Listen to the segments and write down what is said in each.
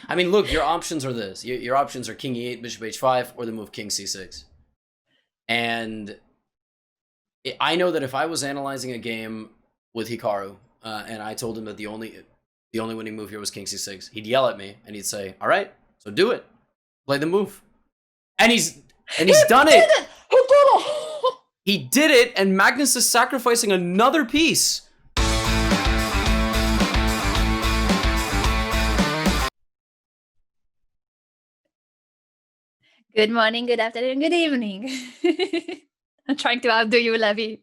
I mean, look, your options are this. Your options are king e8, bishop h5, or the move king c6. And I know that if I was analyzing a game with Hikaru, and I told him that the only winning move here was king c6, he'd yell at me and he'd say, "All right, so do it, play the move," and he's done it. He did it. He did it, and Magnus is sacrificing another piece. Good morning, good afternoon, good evening. I'm trying to outdo you, Levy.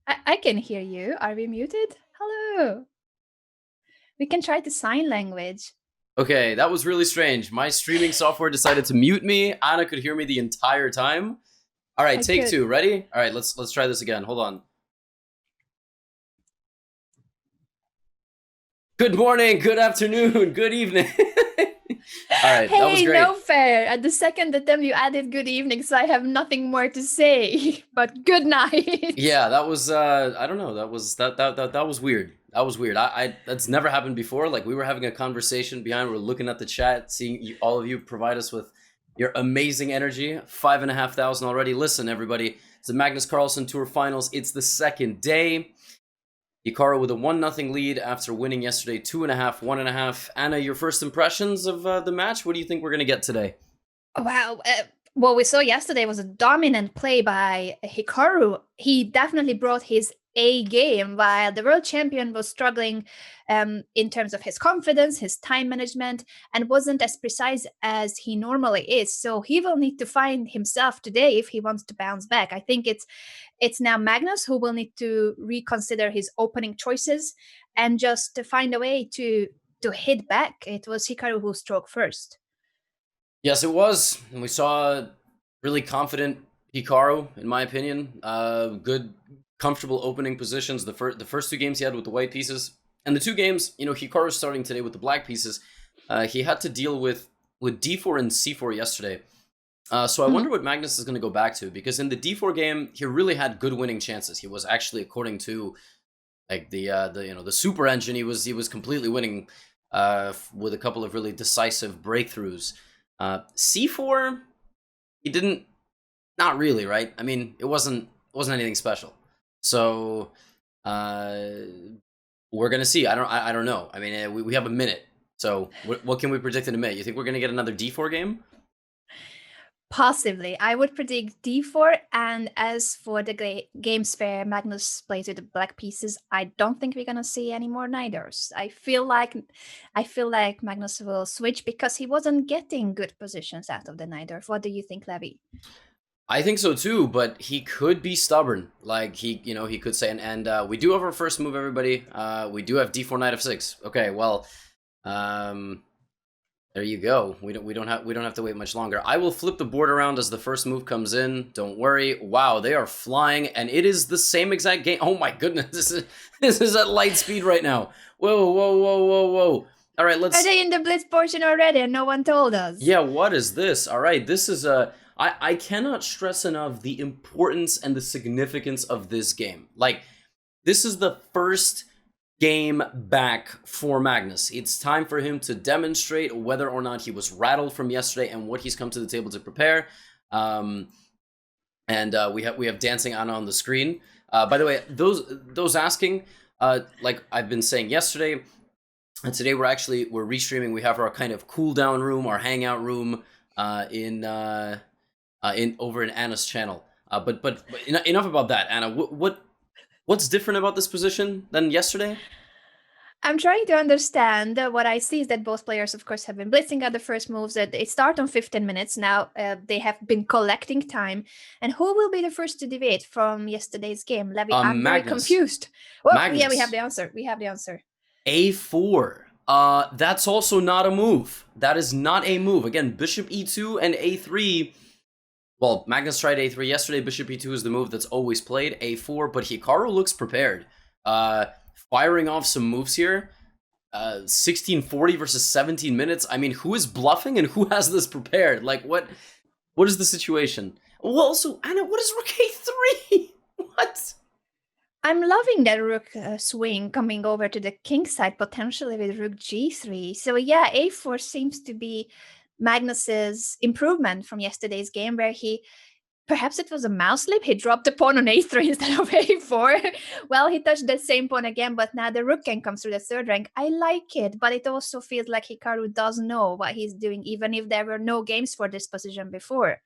I can hear you. Are we muted? Hello. We can try the sign language. Okay, that was really strange. My streaming software decided to mute me. Anna could hear me the entire time. All right, take two. Ready? All right, let's try this again. Hold on. Good morning, good afternoon, good evening. All right, that was great. No fair. At the second attempt, you added good evening, so I have nothing more to say. But good night. Yeah, that was I don't know. That was weird. That was weird. That's never happened before. Like, we were having a conversation behind. We're looking at the chat, seeing all of you provide us with your amazing energy. 5,500 already. Listen, everybody, it's the Magnus Carlsen Tour Finals. It's the second day. Hikaru with a 1-0 lead after winning yesterday 2.5, 1.5. Anna, your first impressions of the match? What do you think we're going to get today? Wow. What we saw yesterday was a dominant play by Hikaru. He definitely brought his A game, while the world champion was struggling in terms of his confidence, his time management, and wasn't as precise as he normally is. So he will need to find himself today if he wants to bounce back. I think it's now Magnus who will need to reconsider his opening choices and just to find a way to hit back. It was Hikaru who struck first. Yes, it was. And we saw really confident Hikaru, in my opinion. Good, comfortable opening positions. The first two games he had with the white pieces. And the two games, Hikaru's starting today with the black pieces. He had to deal with d4 and c4 yesterday. So I wonder what Magnus is going to go back to, because in the d4 game, he really had good winning chances. He was actually, according to like the super engine, he was completely winning with a couple of really decisive breakthroughs. C4, he didn't, not really, right? I mean, it wasn't anything special. So we're gonna see. I don't know. I mean, we have a minute. So what can we predict in a minute? You think we're gonna get another d4 game? Possibly. I would predict d4, and as for the games where Magnus plays with the black pieces, I don't think we're gonna see any more niders. I feel like Magnus will switch because he wasn't getting good positions out of the nider. What do you think, Levy? I think so too, but he could be stubborn. Like, he could say, and we do have our first move, everybody. We do have d4 knight f6. Okay, well, there you go. We don't have to wait much longer. I will flip the board around as the first move comes in. Don't worry. Wow, they are flying, and it is the same exact game. Oh my goodness, this is at light speed right now. Whoa, whoa, whoa, whoa, whoa. All right, let's. Are they in the blitz portion already, and no one told us? Yeah, what is this? All right, this is a. I cannot stress enough the importance and the significance of this game. Like, this is the first game back for Magnus. It's time for him to demonstrate whether or not he was rattled from yesterday and what he's come to the table to prepare. And we have Dancing Anna on the screen. By the way, those asking, like I've been saying yesterday, and today we're restreaming. We have our kind of cool down room, our hangout room over in Anna's channel. But enough about that, Anna. What's different about this position than yesterday? I'm trying to understand. What I see is that both players, of course, have been blitzing at the first moves. That they start on 15 minutes. Now they have been collecting time. And who will be the first to deviate from yesterday's game? Levy, I'm very confused. Well, Magnus. Yeah, we have the answer. A4. That's also not a move. That is not a move. Again, bishop e2 and a3. Well, Magnus tried a3 yesterday. Bishop e2 is the move that's always played. a4, but Hikaru looks prepared. Firing off some moves here. 1640 versus 17 minutes. I mean, who is bluffing and who has this prepared? Like, what is the situation? Well, also, Anna, what is rook a3? What? I'm loving that rook swing coming over to the king side, potentially with rook g3. So yeah, a4 seems to be Magnus's improvement from yesterday's game, where he, perhaps it was a mouse slip, he dropped the pawn on a3 instead of a4. Well, he touched the same pawn again, but now the rook can come through the third rank. I like it, but it also feels like Hikaru does know what he's doing, even if there were no games for this position before.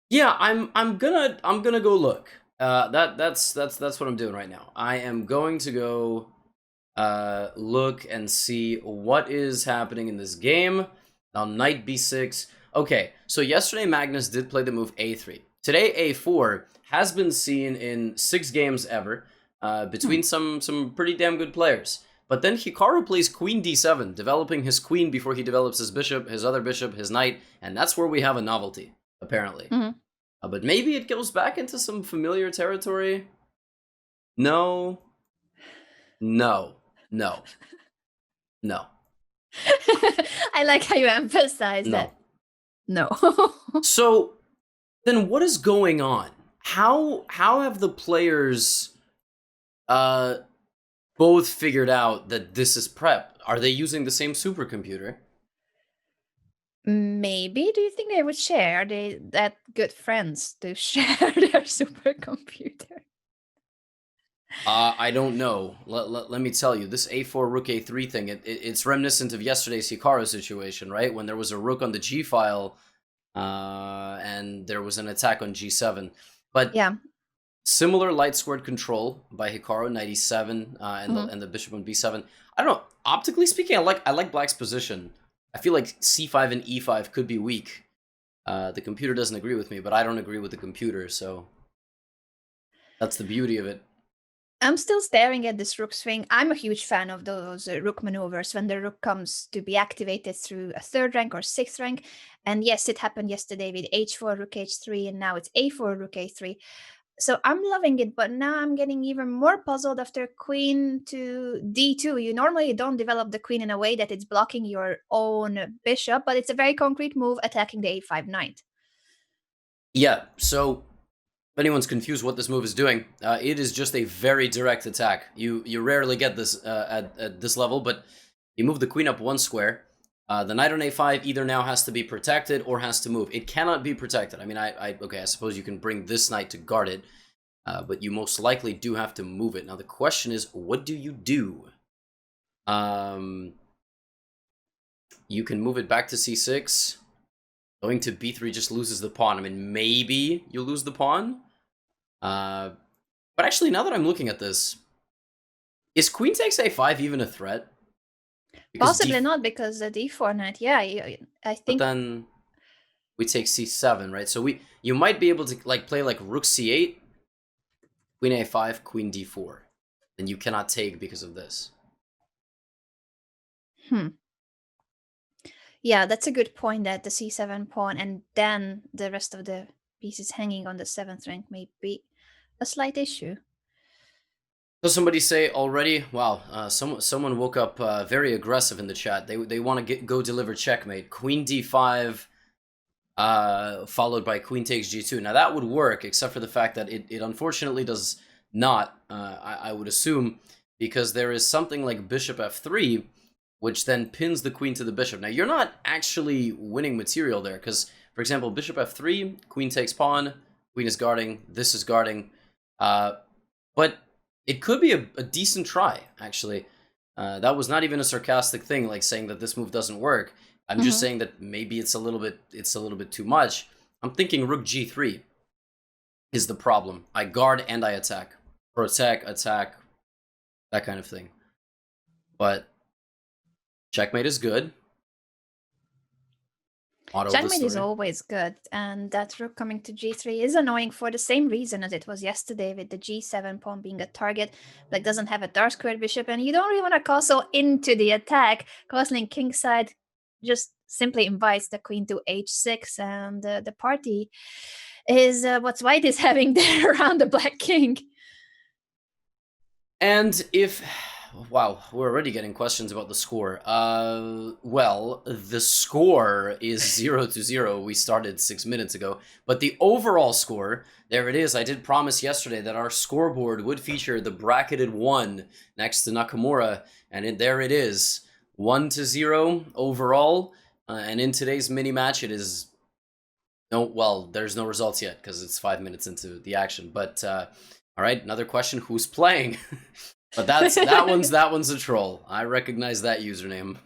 Yeah, I'm gonna go look. That's what I'm doing right now. I am going to go look and see what is happening in this game. Now, knight b6. Okay, so yesterday Magnus did play the move a3. Today a4 has been seen in 6 games ever between some pretty damn good players. But then Hikaru plays queen d7, developing his queen before he develops his bishop, his other bishop, his knight, and that's where we have a novelty, apparently. But maybe it goes back into some familiar territory. No. No. No. No. I like how you emphasize that. No. So then what is going on? How have the players both figured out that this is prep? Are they using the same supercomputer? Maybe. Do you think they would share? Are they that good friends to share their supercomputer? I don't know. Let me tell you, this a4 rook a3 thing, it's reminiscent of yesterday's Hikaru situation, right? When there was a rook on the g file, and there was an attack on g7. But yeah, similar light squared control by Hikaru, knight e7, and the bishop on b7. I don't know. Optically speaking, I like Black's position. I feel like c5 and e5 could be weak. The computer doesn't agree with me, but I don't agree with the computer, so that's the beauty of it. I'm still staring at this rook swing. I'm a huge fan of those rook maneuvers when the rook comes to be activated through a third rank or sixth rank. And yes, it happened yesterday with h4, rook h3, and now it's a4, rook a3. So I'm loving it, but now I'm getting even more puzzled after queen to d2. You normally don't develop the queen in a way that it's blocking your own bishop, but it's a very concrete move attacking the a5 knight. Yeah, so if anyone's confused what this move is doing, it is just a very direct attack. You rarely get this at this level, but you move the queen up 1 square. The knight on a5 either now has to be protected or has to move. It cannot be protected. I mean, okay, I suppose you can bring this knight to guard it, but you most likely do have to move it. Now, the question is, what do you do? You can move it back to c6. Going to b3 just loses the pawn. I mean, maybe you lose the pawn. But actually, now that I'm looking at this, is queen takes a5 even a threat? Because possibly not, because the d4 knight, yeah, I think. But then we take c7, right? So you might be able to play like rook c8, queen a5, queen d4. And you cannot take because of this. Yeah, that's a good point, that the c7 pawn and then the rest of the pieces hanging on the 7th rank may be a slight issue. So somebody say already, wow, someone woke up very aggressive in the chat. They want to go deliver checkmate. Queen d5, followed by queen takes g2. Now that would work, except for the fact that it unfortunately does not, I would assume, because there is something like bishop f3, which then pins the queen to the bishop. Now you're not actually winning material there, because, for example, bishop f3, queen takes pawn, queen is guarding, this is guarding, but it could be a decent try, actually. That was not even a sarcastic thing, like saying that this move doesn't work. I'm just saying that maybe it's a little bit too much. I'm thinking rook g3 is the problem. I guard and I attack. Protect, attack, that kind of thing. But checkmate is good. Checkmate is always good, and that rook coming to g3 is annoying for the same reason as it was yesterday, with the g7 pawn being a target. Black doesn't have a dark squared bishop, and you don't really want to castle into the attack. Castling kingside just simply invites the queen to h6, and the party is what white is having there around the black king. And if wow, we're already getting questions about the score. Well, the score is 0-0. We started 6 minutes ago, but the overall score, there it is. I did promise yesterday that our scoreboard would feature the bracketed 1 next to Nakamura, and there it is, 1-0 overall. And in today's mini match, it is there's no results yet because it's 5 minutes into the action. But all right, another question: who's playing? But that one's a troll. I recognize that username.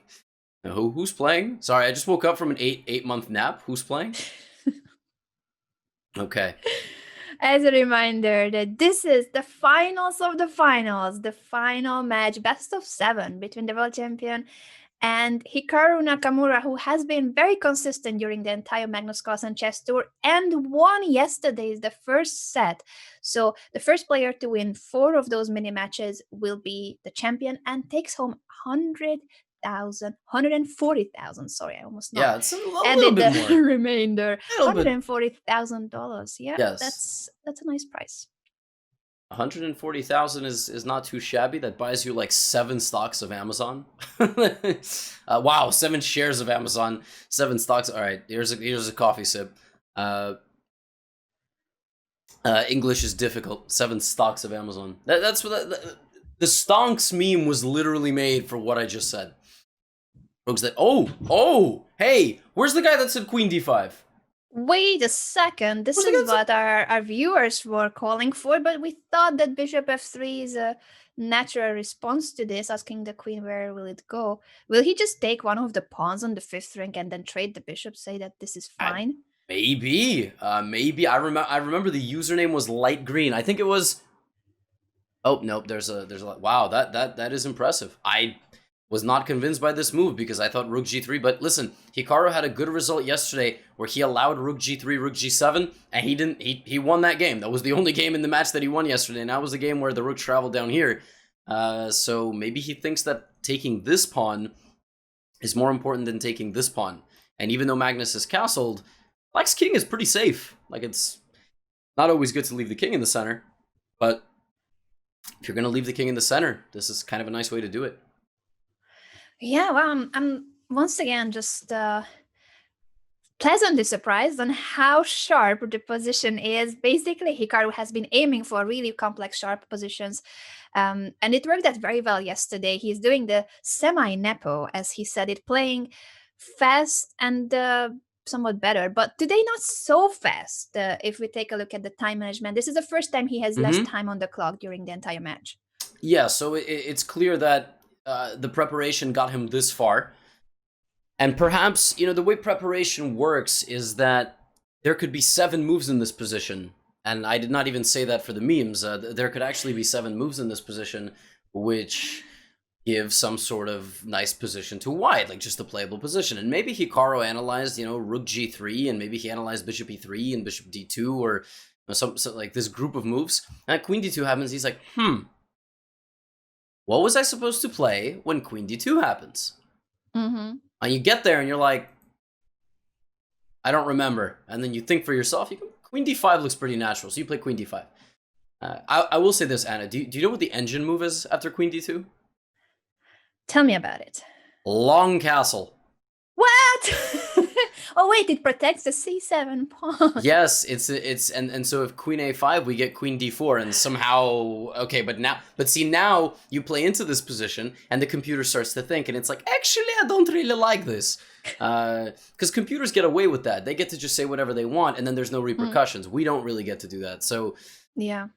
Who's playing? Sorry, I just woke up from an 8-month nap. Who's playing? Okay. As a reminder that this is the finals of the finals, the final match, best of 7 between the world champion and Hikaru Nakamura, who has been very consistent during the entire Magnus Carlsen chess tour and won yesterday's the first set. So the first player to win 4 of those mini matches will be the champion and takes home 140,000. Sorry, I almost not. Yeah, it's a little bit more. The remainder, $140,000. Yeah, yes. That's a nice price. 140,000 is not too shabby. That buys you like 7 stocks of Amazon. Wow, 7 shares of Amazon, 7 stocks. All right, here's a coffee sip. English is difficult. 7 stocks of Amazon. That's what the stonks meme was literally made for what I just said. Folks, that hey, where's the guy that said Queen D5? Wait a second, this is what our viewers were calling for, but we thought that Bishop F3 is a natural response to this, asking the queen where will it go. Will he just take one of the pawns on the 5th rank and then trade the bishop, say that this is fine? Maybe. I remember the username was light green. I think it was... Oh, nope, there's a... Wow, that is impressive. I was not convinced by this move because I thought rook g3, but listen, Hikaru had a good result yesterday where he allowed rook g3, rook g7, and he won that game. That was the only game in the match that he won yesterday, and that was the game where the rook traveled down here. So maybe he thinks that taking this pawn is more important than taking this pawn. And even though Magnus is castled, Black's king is pretty safe. Like, it's not always good to leave the king in the center, but if you're going to leave the king in the center, this is kind of a nice way to do it. Yeah, well, I'm once again just pleasantly surprised on how sharp the position is. Basically, Hikaru has been aiming for really complex, sharp positions, and it worked out very well yesterday. He's doing the semi-nepo, as he said it, playing fast and somewhat better, but today not so fast. If we take a look at the time management, this is the first time he has less time on the clock during the entire match. Yeah, so it's clear that the preparation got him this far. And perhaps, the way preparation works is that there could be 7 moves in this position. And I did not even say that for the memes. There could actually be 7 moves in this position, which give some sort of nice position to white, like just a playable position. And maybe Hikaru analyzed, rook g3, and maybe he analyzed bishop e3 and bishop d2, or some like this group of moves. And queen d2 happens, he's like, what was I supposed to play when queen d2 happens? And you get there and you're like, I don't remember. And then you think for yourself, queen d5 looks pretty natural, so you play queen d5. I will say this, Anna, do you know what the engine move is after queen d2? Tell me about it. Long castle. What? Oh wait, it protects the c7 pawn. Yes, and so if queen a5, we get queen d4, and somehow okay, but see now you play into this position, and the computer starts to think, and it's like, actually, I don't really like this, because computers get away with that. They get to just say whatever they want, and then there's no repercussions. We don't really get to do that. So yeah.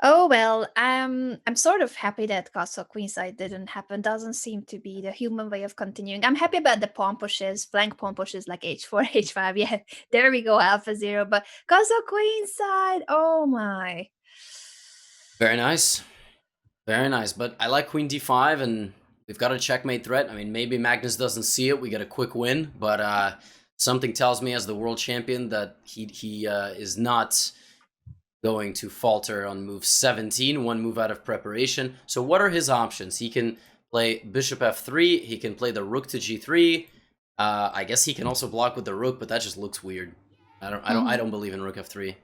Oh, well, I'm sort of happy that castle queenside didn't happen. Doesn't seem to be the human way of continuing. I'm happy about the pawn pushes, flank pawn pushes like h4, h5. Yeah, there we go, alpha 0. But castle queenside, oh my. Very nice. Very nice. But I like queen d5, and we've got a checkmate threat. I mean, maybe Magnus doesn't see it. We get a quick win. But something tells me as the world champion that he is not going to falter on move 17, 1 move out of preparation. So what are his options? He can play bishop f3. He can play the rook to g3. I guess he can also block with the rook, but that just looks weird. I don't believe in rook f3.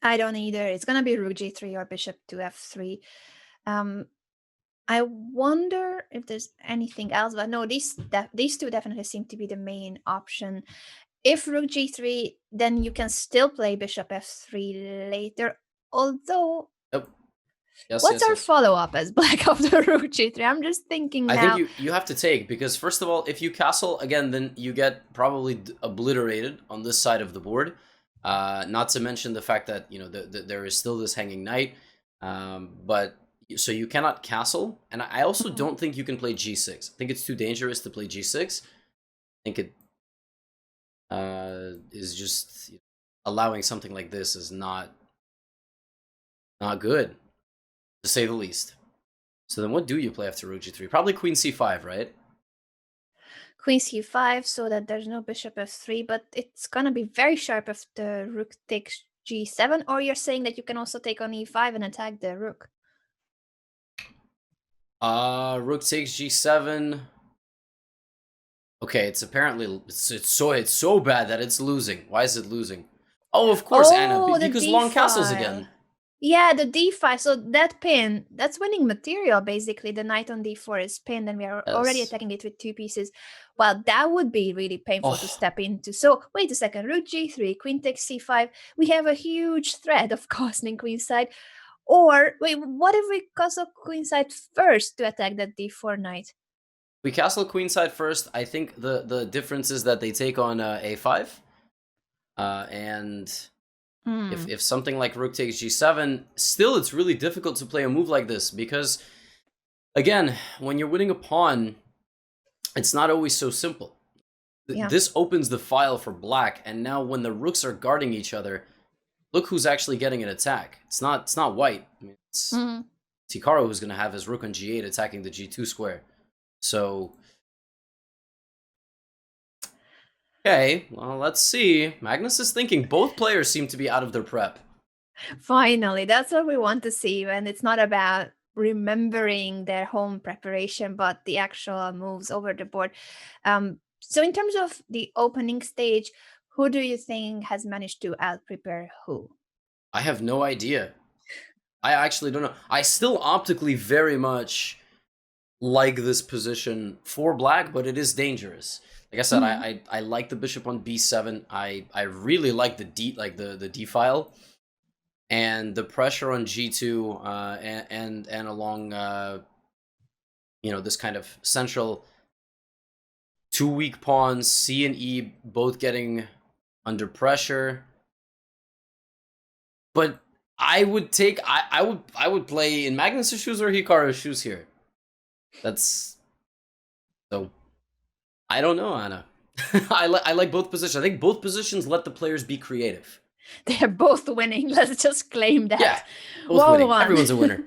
I don't either. It's gonna be rook g3 or bishop to f3. Um, I wonder if there's anything else, but no, these two definitely seem to be the main option. If rook g3, then you can still play bishop f3 later. Although, Yep. Yes, what's yes, our yes. follow-up as black after rook g3? I'm just thinking I now. think you have to take, because first of all, if you castle again, then you get probably obliterated on this side of the board. Not to mention the fact that there is still this hanging knight, but so you cannot castle, and I also Mhm. don't think you can play g6. I think it's too dangerous to play g6. I think it is just allowing something like this is not good, to say the least. So then what do you play after rook g3? Probably queen c5, right? Queen c5, so that there's no bishop f3, but it's gonna be very sharp if the rook takes g7, or you're saying that you can also take on e5 and attack the rook. Rook takes g7. Okay, it's apparently it's so bad that it's losing. Why is it losing? Oh, of course, Anna, Oh, the because long castles d-file. again. Yeah, the d5. So that pin, that's winning material, basically. The knight on d4 is pinned, and we are already Yes. attacking it with two pieces. Well, that would be really painful to Oh, step into. So, wait a second. Rook g3, queen takes c5. We have a huge threat of castling queenside. Or, wait, what if we castle queenside first to attack that d4 knight? we castle queenside first. I think the difference is that they take on a5. And Hmm. if something like rook takes g7, still it's really difficult to play a move like this, because again, when you're winning a pawn, it's not always so simple. Yeah. This opens the file for black, and now when the rooks are guarding each other, look who's actually getting an attack. It's not white. I mean, it's Mm. Hikaru who's going to have his rook on g8 attacking the g2 square. So, okay, well, let's see. Magnus is thinking. Both players seem to be out of their prep. Finally, that's what we want to see. And it's not about remembering their home preparation, but the actual moves over the board. So, in terms of the opening stage, who do you think has managed to out prepare who? I have no idea. I actually don't know. I still optically very much like this position for black, but it is dangerous. Like I said, Mhm. I like the bishop on b7. I really like the d file, and the pressure on g2 and along this kind of central two weak pawns, c and e both getting under pressure. But I would play in Magnus' shoes or Hikaru's shoes here. That's so I don't know, Anna. I like both positions. I think both positions let the players be creative. They're both winning. Let's just claim Yeah, that. both Well, winning. one. Everyone's a winner.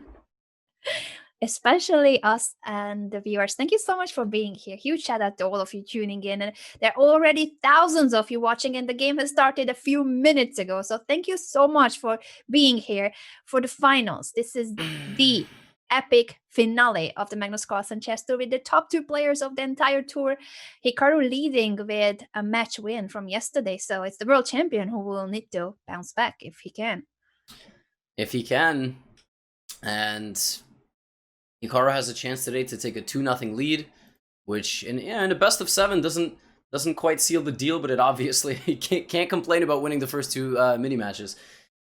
Especially us and the viewers. Thank you so much for being here. Huge shout out to all of you tuning in. And there are already thousands of you watching, and the game has started a few minutes ago. So thank you so much for being here for the finals. This is the epic finale of the Magnus Carlsen chess tour with the top two players of the entire tour. Hikaru leading with a match win from yesterday. So it's the world champion who will need to bounce back if he can. If he can, and Hikaru has a chance today to take a 2-0 lead, which in a best of 7 doesn't quite seal the deal, but it obviously can't complain about winning the first two mini matches.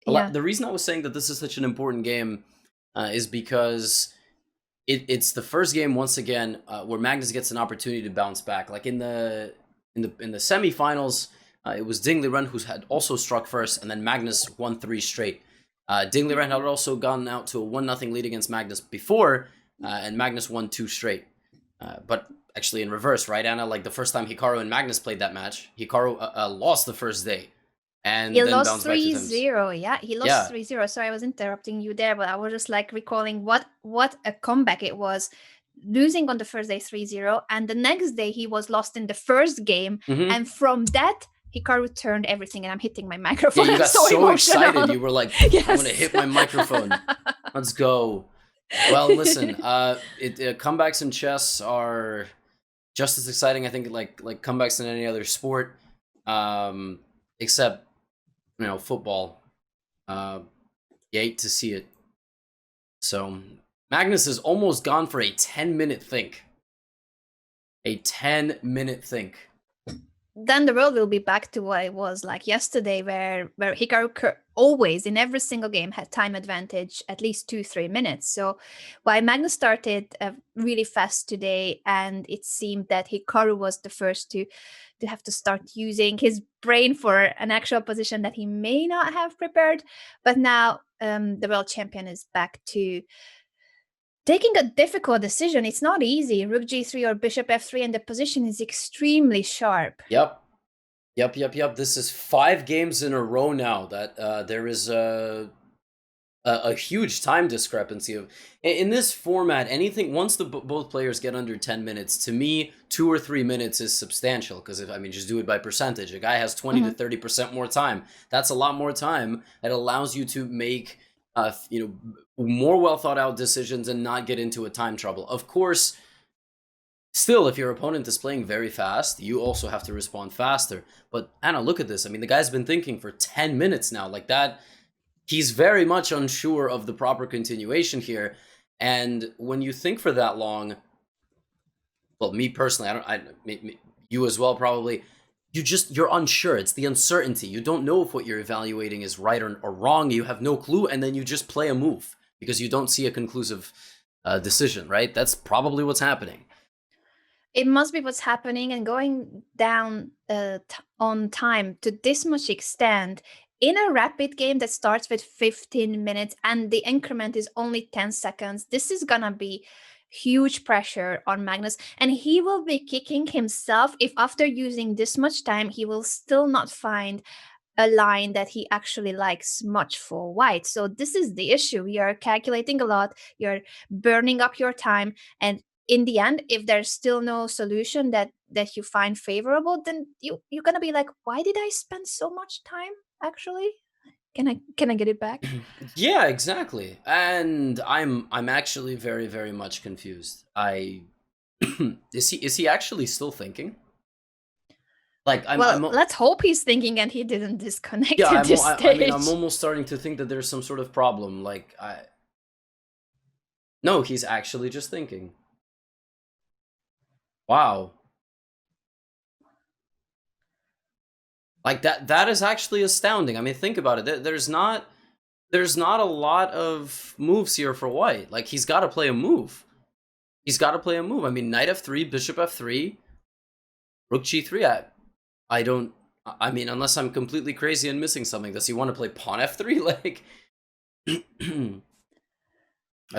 Yeah. The reason I was saying that this is such an important game is because it's the first game once again where Magnus gets an opportunity to bounce back. Like in the semifinals, it was Ding Liren who had also struck first, and then Magnus won 3 straight. Ding Liren had also gone out to a 1-0 lead against Magnus before, and Magnus won 2 straight. But actually in reverse, right, Anna? Like the first time Hikaru and Magnus played that match, Hikaru lost the first day, and He then lost bounced back 3-0. Yeah, he lost Yeah. 3-0. Sorry, I was interrupting you there, but I was just like recalling what a comeback it was. Losing on the first day 3-0, and the next day he was lost in the first game. Mm-hmm. And from that, Hikaru turned everything, and I'm hitting my Yeah, microphone. you I'm got so so emotional. excited. You were like, I'm Yes. gonna hit my microphone. Let's go. Well, listen, comebacks in chess are just as exciting, I think, like comebacks in any other sport, except football. You hate to see it. So Magnus has almost gone for a 10-minute think. A 10-minute think. Then the world will be back to what it was like yesterday, where Hikaru always, in every single game, had time advantage at least 2-3 minutes. So while Magnus started really fast today, and it seemed that Hikaru was the first to have to start using his brain for an actual position that he may not have prepared. But now the world champion is back to taking a difficult decision. It's not easy. Rook g3 or bishop f3, and the position is extremely sharp. Yep. This is 5 games in a row now that there is a huge time discrepancy. In this format, anything once both players get under 10 minutes, to me 2 or 3 minutes is substantial, because if just do it by percentage. A guy has 20 to 30% more time. That's a lot more time that allows you to make more well thought out decisions and not get into a time trouble. Of course, still, if your opponent is playing very fast, you also have to respond faster. But Anna, look at this. I mean, the guy's been thinking for 10 minutes now, like that. He's very much unsure of the proper continuation here. And when you think for that long, well, me personally, you as well probably, you're unsure. It's the uncertainty. You don't know if what you're evaluating is right or wrong. You have no clue, and then you just play a move because you don't see a conclusive decision, right? That's probably what's happening. It must be what's happening, and going down on time to this much extent in a rapid game that starts with 15 minutes and the increment is only 10 seconds. This is gonna be huge pressure on Magnus, and he will be kicking himself if after using this much time he will still not find a line that he actually likes much for white. So this is the issue. You're calculating a lot, you're burning up your time, and in the end, if there's still no solution that you find favorable, then you're gonna be like, why did I spend so much time actually? Can I get it back? Yeah, exactly. And I'm actually very, very much confused. Is he actually still thinking? Like, let's hope he's thinking and he didn't disconnect yeah, at this stage. I mean, I'm almost starting to think that there's some sort of problem. Like, no, he's actually just thinking. Wow. Like that is actually astounding. I mean, think about it. There's not a lot of moves here for white. Like, he's got to play a move. I mean, knight f3, bishop f3, rook g3. I mean, unless I'm completely crazy and missing something, does he want to play pawn f3? Like, I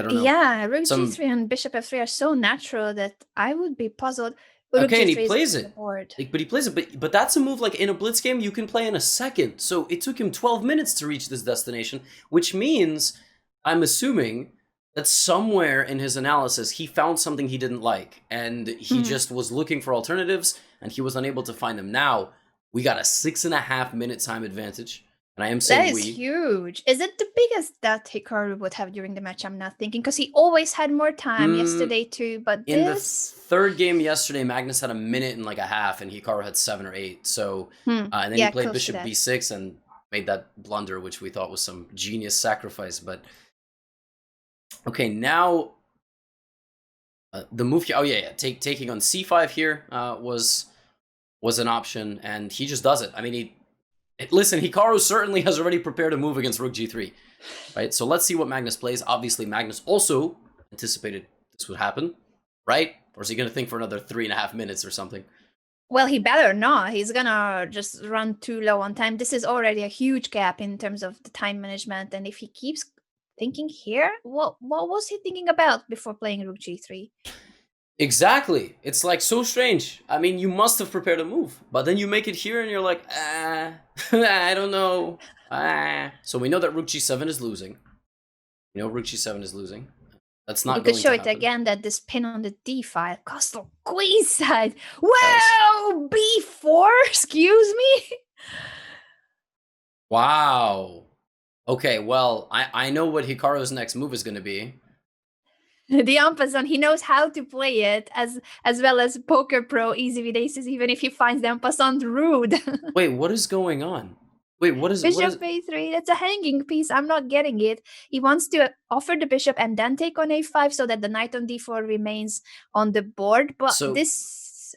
don't know. Yeah, rook g3 and bishop f3 are so natural that I would be puzzled. Okay, and he plays it. Like, but he plays it, but that's a move like in a blitz game you can play in a second. So it took him 12 minutes to reach this destination, which means, I'm assuming, that somewhere in his analysis he found something he didn't like, and he just was looking for alternatives, and he was unable to find them. Now, we got a 6.5 minute time advantage. And I am saying that is huge. Is it the biggest that Hikaru would have during the match? I'm not thinking, because he always had more time yesterday too. But in the third game yesterday, Magnus had 1.5 minutes, and Hikaru had 7 or 8. So and then he played bishop b6 and made that blunder, which we thought was some genius sacrifice. But okay, now the move here. Oh yeah. Taking on c5 here was an option, and he just does it. I mean, listen, Hikaru certainly has already prepared a move against rook g3, right? So let's see what Magnus plays. Obviously, Magnus also anticipated this would happen, right? Or is he going to think for another 3.5 minutes or something? Well, he better not. He's going to just run too low on time. This is already a huge gap in terms of the time management. And if he keeps thinking here, what was he thinking about before playing rook g3? Exactly. It's like so strange. I mean, you must have prepared a move, but then you make it here and you're like, I don't know. So we know that rook g7 is losing. Rook g7 is losing. That's not going to happen. You could show it again, that this pin on the d file, castle queenside. Wow, b4, excuse me. Wow. Okay, well, I know what Hikaru's next move is going to be. The en passant, he knows how to play it as well as Poker Pro easy with aces, even if he finds the en passant rude. Wait, what is going on? Wait, what is Bishop a3, that's a hanging piece. I'm not getting it. He wants to offer the bishop and then take on a5 so that the knight on d4 remains on the board. But so this,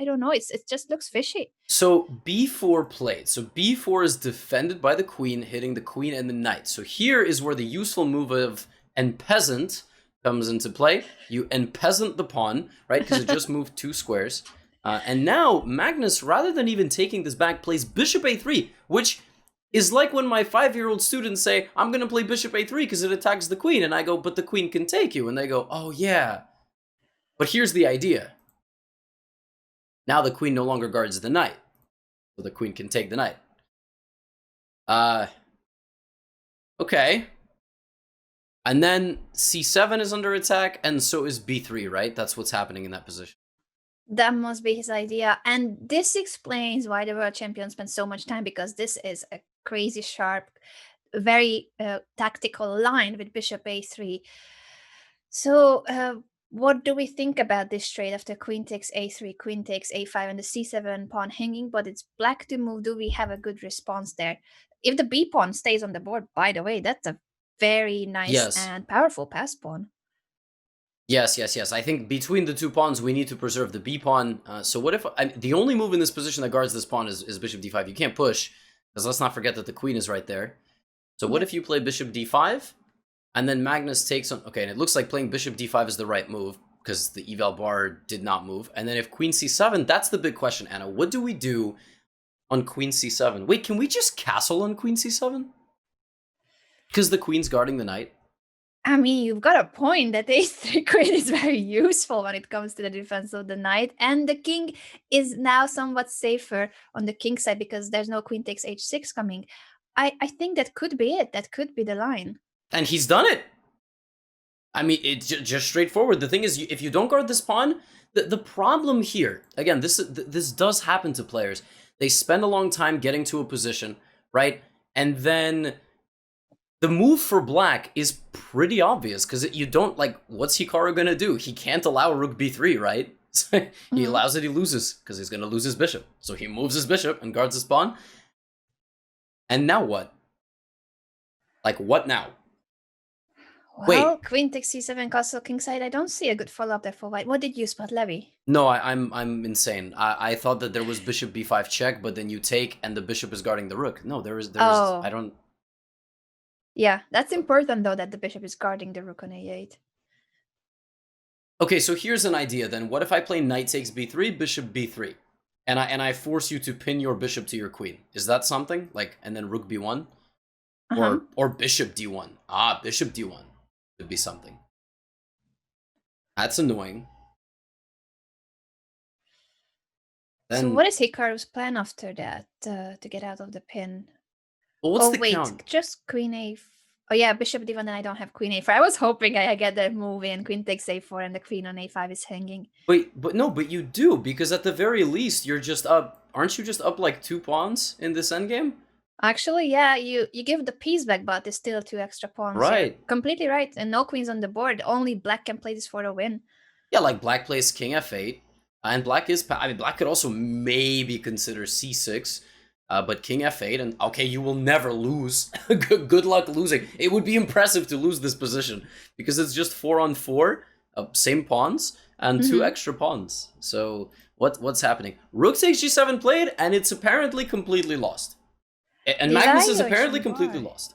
I don't know, it just looks fishy. so b4 played. So b4 is defended by the queen, hitting the queen and the knight. So here is where the useful move of en peasant comes into play. You en peasant the pawn, right? Because it just moved 2 squares. And now Magnus, rather than even taking this back, plays bishop a3, which is like when my 5-year-old students say, I'm going to play bishop a3 because it attacks the queen. And I go, but the queen can take you. And they go, oh yeah. But here's the idea. Now the queen no longer guards the knight. So the queen can take the knight. Okay. And then c7 is under attack, and so is b3, right? That's what's happening in that position. That must be his idea. And this explains why the world champion spent so much time, because this is a crazy sharp, very tactical line with bishop a3. So what do we think about this trade after queen takes a3, queen takes a5, and the c7 pawn hanging, but it's black to move? Do we have a good response there? If the b pawn stays on the board, by the way, that's a very nice and powerful pass pawn. Yes. I think between the 2 pawns, we need to preserve the b pawn. So what if the only move in this position that guards this pawn is bishop d5? You can't push, because let's not forget that the queen is right there. So what if you play bishop d5, and then Magnus takes on... Okay, and it looks like playing bishop d5 is the right move, because the eval bar did not move. And then if queen c7, that's the big question, Anna. What do we do on queen c7? Wait, can we just castle on queen c7? Because the queen's guarding the knight? I mean, you've got a point that a3 queen is very useful when it comes to the defense of the knight. And the king is now somewhat safer on the king side because there's no queen takes h6 coming. I think that could be it. That could be the line. And he's done it. I mean, it's just straightforward. The thing is, if you don't guard this pawn, the problem here, again, this does happen to players. They spend a long time getting to a position, right? And then the move for black is pretty obvious, because you don't, like, what's Hikaru going to do? He can't allow rook b3, right? So he allows it, he loses, because he's going to lose his bishop. So he moves his bishop and guards his pawn. And now what? Like, what now? Well, wait. Queen takes c7, castle kingside. I don't see a good follow-up there for white. What did you spot, Levy? No, I'm insane. I thought that there was bishop b5 check, but then you take and the bishop is guarding the rook. No, there is I don't... Yeah, that's important, though, that the bishop is guarding the rook on a8. Okay, so here's an idea then. What if I play knight takes b3, bishop b3, and I force you to pin your bishop to your queen? Is that something? Like, and then rook b1? Or bishop d1? Ah, bishop d1 could be something. That's annoying. Then, so what is Hikaru's plan after that, to get out of the pin? Well, what's the count? Just queen a... Oh yeah, bishop d1, then I don't have queen a4. I was hoping I get that move in. Queen takes a4 and the queen on a5 is hanging. Wait, but you do, because at the very least, you're just up... Aren't you just up like 2 pawns in this endgame? Actually, yeah, you give the piece back, but there's still 2 extra pawns. Right. You're completely right. And no queens on the board. Only black can play this for a win. Yeah, like black plays king f8. And black is... I mean, black could also maybe consider c6. But king f8, and okay, you will never lose. Good luck losing. It would be impressive to lose this position, because it's just 4 on 4, same pawns, and 2 extra pawns. So what's happening? Rook takes g7 played, and it's apparently completely lost. And Magnus is apparently completely lost.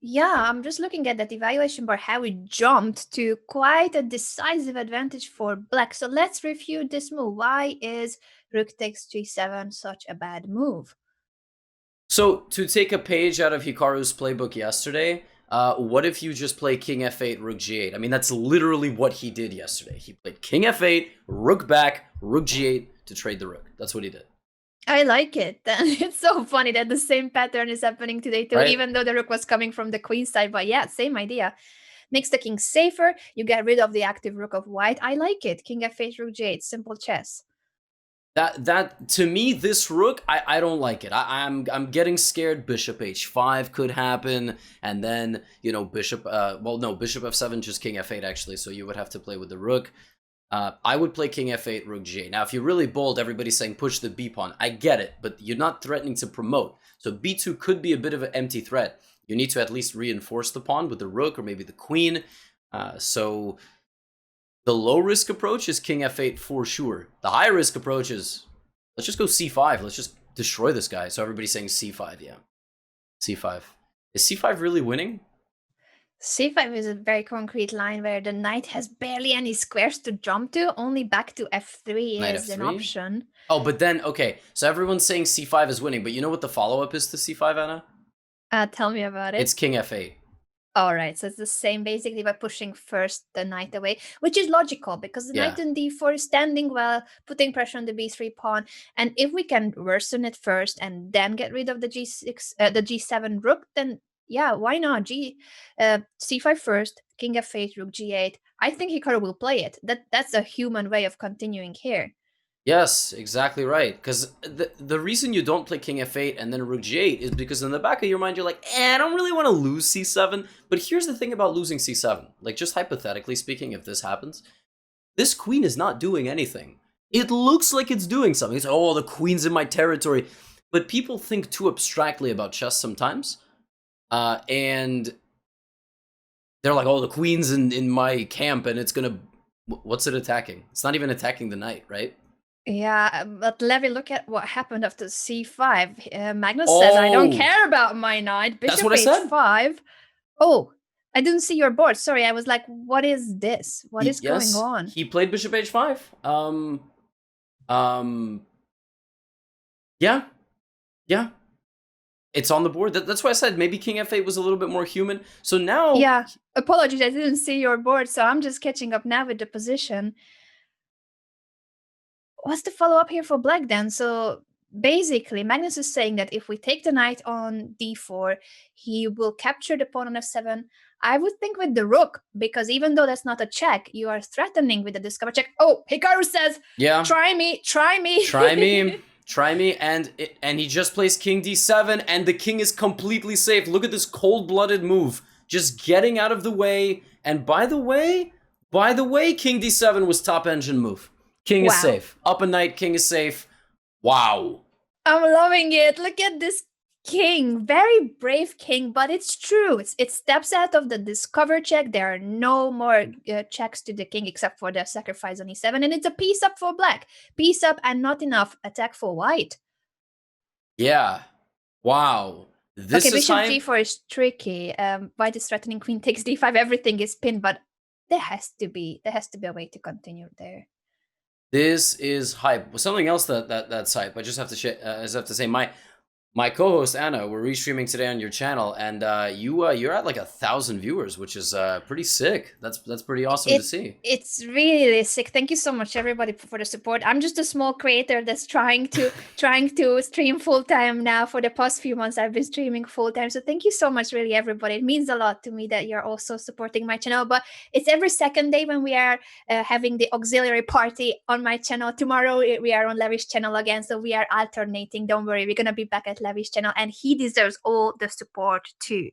Yeah, I'm just looking at that evaluation bar, how it jumped to quite a decisive advantage for black. So let's review this move. Why is rook takes g7 such a bad move? So, to take a page out of Hikaru's playbook yesterday, what if you just play king f8, rook g8? I mean, that's literally what he did yesterday. He played king f8, rook back, rook g8 to trade the rook. That's what he did. I like it. It's so funny that the same pattern is happening today too, right? Even though the rook was coming from the queen side. But yeah, same idea. Makes the king safer. You get rid of the active rook of white. I like it. King f8, rook g8. Simple chess. That to me, this rook, I don't like it. I'm getting scared. Bishop h5 could happen, and then, you know, bishop well, no, bishop f7, just king f8 actually, so you would have to play with the rook. I would play king f8, rook g8. Now, if you're really bold, everybody's saying push the b pawn. I get it, but you're not threatening to promote. So b2 could be a bit of an empty threat. You need to at least reinforce the pawn with the rook or maybe the queen. So the low-risk approach is king f8 for sure. The high-risk approach is, let's just go c5. Let's just destroy this guy. So everybody's saying c5, yeah. c5. Is c5 really winning? C5 is a very concrete line where the knight has barely any squares to jump to. Only back to f3 Knight is an f3? option. Oh, but then, okay. So everyone's saying c5 is winning, but you know what the follow-up is to c5, Anna? Tell me about it. It's king f8. All right, so it's the same basically by pushing first the knight away, which is logical because the knight on d4 is standing well, putting pressure on the b3 pawn. And if we can worsen it first and then get rid of the g6, the g7 rook, then yeah, why not? C5 first, king f8, rook g8. I think Hikaru will play it. That's a human way of continuing here. Yes, exactly right. Because the reason you don't play king f8 and then rook g8 is because in the back of your mind you're like, I don't really want to lose c7. But here's the thing about losing c7. Like, just hypothetically speaking, if this happens, this queen is not doing anything. It looks like it's doing something. It's, oh, the queen's in my territory. But people think too abstractly about chess sometimes. And they're like, oh, the queen's in my camp and it's going to... What's it attacking? It's not even attacking the knight, right? Yeah, but Levy, look at what happened after c5. Magnus says, I don't care about my knight. Bishop h5. Oh, I didn't see your board. Sorry, I was like, what is this? What is going on? He played bishop h5. Yeah. It's on the board. That's why I said maybe king f8 was a little bit more human. So now... Yeah, apologies, I didn't see your board, so I'm just catching up now with the position. What's the follow-up here for black then? So basically, Magnus is saying that if we take the knight on d4, he will capture the pawn on f7. I would think with the rook, because even though that's not a check, you are threatening with the discover check. Oh, Hikaru says, yeah, try me. Try me, and he just plays king d7, and the king is completely safe. Look at this cold-blooded move. Just getting out of the way, and by the way, king d7 was top engine move. King is safe. Up a knight, king is safe. Wow. I'm loving it. Look at this king. Very brave king, but it's true. It steps out of the discover check. There are no more checks to the king except for the sacrifice on e7. And it's a piece up for black. Piece up and not enough attack for white. Yeah. Wow. This okay, bishop g4 is tricky. White is threatening queen takes d5. Everything is pinned, but there has to be a way to continue there. This is hype. Something else that's hype. I just have to say my co-host Anna, we're restreaming today on your channel, and you're at like 1,000 viewers, which is pretty sick. That's pretty awesome to see. It's really sick. Thank you so much, everybody, for the support. I'm just a small creator that's trying to stream full time now. For the past few months, I've been streaming full time. So thank you so much, really, everybody. It means a lot to me that you're also supporting my channel. But it's every second day when we are having the auxiliary party on my channel. Tomorrow we are on Levy's channel again, so we are alternating. Don't worry, we're gonna be back at Levy's channel, and he deserves all the support too.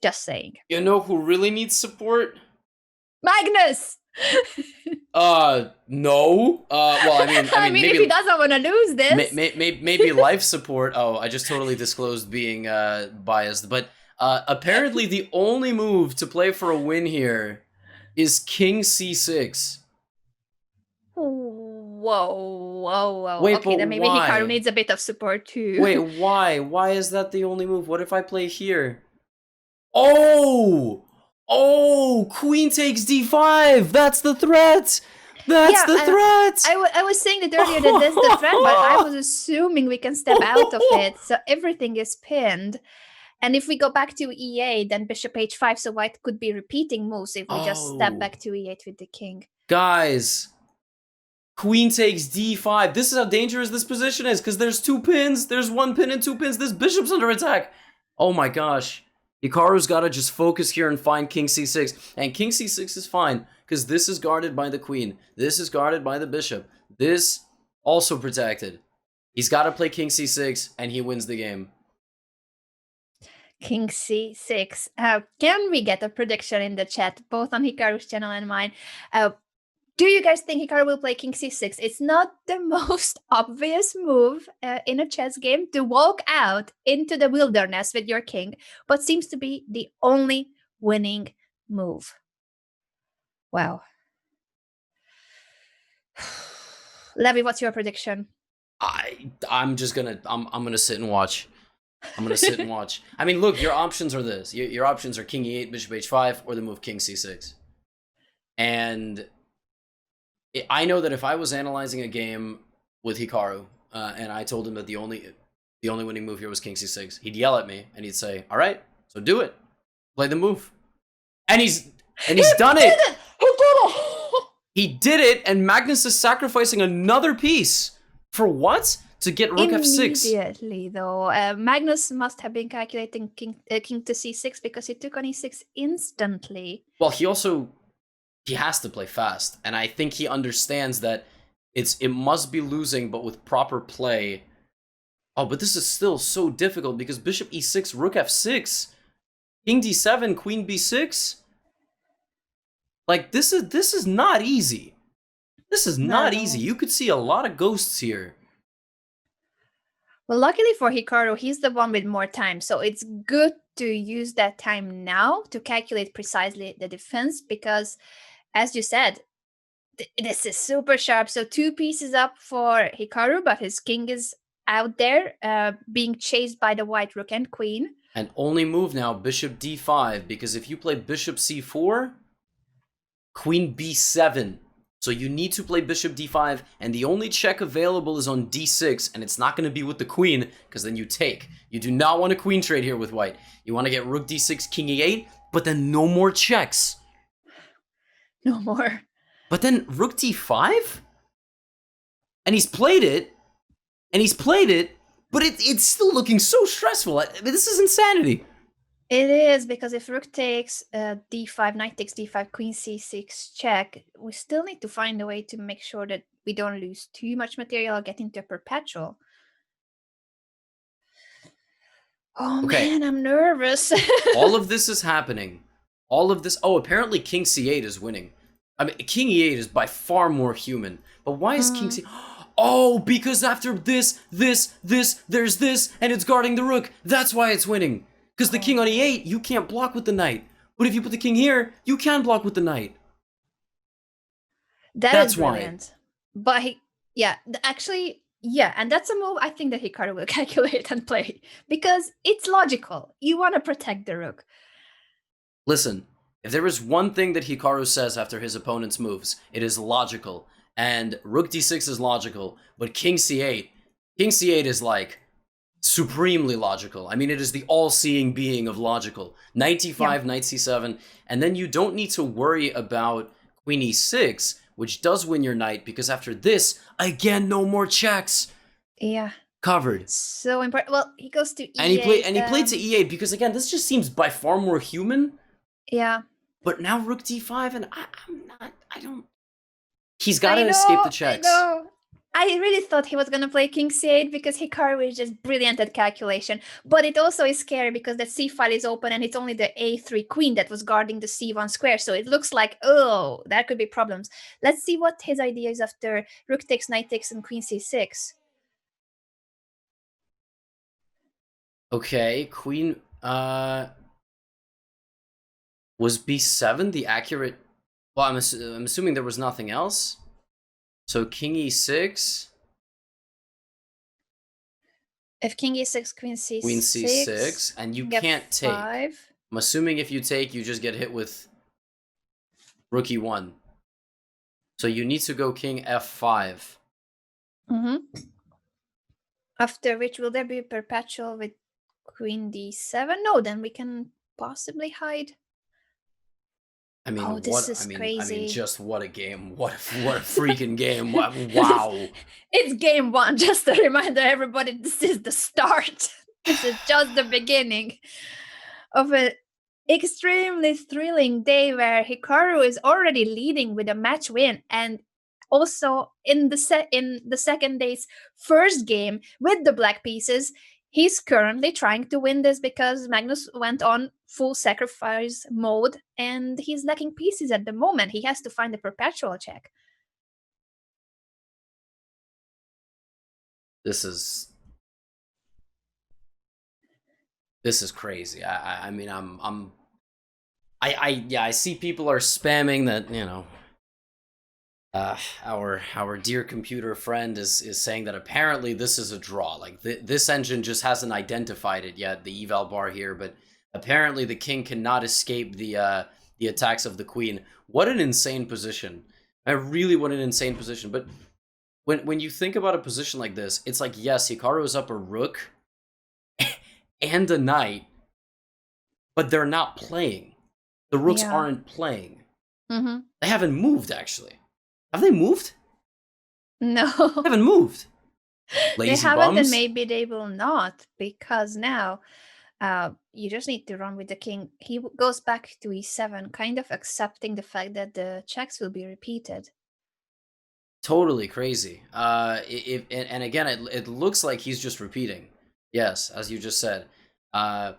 Just saying. You know who really needs support? Magnus. No. Well, I mean, maybe, if he doesn't want to lose this, maybe life support. Oh, I just totally disclosed being biased, but apparently the only move to play for a win here is king c6. Whoa. Wait, okay, then maybe Hikaru needs a bit of support too. Wait, why? Why is that the only move? What if I play here? Oh, queen takes d5. That's the threat. That's the threat. I was saying that earlier that that's the threat, but I was assuming we can step out of it. So everything is pinned. And if we go back to e8, then bishop h5, so white could be repeating moves if we just step back to e8 with the king. Guys, queen takes d5. This is how dangerous this position is, because there's two pins. There's one pin and two pins. This bishop's under attack. Oh my gosh. Hikaru's got to just focus here and find king c6. And king c6 is fine, because this is guarded by the queen. This is guarded by the bishop. This also protected. He's got to play king c6, and he wins the game. King c6. Can we get a prediction in the chat, both on Hikaru's channel and mine? Do you guys think Hikaru will play king c6? It's not the most obvious move in a chess game to walk out into the wilderness with your king, but seems to be the only winning move. Wow. Levy, what's your prediction? I'm gonna sit and watch. I'm gonna sit and watch. I mean, look, your options are this. Your options are king e8, bishop h5, or the move king c6. And I know that if I was analyzing a game with Hikaru, and I told him that the only winning move here was king c6, he'd yell at me and he'd say, "All right, so do it, play the move," and he's done it. He did it. He did it, and Magnus is sacrificing another piece for what? To get rook f6. Immediately, though, Magnus must have been calculating king to c6 because he took on e6 instantly. Well, he has to play fast, and I think he understands that it must be losing, but with proper play. Oh, but this is still so difficult because bishop e6, rook f6, king d7, queen b6. Like, this is not easy. This is not easy. You could see a lot of ghosts here. Well, luckily for Hikaru, he's the one with more time, so it's good to use that time now to calculate precisely the defense because, as you said, this is super sharp. So 2 pieces up for Hikaru, but his king is out there being chased by the white rook and queen. And only move now, bishop d5, because if you play bishop c4, queen b7. So you need to play bishop d5, and the only check available is on d6, and it's not going to be with the queen, because then you take. You do not want a queen trade here with white. You want to get rook d6, king e8, but then no more checks. No more. But then rook d5? And he's played it, but it's still looking so stressful. I mean, this is insanity. It is, because if rook takes d5, knight takes d5, queen c6 check, we still need to find a way to make sure that we don't lose too much material or get into a perpetual. Oh, okay. Man, I'm nervous. All of this is happening. All of this. Oh, apparently king c8 is winning. I mean, king e8 is by far more human. But why is king c... Oh, because after this, there's this, and it's guarding the rook. That's why it's winning. Because the king on e8, you can't block with the knight. But if you put the king here, you can block with the knight. That's brilliant. Why. But actually, and that's a move I think that Hikaru will calculate and play. Because it's logical. You want to protect the rook. Listen, if there is one thing that Hikaru says after his opponent's moves, it is logical. And rook d6 is logical, but king c8 is like supremely logical. I mean, it is the all-seeing being of logical. Knight d5, knight c7, and then you don't need to worry about queen e6, which does win your knight, because after this, again, no more checks. Yeah. Covered. So important. Well, he goes to e8. And he played to e8, because again, this just seems by far more human. Yeah. But now rook d5, and I don't... He's got to escape the checks. I know. I really thought he was going to play king c8 because Hikaru is just brilliant at calculation. But it also is scary because the c file is open and it's only the a3 queen that was guarding the c1 square. So it looks like, oh, that could be problems. Let's see what his idea is after rook takes, knight takes, and queen c6. Okay, queen... Was b7 the accurate... Well, I'm assuming there was nothing else. So king e6. If king e6, queen c6. Queen c6, and you can't take. I'm assuming if you take, you just get hit with rook e1. So you need to go king f5. Mm-hmm. After which, will there be a perpetual with queen d7? No, then we can possibly hide. I mean, crazy. I mean, just what a game! What a freaking game! Wow! It's game 1. Just a reminder, everybody. This is the start. This is just the beginning of an extremely thrilling day where Hikaru is already leading with a match win, and also in the second day's first game with the black pieces. He's currently trying to win this because Magnus went on full sacrifice mode and he's lacking pieces at the moment. He has to find a perpetual check. This is crazy. I mean, I see people are spamming that, you know, our dear computer friend is saying that apparently this is a draw. Like this engine just hasn't identified it yet, the eval bar here, but apparently the king cannot escape the attacks of the queen. What an insane position. Really, what an insane position. But when you think about a position like this, it's like, yes, Hikaru is up a rook and a knight, but they're not playing. The rooks aren't playing. They haven't moved, actually. Have they moved? No. They haven't moved. Lazy they haven't, bums. and maybe they will not, because now you just need to run with the king. He goes back to e7, kind of accepting the fact that the checks will be repeated. Totally crazy. And again, it looks like he's just repeating. Yes, as you just said. Wow.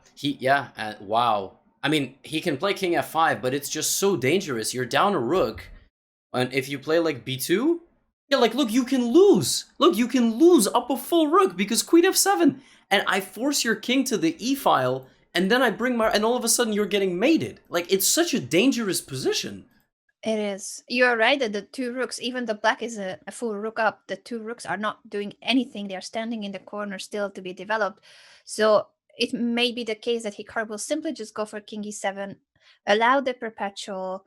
I mean, he can play king f5, but it's just so dangerous. You're down a rook, and if you play like b2, yeah, like, look, you can lose. Look, you can lose up a full rook because queen f7, and I force your king to the e file, and then I bring and all of a sudden you're getting mated. Like, it's such a dangerous position. It is. You're right that the two rooks, even the black is a full rook up, the two rooks are not doing anything. They are standing in the corner still to be developed. So it may be the case that Hikaru will simply just go for king e7, allow the perpetual,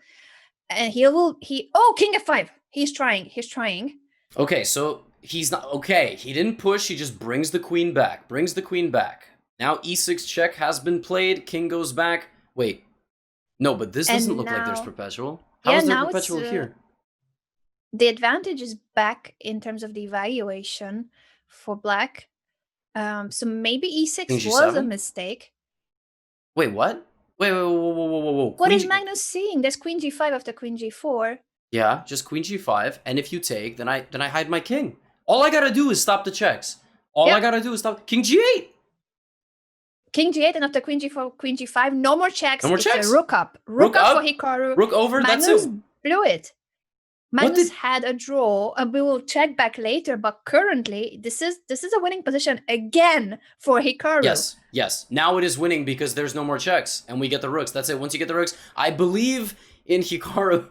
and oh, king f5. He's trying. Okay, so he's not, okay, he didn't push, he just brings the queen back. Now e6 check has been played, king goes back. Wait, no, but this doesn't look like there's perpetual. How is there perpetual here? The advantage is back in terms of the evaluation for black. So maybe e6 was a mistake. Wait, what? Wait, whoa. What is Magnus seeing? There's queen g5 after queen g4. Yeah, just queen g5, and if you take, then I hide my king. All I gotta do is stop the checks. I gotta do is stop king g8. King g8, and after queen g4, queen g5, no more checks. No more checks. Rook up for Hikaru. Rook over. Magnus that's it. Blew it. Magnus had a draw, and we will check back later. But currently, this is a winning position again for Hikaru. Yes. Now it is winning because there's no more checks, and we get the rooks. That's it. Once you get the rooks, I believe in Hikaru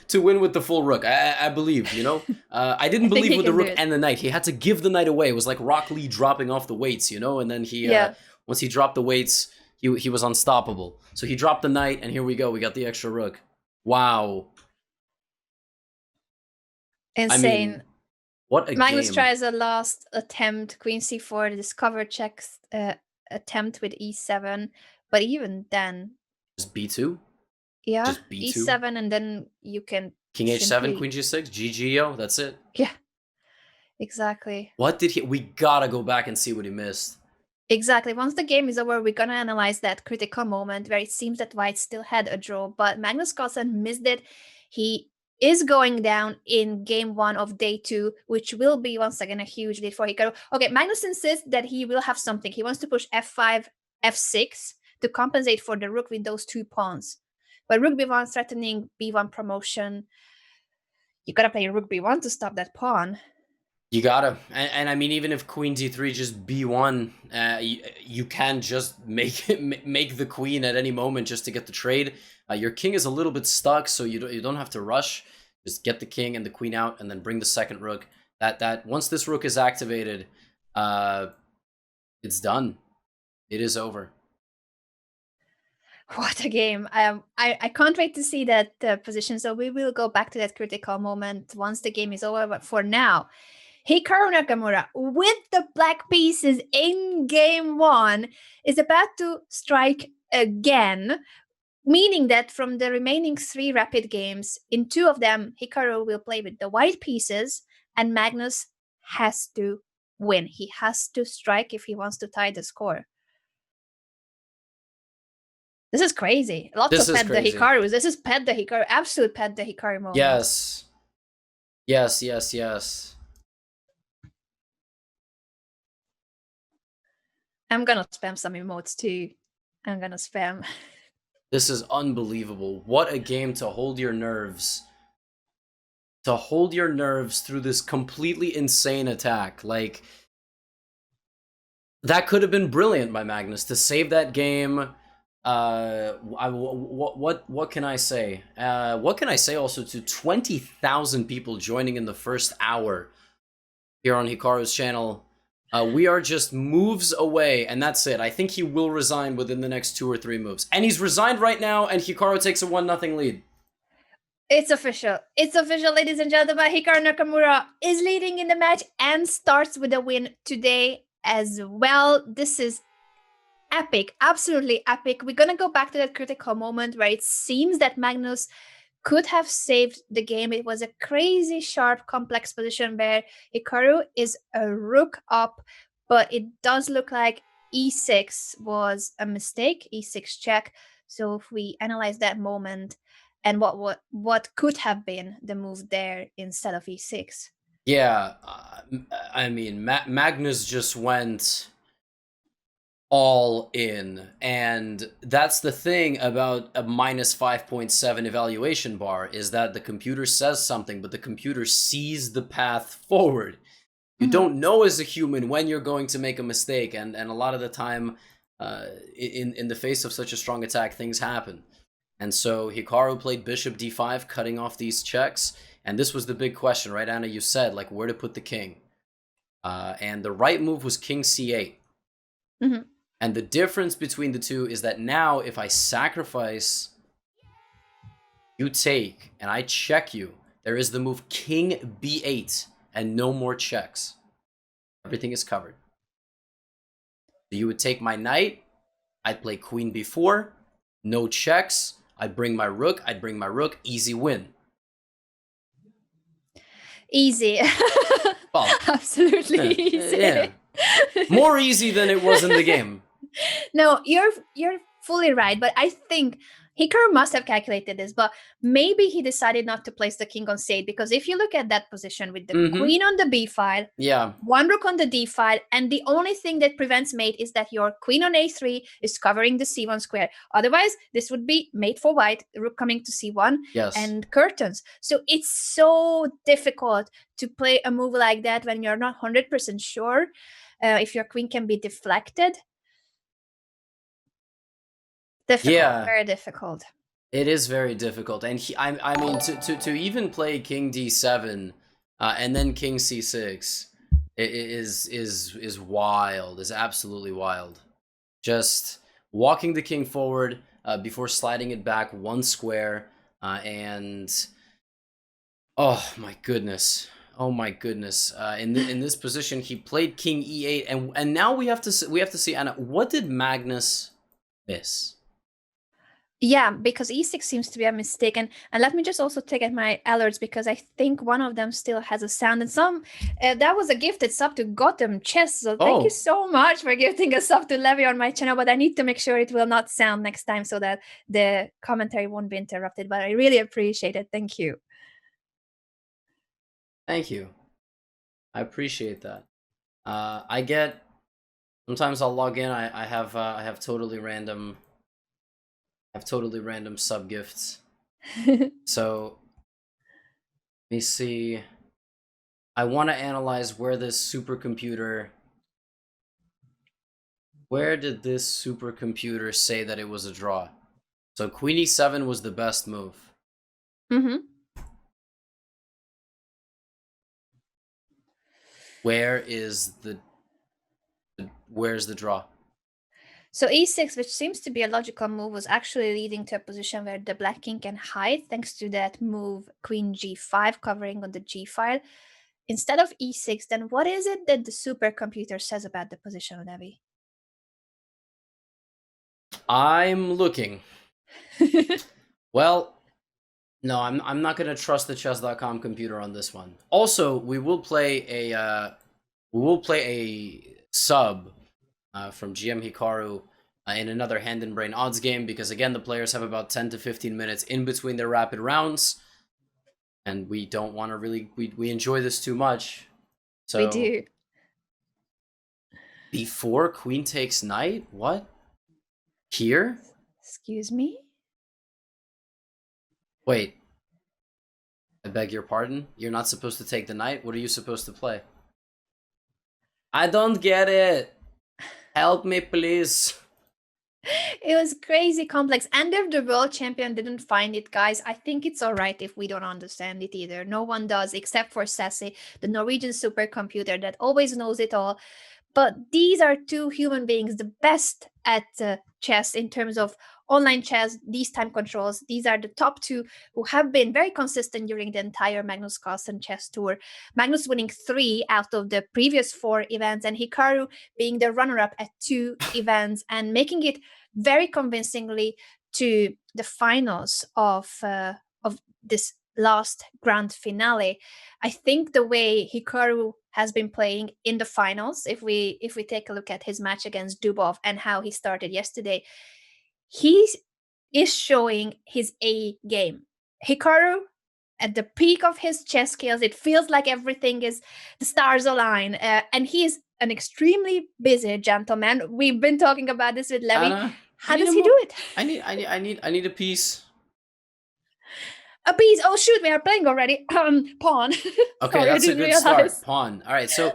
to win with the full rook. I believe, you know. I didn't believe with the rook and the knight. He had to give the knight away. It was like Rock Lee dropping off the weights, you know. And then he, once he dropped the weights, he was unstoppable. So he dropped the knight, and here we go. We got the extra rook. Wow. Insane. I mean, what a Magnus game. tries a last attempt, queen c4, discover checks attempt with e7, but even then, just b2. Yeah, just b2. e7, and then you can king h7, queen g6, GGO. That's it. Yeah, exactly. What did he? We gotta go back and see what he missed. Exactly. Once the game is over, we're gonna analyze that critical moment where it seems that White still had a draw, but Magnus Carlsen missed it. He is going down in game 1 of day 2, which will be once again a huge lead for Hikaru. Okay, Magnus insists that he will have something. He wants to push f5, f6 to compensate for the rook with those 2 pawns. But rook b1 threatening b1 promotion. You gotta play rook b1 to stop that pawn. You gotta, and I mean, even if queen d3, just b1, you can just make the queen at any moment just to get the trade. Your king is a little bit stuck, so you don't have to rush. Just get the king and the queen out, and then bring the second rook. That once this rook is activated, it's done. It is over. What a game. I can't wait to see that position, so we will go back to that critical moment once the game is over, but for now, Hikaru Nakamura, with the black pieces in game 1, is about to strike again, meaning that from the remaining 3 rapid games, in 2 of them, Hikaru will play with the white pieces, and Magnus has to win. He has to strike if he wants to tie the score. This is crazy. Lots of pet the Hikaru. This is pet the Hikaru. Absolute pet the Hikaru moment. Yes. I'm gonna spam some emotes too. I'm gonna spam. This is unbelievable. What a game to hold your nerves. To hold your nerves through this completely insane attack. Like, That could have been brilliant by Magnus to save that game. What can I say? What can I say also to 20,000 people joining in the first hour here on Hikaru's channel? We are just moves away, and that's it. I think he will resign within the next 2 or 3 moves. And he's resigned right now, and Hikaru takes a 1-0 lead. It's official. It's official, ladies and gentlemen. Hikaru Nakamura is leading in the match and starts with a win today as well. This is epic, absolutely epic. We're going to go back to that critical moment where it seems that Magnus could have saved the game. It was a crazy, sharp, complex position where Hikaru is a rook up, but it does look like e6 was a mistake, e6 check. So if we analyze that moment and what could have been the move there instead of e6. Yeah, I mean, Magnus just went all in, and that's the thing about a minus 5.7 evaluation bar, is that the computer says something, but the computer sees the path forward. You don't know as a human when you're going to make a mistake, and a lot of the time, in the face of such a strong attack, things happen. And so Hikaru played bishop d5, cutting off these checks, and this was the big question, right, Anna? You said, like, where to put the king. And the right move was king c8. Mm-hmm. And the difference between the two is that now, if I sacrifice, you take, and I check you, there is the move king b8, and no more checks. Everything is covered. So you would take my knight, I'd play queen b4, no checks, I'd bring my rook, easy win. Easy. Well, absolutely easy. Yeah. More easy than it was in the game. No, you're fully right, but I think Hikaru must have calculated this, but maybe he decided not to place the king on c8, because if you look at that position with the queen on the b file, yeah, one rook on the d file, and the only thing that prevents mate is that your queen on a3 is covering the c1 square. Otherwise, this would be mate for white, rook coming to c1, yes, and curtains. So it's so difficult to play a move like that when you're not 100% sure if your queen can be deflected. Difficult, yeah, very difficult. It is very difficult, and I mean, to even play king d7 and then king c6 is wild. Is absolutely wild. Just walking the king forward before sliding it back 1 square, and oh my goodness. Oh my goodness! In this position, he played king e8, and now we have to see, Anna, what did Magnus miss? Yeah, because e6 seems to be a mistake, and let me just also take at my alerts, because I think one of them still has a sound, and some that was a gifted sub to Gotham Chess. So thank you so much for gifting a sub to Levy on my channel. But I need to make sure it will not sound next time so that the commentary won't be interrupted. But I really appreciate it. Thank you. Thank you. I appreciate that. I get, sometimes I'll log in. I have totally random sub gifts. So let me see. I want to analyze where this supercomputer. Where did this supercomputer say that it was a draw? So queen e7 was the best move. Where's the draw? So e6, which seems to be a logical move, was actually leading to a position where the black king can hide thanks to that move queen g5 covering on the g file. Instead of e6, then what is it that the supercomputer says about the position, Levy? I'm looking. Well, no, I'm not gonna trust the chess.com computer on this one. Also, we will play a sub from GM Hikaru in another Hand and Brain odds game, because again, the players have about 10 to 15 minutes in between their rapid rounds, and we don't want to really we enjoy this too much. So we do. Before queen takes knight? What? Here? Excuse me? Wait. I beg your pardon? You're not supposed to take the knight? What are you supposed to play? I don't get it. Help me, please. It was crazy complex. And if the world champion didn't find it, guys, I think it's all right if we don't understand it either. No one does, except for Sassy, the Norwegian supercomputer that always knows it all. But these are two human beings, the best at chess in terms of online chess, these time controls. These are the top two who have been very consistent during the entire Magnus Carlsen chess tour. Magnus winning 3 out of the previous 4 events, and Hikaru being the runner-up at 2 events and making it very convincingly to the finals of this last grand finale. I think the way Hikaru has been playing in the finals, if we take a look at his match against Dubov and how he started yesterday, he is showing his A game. Hikaru, at the peak of his chess skills, it feels like everything is, the stars align, and he is an extremely busy gentleman. We've been talking about this with Levy. Anna, How does he do it? I need a piece. A piece. Oh shoot, we are playing already. Pawn. Okay, Sorry, that's I a didn't good realize. start. Pawn. All right, so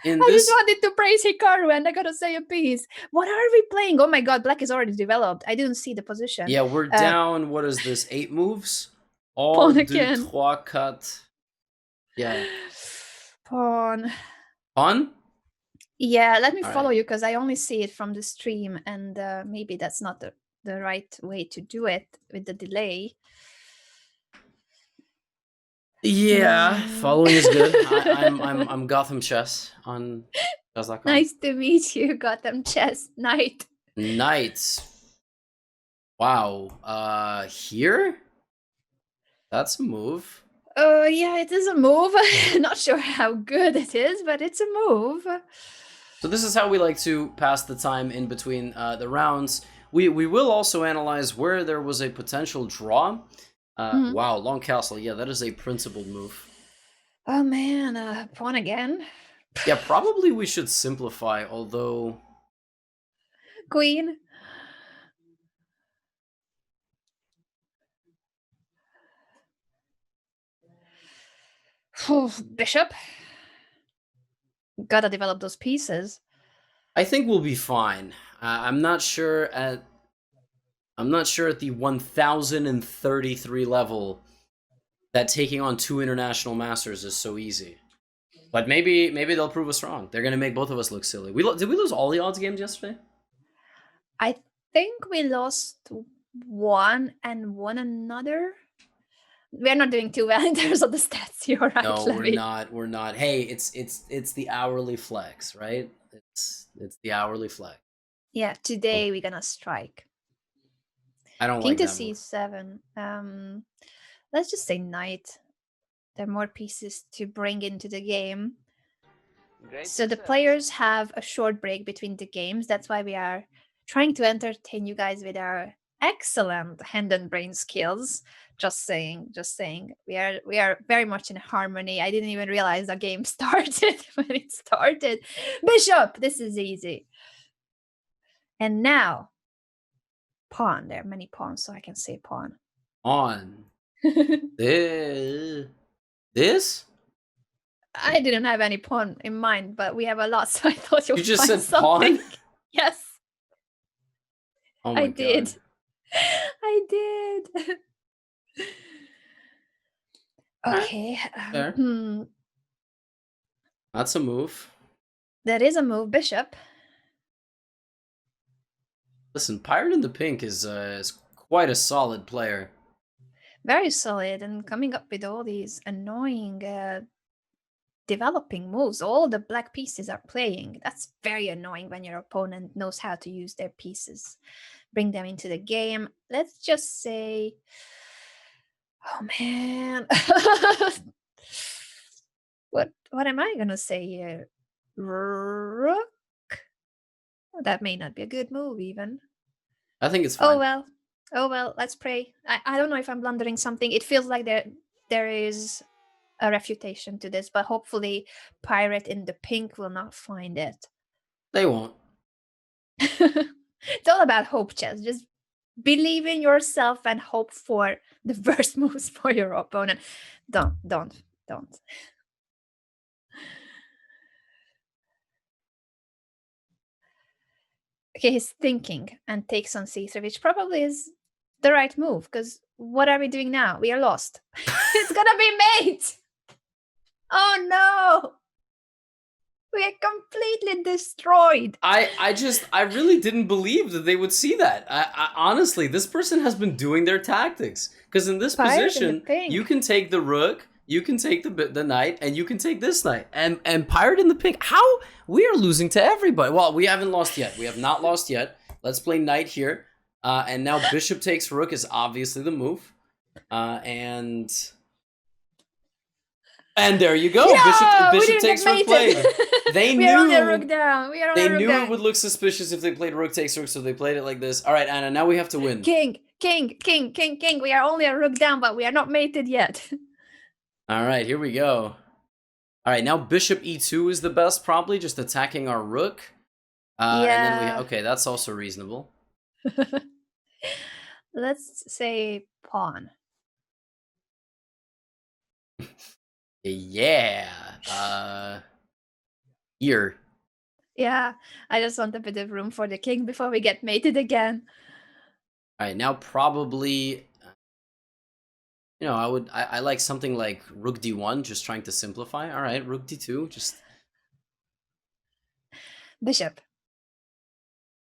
in I this, just wanted to praise Hikaru and I gotta say a piece. What are we playing? Oh my god, black is already developed. I didn't see the position. yeah, we're down. What is this? 8 moves. All Pawn deux, again. trois, quatre. Yeah. Pawn. Pawn. Yeah, let me All follow right. you because I only see it from the stream, and maybe that's not the right way to do it with the delay. Yeah, following is good. I'm Gotham Chess on chess.com. Nice to meet you, Gotham Chess Knight. Knights. Wow. Here? That's a move. Yeah, it is a move. Not sure how good it is, but it's a move. So this is how we like to pass the time in between the rounds. We will also analyze where there was a potential draw. Wow, long castle. Yeah, that is a principled move. Oh man, pawn again. Yeah, probably we should simplify, although... Queen. Bishop. Gotta develop those pieces. I think we'll be fine. I'm not sure at the 1033 level that taking on 2 international masters is so easy. But maybe they'll prove us wrong. They're gonna make both of us look silly. Did we lose all the odds games yesterday? I think we lost one and won another. We're not doing too well in terms of the stats. You're right. No, Levy. we're not. Hey, it's the hourly flex, right? It's the hourly flex. Yeah, today we're gonna strike. I don't King like to that move. c7. Let's just say knight. There are more pieces to bring into the game. So the players have a short break between the games. That's why we are trying to entertain you guys with our excellent hand and brain skills. Just saying. We are very much in harmony. I didn't even realize the game started when it started. Bishop, this is easy. And now, pawn. There are many pawns, so I can say pawn. On. This? I didn't have any pawn in mind, but we have a lot, so I thought you would just find said something. pawn? Yes. Oh my I God. did. I did. Okay. Fair. That's a move. That is a move, bishop. Listen, Pirate in the Pink is quite a solid player. Very solid, and coming up with all these annoying developing moves. All the black pieces are playing. That's very annoying when your opponent knows how to use their pieces. Bring them into the game. Let's just say, oh man. What am I gonna say here? Rook? That may not be a good move even. I think it's fine. Oh well, let's pray. I don't know if I'm blundering something. It feels like there is a refutation to this, but hopefully Pirate in the Pink will not find it. They won't. It's all about hope, chess. Just believe in yourself and hope for the worst moves for your opponent. Don't. Okay, he's thinking and takes on c3, which probably is the right move, because what are we doing now? We are lost. It's gonna be mate! Oh no! We are completely destroyed. I really didn't believe that they would see that. Honestly, this person has been doing their tactics. Because in this Pirate in the position, pink. you can take the rook, you can take the knight, and you can take this knight. And pirate in the pink. How? We are losing to everybody. Well, we haven't lost yet. We have not lost yet. Let's play knight here. And now bishop takes rook is obviously the move. And there you go. Yeah, Bishop takes rook played. They we knew. are on a rook down. We are on They a rook knew down. it would look suspicious if they played rook takes rook, so they played it like this. All right, Anna, now we have to win. King, king, king, king, king. We are only a rook down, but we are not mated yet. All right, here we go. All right, now bishop e2 is the best, probably just attacking our rook. And then okay, that's also reasonable. Let's say pawn. Yeah. Here. Yeah, I just want a bit of room for the king before we get mated again. All right, now probably, you know, I like something like rook d1, just trying to simplify. All right, rook d2, just. Bishop.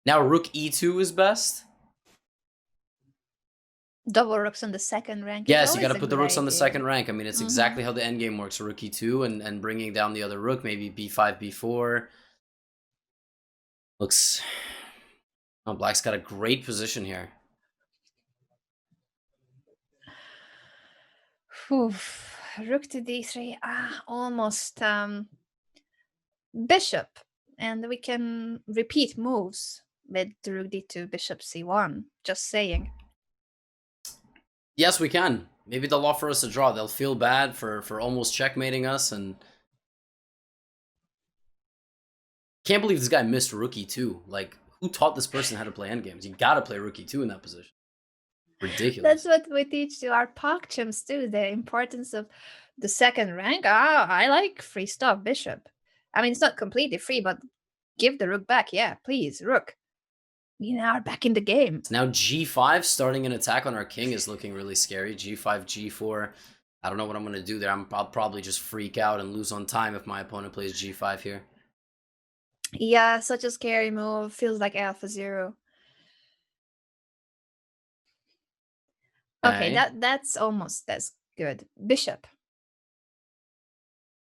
Now rook e2 is best. Double rooks on the second rank. Yes, you got to put the rooks on the second rank. I mean, it's exactly how the endgame works. Rook e2 and bringing down the other rook, maybe b5, b4. Looks... Oh, black's got a great position here. Oof. Rook to d3. Almost. Bishop. And we can repeat moves with the rook d2, bishop c1. Just saying. Yes, we can. Maybe they'll offer us a draw. They'll feel bad for almost checkmating us, and can't believe this guy missed rook e2. Like, who taught this person how to play endgames? You gotta play rook e2 in that position. Ridiculous. That's what we teach to our PogChimps too, the importance of the second rank. I like free stuff, bishop. I mean, it's not completely free, but give the rook back. Yeah, please, rook. We now are back in the game. Now g5, starting an attack on our king is looking really scary. g5, g4. I don't know what I'm going to do there. I'll probably just freak out and lose on time if my opponent plays g5 here. Yeah, such a scary move. Feels like AlphaZero. Okay, that's almost as good. Bishop.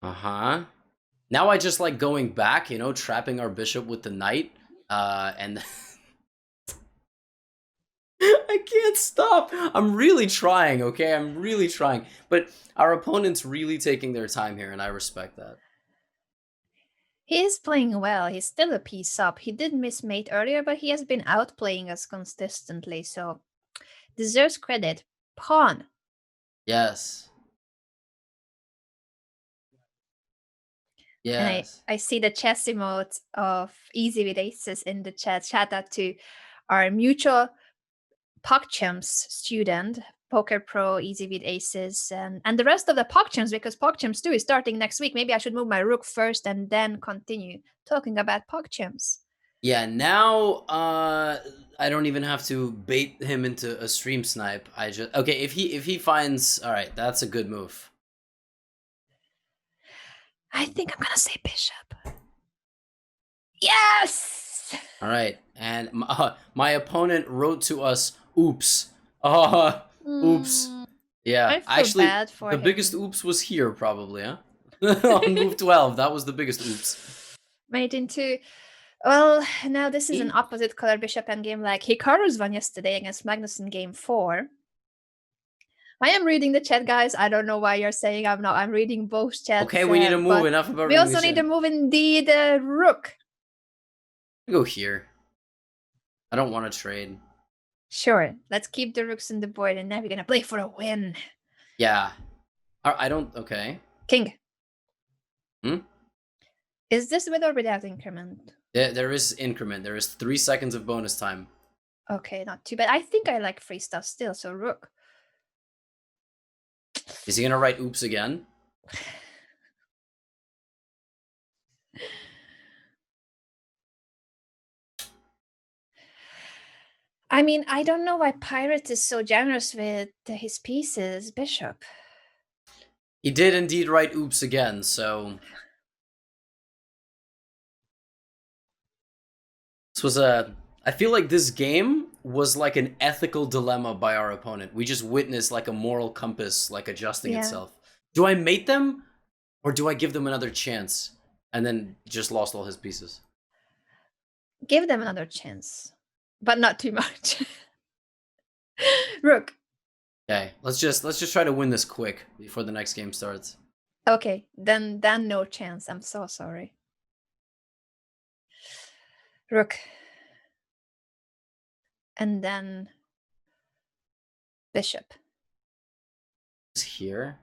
Uh-huh. Now I just like going back, you know, trapping our bishop with the knight. And... I can't stop. I'm really trying, okay? I'm really trying. But our opponent's really taking their time here, and I respect that. He is playing well. He's still a piece up. He did miss mate earlier, but he has been outplaying us consistently, so deserves credit. Pawn. Yes. Yes. And I see the chess emote of Easy with Aces in the chat. Shout out to our mutual PogChimps student, Poker Pro, Easy with Aces, and the rest of the PogChimps, because PogChimps 2 is starting next week. Maybe I should move my rook first and then continue talking about PogChimps. Yeah, now I don't even have to bait him into a stream snipe. I just okay, if he finds, all right, that's a good move. I think I'm going to say bishop. Yes! All right, and my opponent wrote to us, oops. Oops. Yeah, actually, the biggest oops was here, probably, huh? On move 12, that was the biggest oops. Mate into... Well, now this is an opposite color bishop endgame like Hikaru's one yesterday against Magnus in game 4. I am reading the chat, guys. I don't know why you're saying I'm not. I'm reading both chats. Okay, we need to move. Enough about we also need to move indeed rook. Go here. I don't want to trade. Sure. Let's keep the rooks in the board, and now we're going to play for a win. Yeah. I don't... Okay. King. Is this with or without increment? There is increment. There is 3 seconds of bonus time. Okay, not too bad. I think I like free stuff still, so rook. Is he going to write oops again? I mean, I don't know why Pirate is so generous with his pieces, Bishop. He did indeed write oops again, so... This was a... I feel like this game was like an ethical dilemma by our opponent. We just witnessed like a moral compass like adjusting itself. Do I mate them or do I give them another chance? And then just lost all his pieces. Give them another chance, but not too much. Rook. Okay, let's just try to win this quick before the next game starts. Okay, then no chance. I'm so sorry. Rook. And then Bishop. Here.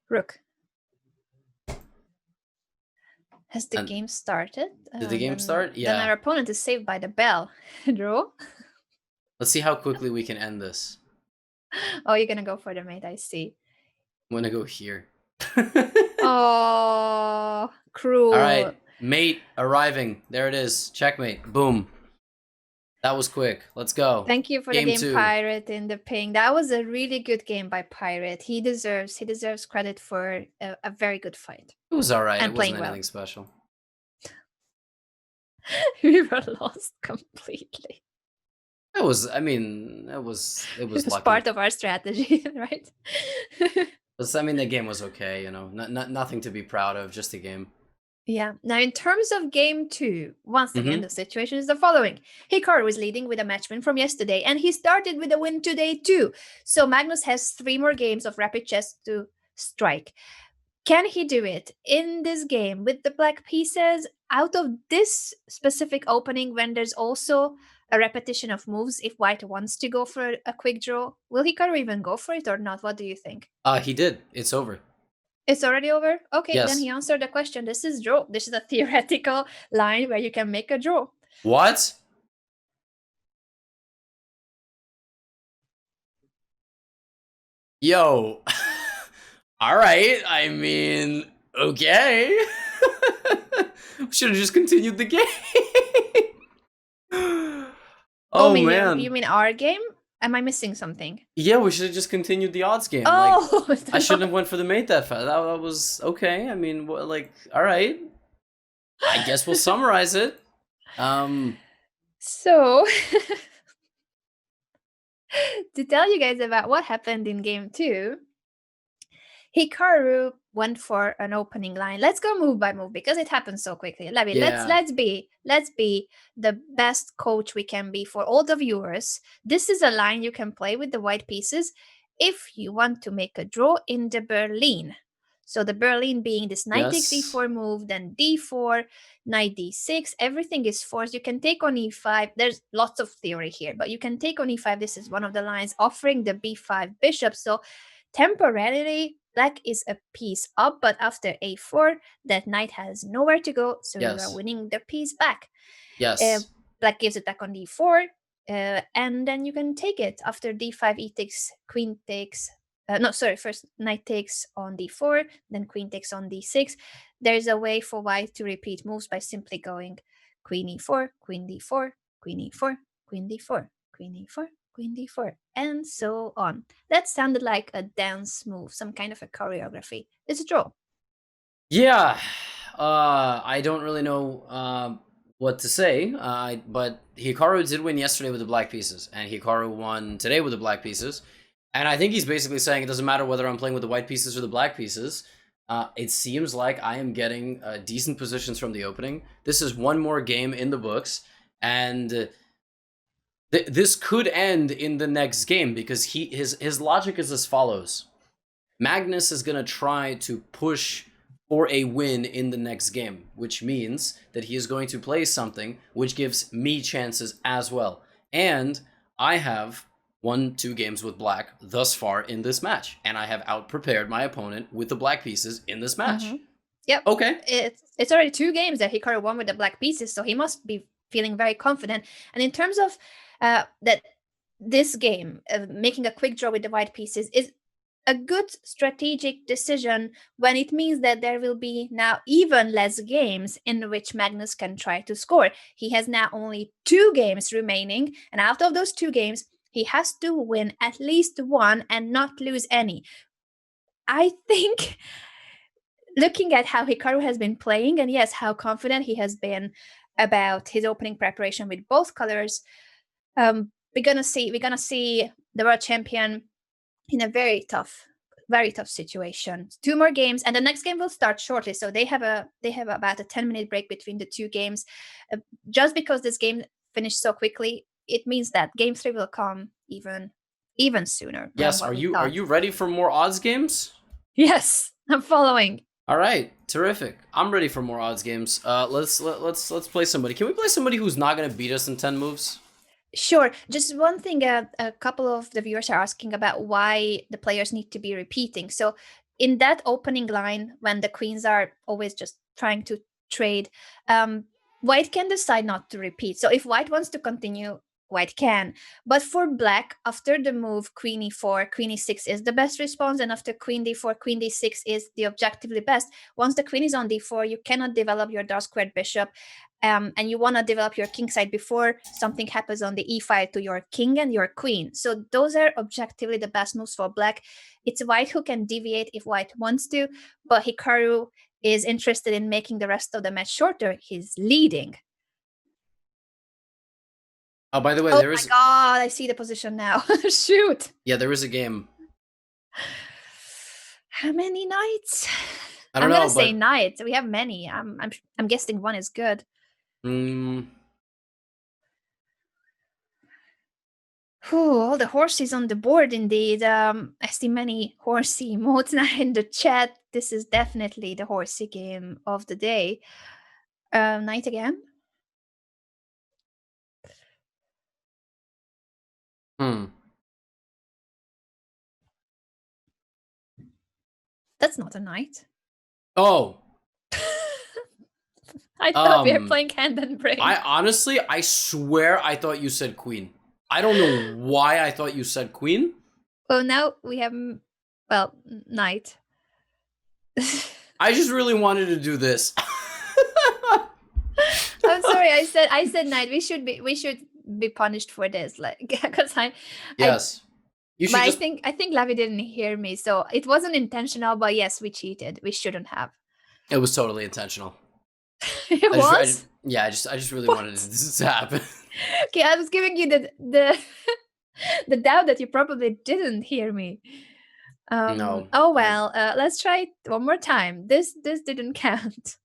Rook. Has the game started? Did the game start? Yeah. Then our opponent is saved by the bell. Draw. Let's see how quickly we can end this. Oh, you're gonna go for the mate, I see. I'm gonna go here. Oh, cruel. All right, mate arriving. There it is. Checkmate. Boom. That was quick. Let's go. Thank you for the game, 2. Pirate in the ping. That was a really good game by Pirate. He deserves credit for a very good fight. It was all right. And it wasn't playing anything special. We were lost completely. It was. I mean, it was. It was lucky. Part of our strategy, right? I mean, the game was okay. You know, nothing to be proud of. Just a game. Yeah. Now, in terms of game 2, once again, the situation is the following. Hikaru is leading with a match win from yesterday, and he started with a win today too. So Magnus has 3 more games of rapid chess to strike. Can he do it in this game with the black pieces out of this specific opening when there's also a repetition of moves if white wants to go for a quick draw? Will Hikaru even go for it or not? What do you think? He did. It's over. It's already over? Okay, yes. Then he answered the question. This is draw. This is a theoretical line where you can make a draw. What? Yo. All right. I mean, okay. We should have just continued the game. Oh, man. You mean our game? Am I missing something? Yeah, we should have just continued the odds game. Oh, like, I shouldn't have went for the mate that fast. That was okay. I mean, like, all right. I guess we'll summarize it. So, to tell you guys about what happened in game 2, Hikaru went for an opening line. Let's go move by move because it happens so quickly. Levy, let's be the best coach we can be for all the viewers. This is a line you can play with the white pieces if you want to make a draw in the Berlin. So the Berlin being this knight takes e4 move, then d4, knight d6. Everything is forced. You can take on e5. There's lots of theory here, but you can take on e5. This is one of the lines offering the b5 bishop. So temporarily, black is a piece up, but after a4, that knight has nowhere to go, so you are winning the piece back. Yes. Black gives it back on d4, and then you can take it. After d5, e takes, queen takes. First knight takes on d4, then queen takes on d6. There's a way for white to repeat moves by simply going queen e4, queen d4, queen e4, queen d4, queen e4, queen d4, and so on. That sounded like a dance move, some kind of a choreography. It's a draw. Yeah, I don't really know what to say, but Hikaru did win yesterday with the black pieces, and Hikaru won today with the black pieces. And I think he's basically saying it doesn't matter whether I'm playing with the white pieces or the black pieces. It seems like I am getting decent positions from the opening. This is one more game in the books, and this could end in the next game because his logic is as follows. Magnus is going to try to push for a win in the next game, which means that he is going to play something which gives me chances as well. And I have won 2 games with black thus far in this match, and I have out-prepared my opponent with the black pieces in this match. Yep. Okay. It's already 2 games that Hikaru won with the black pieces, so he must be feeling very confident. And in terms of that this game, making a quick draw with the white pieces is a good strategic decision when it means that there will be now even less games in which Magnus can try to score. He has now only 2 games remaining, and out of those 2 games, he has to win at least one and not lose any. I think, looking at how Hikaru has been playing, and yes, how confident he has been about his opening preparation with both colors, we're gonna see the world champion in a very tough situation. 2 more games, and the next game will start shortly. So they have about a 10-minute break between the 2 games. Just because this game finished so quickly, it means that game 3 will come even sooner. Yes, are you ready for more odds games? Yes, I'm following. All right, terrific. I'm ready for more odds games. Let's play somebody. Can we play somebody who's not gonna beat us in 10 moves? Sure. Just one thing, a couple of the viewers are asking about why the players need to be repeating. So in that opening line, when the queens are always just trying to trade, white can decide not to repeat. So if white wants to continue, white can. But for black, after the move queen e4, queen e6 is the best response, and after queen d4, queen d6 is the objectively best. Once the queen is on d4, you cannot develop your dark squared bishop. And you want to develop your king side before something happens on the e5 to your king and your queen. So those are objectively the best moves for black. It's white who can deviate if white wants to, but Hikaru is interested in making the rest of the match shorter. He's leading. Oh, by the way, there is... Oh my god, I see the position now. Shoot. Yeah, there is a game. How many knights? I don't know. I'm gonna say knights. We have many. I'm guessing one is good. All the horses on the board indeed. I see many horsey emotes now in the chat. This is definitely the horsey game of the day. Knight again? That's not a knight. Oh. I thought we were playing hand and brain. I swear I thought you said queen. I don't know why I thought you said queen. Well, now we have, well, knight. I just really wanted to do this. I'm sorry. I said knight. We should be punished for this, like, because Yes. But I think Levy didn't hear me, so it wasn't intentional. But yes, we cheated. We shouldn't have. It was totally intentional. It was. I just really wanted this to happen. Okay, I was giving you the the doubt that you probably didn't hear me. No. Oh well. Let's try it one more time. This didn't count.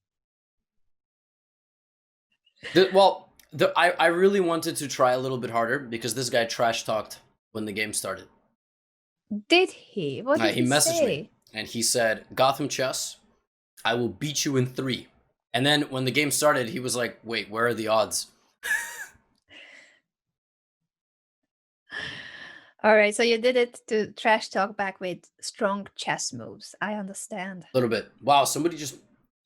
I really wanted to try a little bit harder because this guy trash talked when the game started. Did he? What did he messaged say? me and he said, "Gotham Chess, I will beat you in 3." And then when the game started, he was like, "Wait, where are the odds?" All right, so you did it to trash talk back with strong chess moves. I understand. A little bit. Wow, somebody just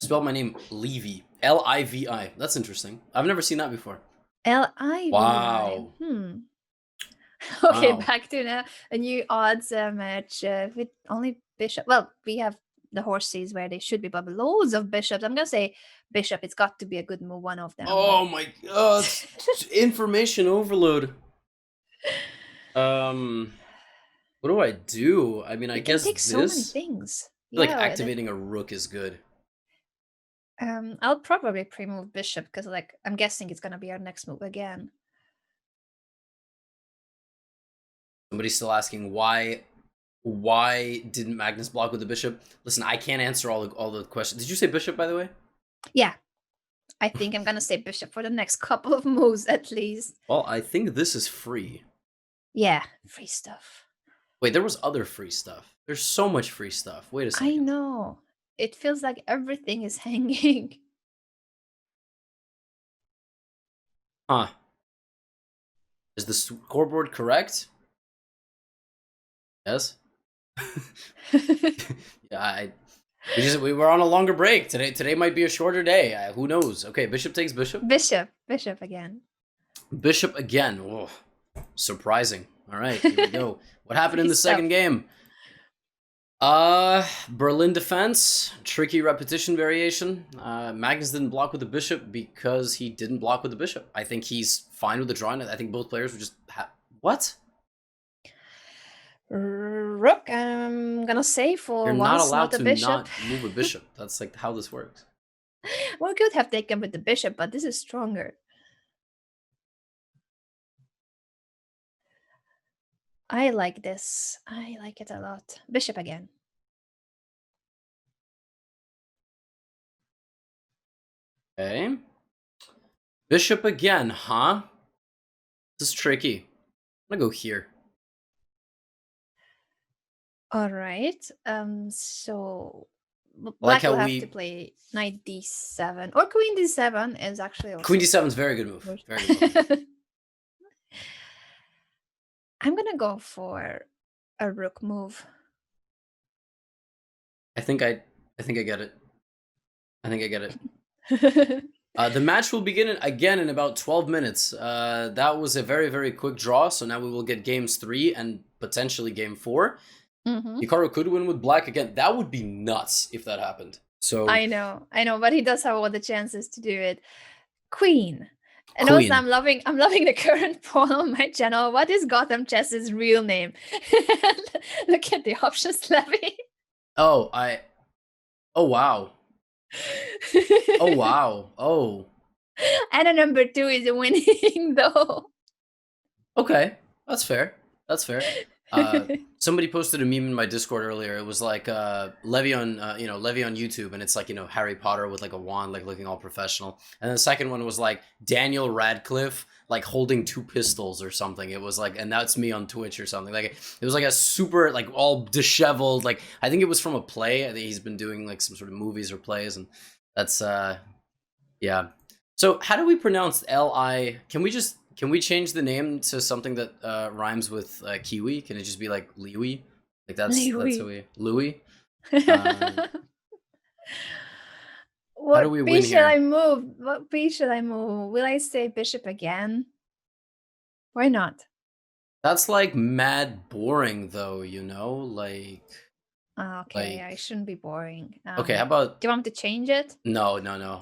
spelled my name Levy. L-I-V-I. That's interesting. I've never seen that before. L-I-V-I. Wow. Okay, wow. Back to now a new odds match with only bishop. Well, we have the horses where they should be, but loads of bishops. I'm gonna say bishop. It's got to be a good move, one of them. Oh my god. Information overload. What do I do? I mean, I guess take so many things. Like activating a rook is good. I'll probably pre-move bishop because, like, I'm guessing it's gonna be our next move again. Somebody's still asking why didn't Magnus block with the bishop? Listen, I can't answer all the questions. Did you say bishop, by the way? Yeah. I think I'm gonna say bishop for the next couple of moves at least. Well, I think this is free. Yeah, free stuff. Wait, there was other free stuff. There's so much free stuff. Wait a second. I know. It feels like everything is hanging. Huh. Is the scoreboard correct? Yes. Yeah, we were on a longer break today. Today might be a shorter day. Who knows? Okay, bishop takes bishop. Bishop again. Bishop again. Oh, surprising. All right, here we go. What happened in the second game? Berlin defense, tricky repetition variation. Magnus didn't block with the bishop because he didn't block with the bishop. I think he's fine with the draw. I think both players would just what? Rook, I'm gonna say for You're not once, allowed not a to bishop. not move a bishop. That's like how this works. We could have taken with the bishop, but this is stronger. I like this. I like it a lot. Bishop again. Okay. Bishop again, huh? This is tricky. I'm gonna go here. All right. So Like black how will have we to play knight d7 or queen d7 is actually also Queen d7 is very good move. good. Very good move. I'm gonna go for a rook move. I think I get it. I think I get it. The match will begin again in about 12 minutes. That was a very, very quick draw, so now we will get games 3 and potentially game 4. Hikaru could win with black again. That would be nuts if that happened. So I know, but he does have all the chances to do it. Queen. And Queen. also I'm loving the current poll on my channel. What is Gotham Chess's real name? Look at the options, Levy. Oh wow. Oh wow. Oh. And a number 2 is winning though. Okay, that's fair. That's fair. Somebody posted a meme in my Discord earlier. It was like Levy on Levy on YouTube, and it's like Harry Potter with like a wand, like looking all professional. And the second one was like Daniel Radcliffe, like holding 2 pistols or something. It was like, and that's me on Twitch or something. Like it was like a super like all disheveled. Like I think it was from a play. I think he's been doing like some sort of movies or plays, and that's yeah. So how do we pronounce Li? Can we change the name to something that rhymes with kiwi? Can it just be like Liwi? Like that's how we Louis. How do we win piece here? should I move? What piece should I move? Will I say bishop again? Why not? That's like mad boring though, like. Okay, like, I shouldn't be boring. Okay, how about? Do you want me to change it? No.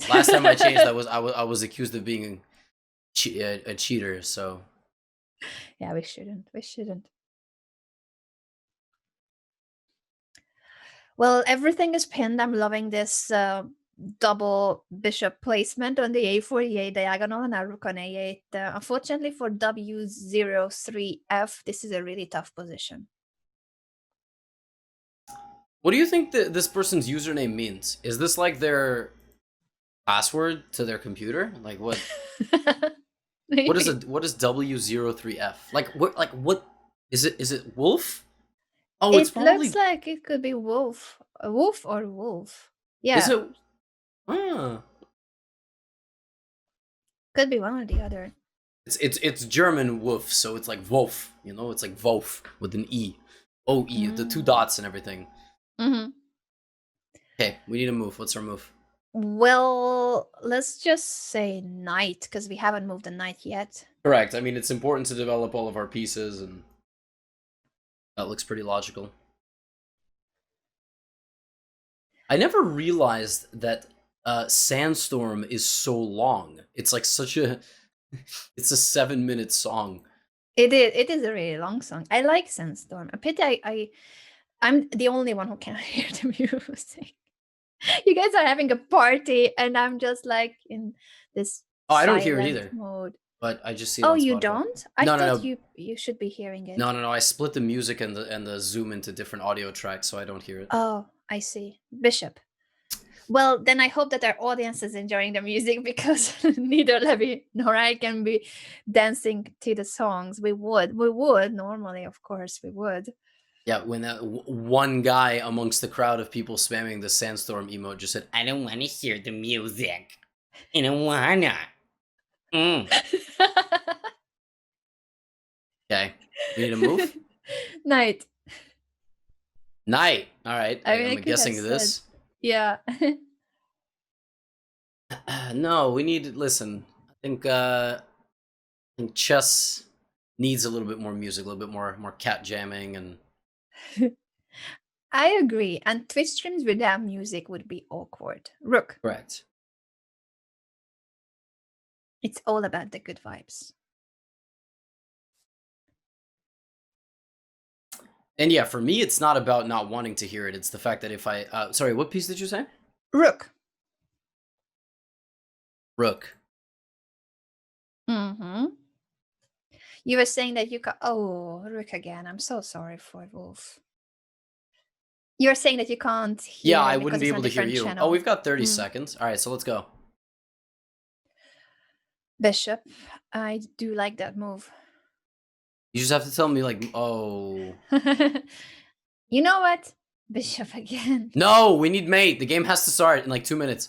Last time I changed, I was accused of being a cheater. So. Yeah, we shouldn't. Well, everything is pinned. I'm loving this double bishop placement on the a4, diagonal, and a rook on a8. Unfortunately for w03f, this is a really tough position. What do you think that this person's username means? Is this like their password to their computer? Like what? What is W03F? Like what is it? Is it wolf? Oh, it looks like it could be wolf. A wolf or wolf. Yeah. Is it? Could be one or the other. It's German wolf, so it's like wolf. It's like wolf with an E, O-E, the 2 dots and everything. Okay, we need a move. What's our move? Well, let's just say knight, because we haven't moved a knight yet. Correct. I mean, it's important to develop all of our pieces, and that looks pretty logical. I never realized that Sandstorm is so long. It's like such a... It's a 7-minute song. It is a really long song. I like Sandstorm. A pity I'm the only one who can't hear the music. You guys are having a party, and I'm just like in this. Oh, I don't hear it either. Mode. But I just see. Oh, you don't? I thought no. you should be hearing it. No. I split the music and the zoom into different audio tracks, so I don't hear it. Oh, I see. Bishop. Well, then I hope that our audience is enjoying the music, because neither Levy nor I can be dancing to the songs. We would normally, of course, we would. Yeah, when that one guy amongst the crowd of people spamming the Sandstorm emote just said, "I don't want to hear the music. I don't wanna." Okay, we need a move. Knight. All right. I'm guessing this. Yeah. No, we need. Listen, I think chess needs a little bit more music, a little bit more cat jamming, and I agree. And Twitch streams without music would be awkward. Rook. Correct. It's all about the good vibes. And yeah, for me, it's not about not wanting to hear it. It's the fact that if I... sorry, what piece did you say? Rook. Rook. Mm-hmm. You were saying that you got... Oh, Rook again. I'm so sorry for Wolf. You were saying that you can't hear... Yeah, I wouldn't be able to hear you. Channel. Oh, we've got 30 seconds. All right, so let's go. Bishop. I do like that move. You just have to tell me, like, oh... You know what? Bishop again. No, we need mate. The game has to start in like 2 minutes.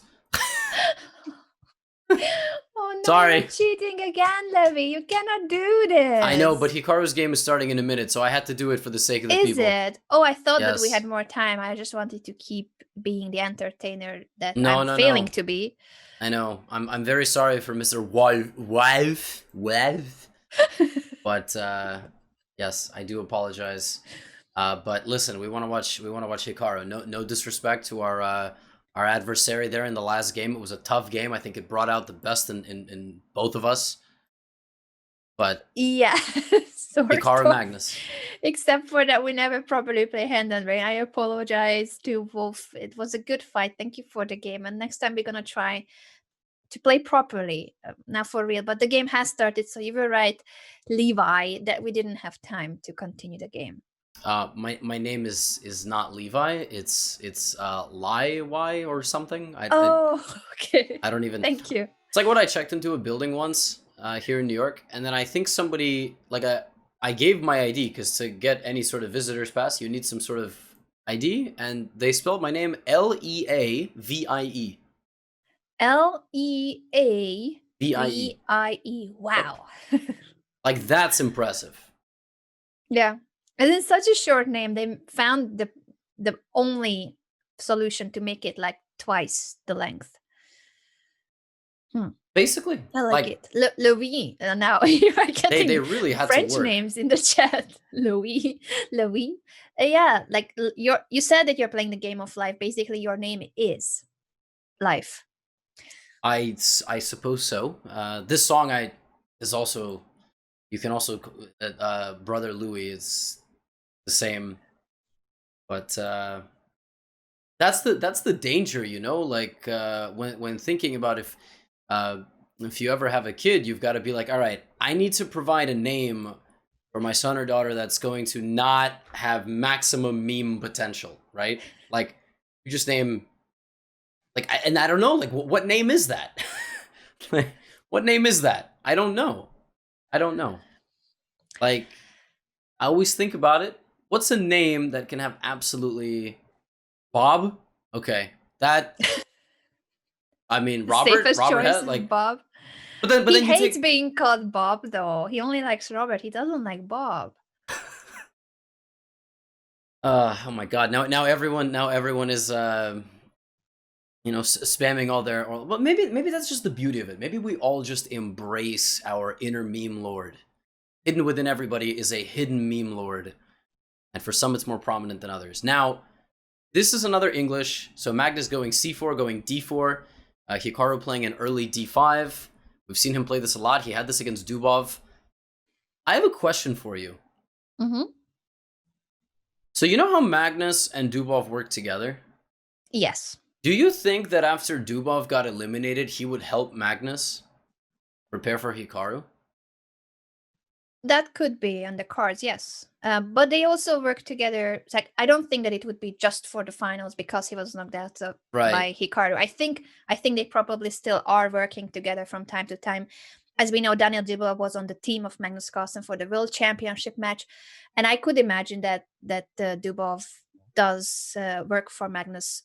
Oh no, sorry. You're cheating again, Levy. You cannot do this. I know, but Hikaru's game is starting in a minute, so I had to do it for the sake of the people. Is it? Oh, I thought yes. that we had more time. I just wanted to keep being the entertainer that I'm failing to be. I know. I'm very sorry for Mr. Wife. But yes, I do apologize. But listen, we want to watch Hikaru. No disrespect to our adversary there in the last game. It was a tough game. I think it brought out the best in both of us. But yeah, Hikaru Magnus. Except for that, we never properly play hand and rain. I apologize to Wolf. It was a good fight. Thank you for the game. And next time we're gonna try to play properly, now for real. But the game has started, so you were right, Levi, that we didn't have time to continue the game. My name is not Levi. It's Lie or something. Okay. I don't even. Thank you. It's like when I checked into a building once here in New York, and then I think somebody I gave my ID because to get any sort of visitor's pass, you need some sort of ID, and they spelled my name Leavie. Leavie. Wow. Like that's impressive. Yeah. And it's such a short name. They found the only solution to make it like twice the length. Basically, I like it. Louis. Now you are getting they really had French to work. names in the chat. Louis. Yeah, like you said that you're playing the game of life. Basically, your name is life. I suppose so. This song is also, you can also Brother Louis is the same, but that's the danger, you know, like when thinking about if you ever have a kid, you've got to be like, all right, I need to provide a name for my son or daughter that's going to not have maximum meme potential, right? Like you just name like, and I don't know, like what name is that? What name is that? I don't know. Like I always think about it. What's a name that can have absolutely Bob? Okay, that. I mean, Robert has, like Bob. But then he hates being called Bob, though. He only likes Robert. He doesn't like Bob. Oh my God! Now everyone is spamming all their. Well, maybe that's just the beauty of it. Maybe we all just embrace our inner meme lord. Hidden within everybody is a hidden meme lord. And for some, it's more prominent than others. Now, this is another English. So Magnus going c4, going d4. Hikaru playing an early d5. We've seen him play this a lot. He had this against Dubov. I have a question for you. Mm-hmm. So you know how Magnus and Dubov work together? Yes. Do you think that after Dubov got eliminated, he would help Magnus prepare for Hikaru? That could be on the cards, yes. But they also work together. It's like, I don't think that it would be just for the finals because he was knocked out by Hikaru. I think they probably still are working together from time to time. As we know, Daniel Dubov was on the team of Magnus Carlsen for the World Championship match. And I could imagine that Dubov does work for Magnus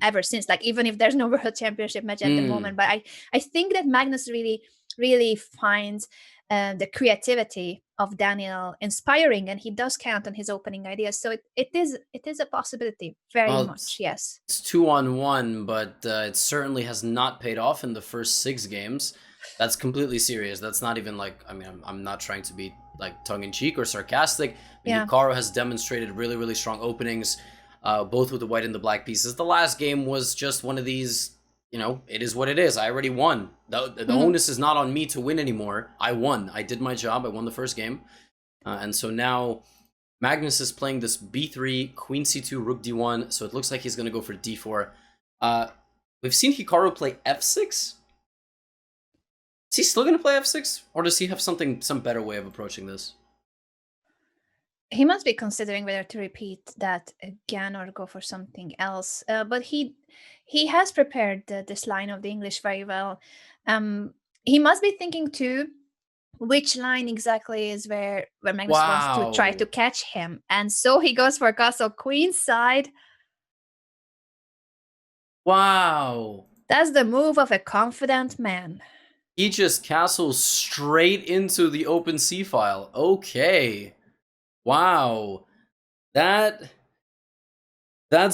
ever since. Like, even if there's no World Championship match at the moment. But I think that Magnus really finds the creativity of Daniel inspiring, and he does count on his opening ideas. So it is a possibility, very much. Yes, it's 2-on-1, but it certainly has not paid off in the first 6 games. That's completely serious. That's not even like, I mean, I'm not trying to be like tongue-in-cheek or sarcastic. But Yeah. Hikaru has demonstrated really, really strong openings, both with the white and the black pieces. The last game was just one of these, it is what it is. I already won. The onus is not on me to win anymore. I won. I did my job. I won the first game. And so now Magnus is playing this b3, queen c2, rook d1. So it looks like he's going to go for d4. We've seen Hikaru play f6. Is he still going to play f6? Or does he have some better way of approaching this? He must be considering whether to repeat that again or go for something else. But he has prepared this line of the English very well. He must be thinking too which line exactly is where Magnus wants to try to catch him. And so he goes for castle queenside. Wow. That's the move of a confident man. He just castles straight into the open C file. Okay. Wow. That's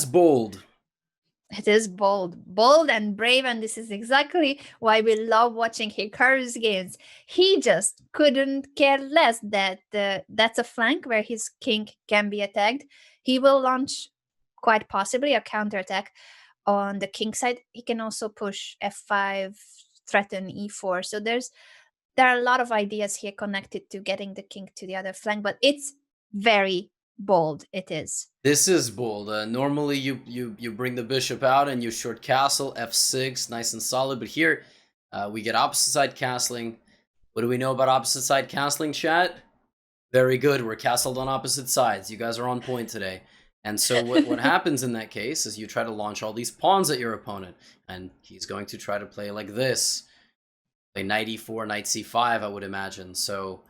bold. It is bold and brave, and this is exactly why we love watching Hikaru's games. He just couldn't care less that that's a flank where his king can be attacked. He will launch quite possibly a counterattack on the king side. He can also push f5, threaten e4. So there are a lot of ideas here connected to getting the king to the other flank, but it's very bold. It is. This is bold. Normally you bring the bishop out and you short castle f6, nice and solid. But here we get opposite side castling. What do we know about opposite side castling, chat? Very good. We're castled on opposite sides. You guys are on point today. And so what happens in that case is you try to launch all these pawns at your opponent, and he's going to try to play like this. Play knight e4, knight c5, I would imagine. So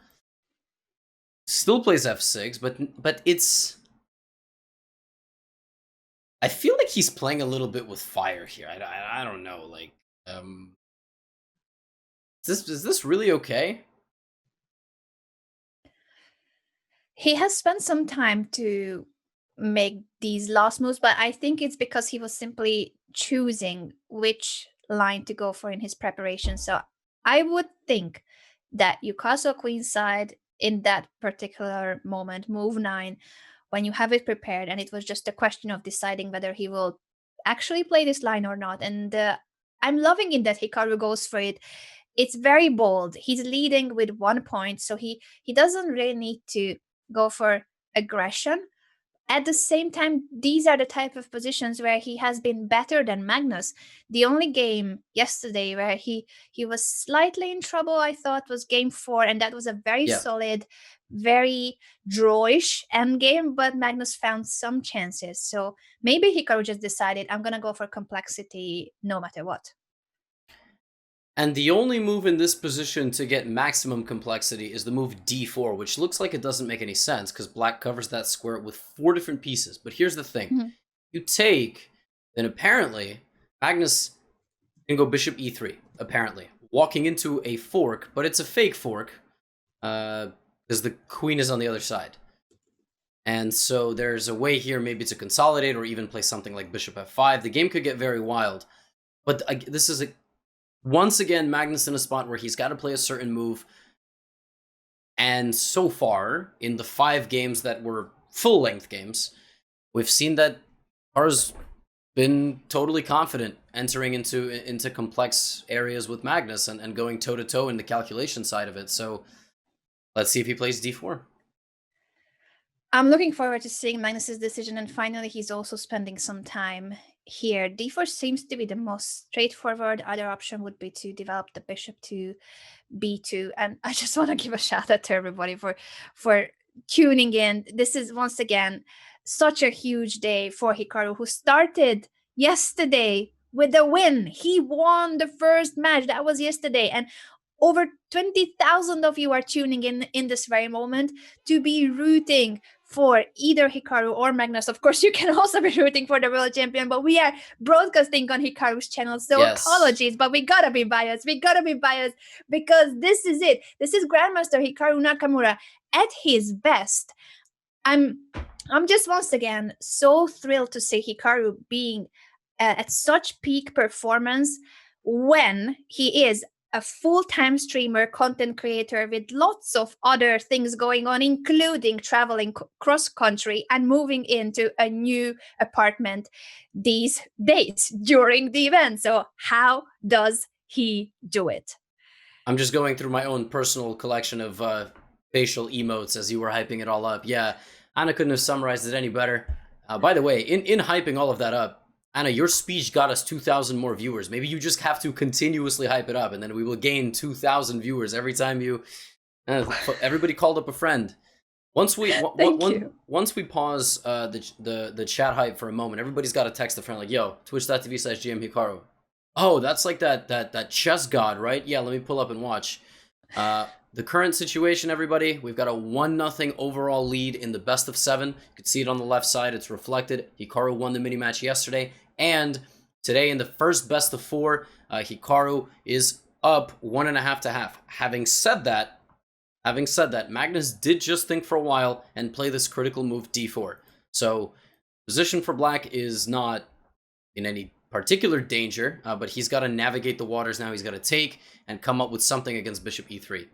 still plays f6, but it's... I feel like he's playing a little bit with fire here. I don't know, like, is this really okay? He has spent some time to make these last moves, but I think it's because he was simply choosing which line to go for in his preparation. So I would think that you castle queenside in that particular moment, move 9, when you have it prepared, and it was just a question of deciding whether he will actually play this line or not. And I'm loving it that Hikaru goes for it. It's very bold. He's leading with 1 point, so he doesn't really need to go for aggression. At the same time, these are the type of positions where he has been better than Magnus. The only game yesterday where he was slightly in trouble, I thought, was game 4, and that was a very solid, very drawish endgame, but Magnus found some chances. So maybe Hikaru just decided, I'm going to go for complexity no matter what. And the only move in this position to get maximum complexity is the move d4, which looks like it doesn't make any sense because black covers that square with 4 different pieces. But here's the thing. You take, then apparently, Magnus can go bishop e3, apparently, walking into a fork, but it's a fake fork because the queen is on the other side. And so there's a way here maybe to consolidate or even play something like bishop f5. The game could get very wild. But this is once again, Magnus in a spot where he's got to play a certain move. And so far, in the 5 games that were full-length games, we've seen that Hikaru's been totally confident entering into complex areas with Magnus and going toe-to-toe in the calculation side of it. So let's see if he plays d4. I'm looking forward to seeing Magnus's decision, and finally he's also spending some time here. d4 seems to be the most straightforward. Other option would be to develop the bishop to b2. And I just want to give a shout out to everybody for tuning in. This is once again such a huge day for Hikaru, who started yesterday with a win. He won the first match. That was yesterday. And over 20,000 of you are tuning in this very moment to be rooting for either Hikaru or Magnus. Of course, you can also be rooting for the world champion, but we are broadcasting on Hikaru's channel, so apologies, but we gotta be biased. We gotta be biased because this is it. This is Grandmaster Hikaru Nakamura at his best. I'm just once again so thrilled to see Hikaru being at such peak performance when he is a full-time streamer, content creator with lots of other things going on, including traveling cross-country and moving into a new apartment these days during the event. So how does he do it? I'm just going through my own personal collection of facial emotes as you were hyping it all up. Yeah, Anna couldn't have summarized it any better. By the way, in hyping all of that up, Anna, your speech got us 2,000 more viewers. Maybe you just have to continuously hype it up, and then we will gain 2,000 viewers every time you... everybody called up a friend. Once we pause the chat hype for a moment, everybody's got to text a friend like, yo, twitch.tv/GM Hikaru. Oh, that's like that chess god, right? Yeah, let me pull up and watch. The current situation, everybody, we've got a 1-0 overall lead in the best of 7. You can see it on the left side. It's reflected. Hikaru won the mini-match yesterday. And today in the first best of 4, Hikaru is up 1.5 to half. Having said that, Magnus did just think for a while and play this critical move d4. So position for black is not in any particular danger, but he's got to navigate the waters now. He's got to take and come up with something against bishop e3.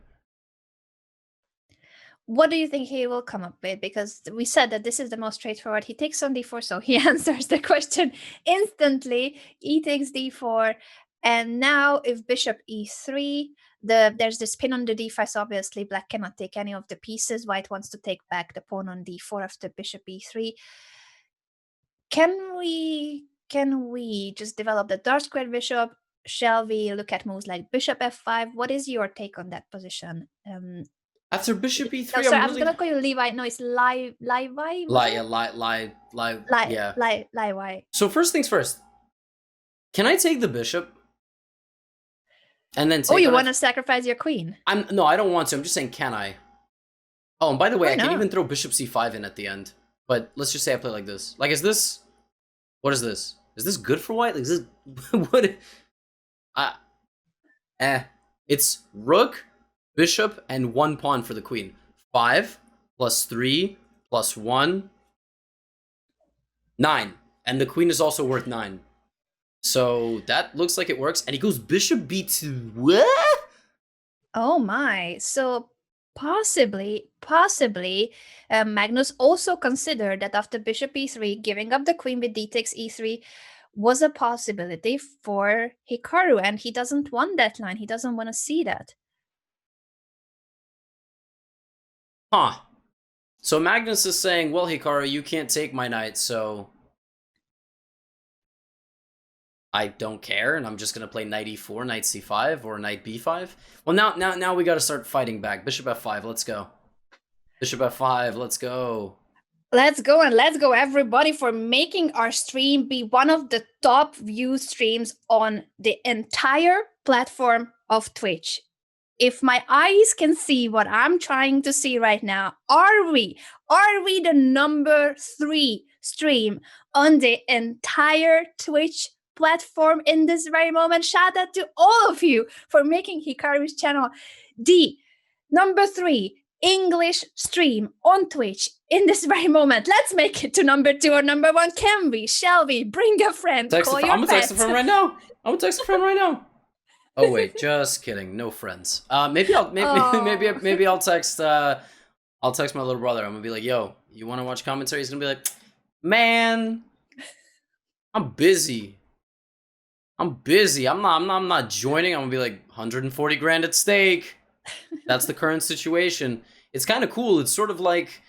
What do you think he will come up with? Because we said that this is the most straightforward. He takes on d4, so he answers the question instantly. He takes d4, and now if bishop e3, there's this pin on the d5, so obviously black cannot take any of the pieces. White wants to take back the pawn on d4 after bishop e3. Can we just develop the dark squared bishop? Shall we look at moves like bishop f5? What is your take on that position? After bishop e3, no, sorry, I was gonna call you Levi. No, it's Levi. Levi. So first things first. Can I take the bishop? And then take you want to sacrifice your queen? No, I don't want to. I'm just saying, can I? Oh, and by the way, I can even throw bishop c5 in at the end. But let's just say I play like this. Like, is this? What is this? Is this good for white? Like, is this what? It's rook, bishop, and 1 pawn for the queen. 5 plus 3 plus 1, 9, and the queen is also worth 9. So that looks like it works. And he goes bishop b2. What? Oh my! So possibly, Magnus also considered that after bishop e3, giving up the queen with d takes e3 was a possibility for Hikaru, and he doesn't want that line. He doesn't want to see that. Huh. So Magnus is saying, well, Hikaru, you can't take my knight, so I don't care, and I'm just going to play knight e4, knight c5, or knight b5. Well, now we got to start fighting back. Bishop f5, let's go. Bishop f5, let's go. Let's go, and let's go, everybody, for making our stream be one of the top viewed streams on the entire platform of Twitch. If my eyes can see what I'm trying to see right now, are we the number 3 stream on the entire Twitch platform in this very moment? Shout out to all of you for making Hikaru's channel the number 3 English stream on Twitch in this very moment. Let's make it to number 2 or number 1. Can we? Shall we? Bring a friend. I'm gonna text a friend right now. Oh wait, just kidding. No friends. Maybe I'll text my little brother. I'm gonna be like, yo, you want to watch commentary? He's gonna be like, man, I'm busy. I'm not joining. I'm gonna be like 140 grand at stake. That's the current situation. It's kind of cool. It's sort of like,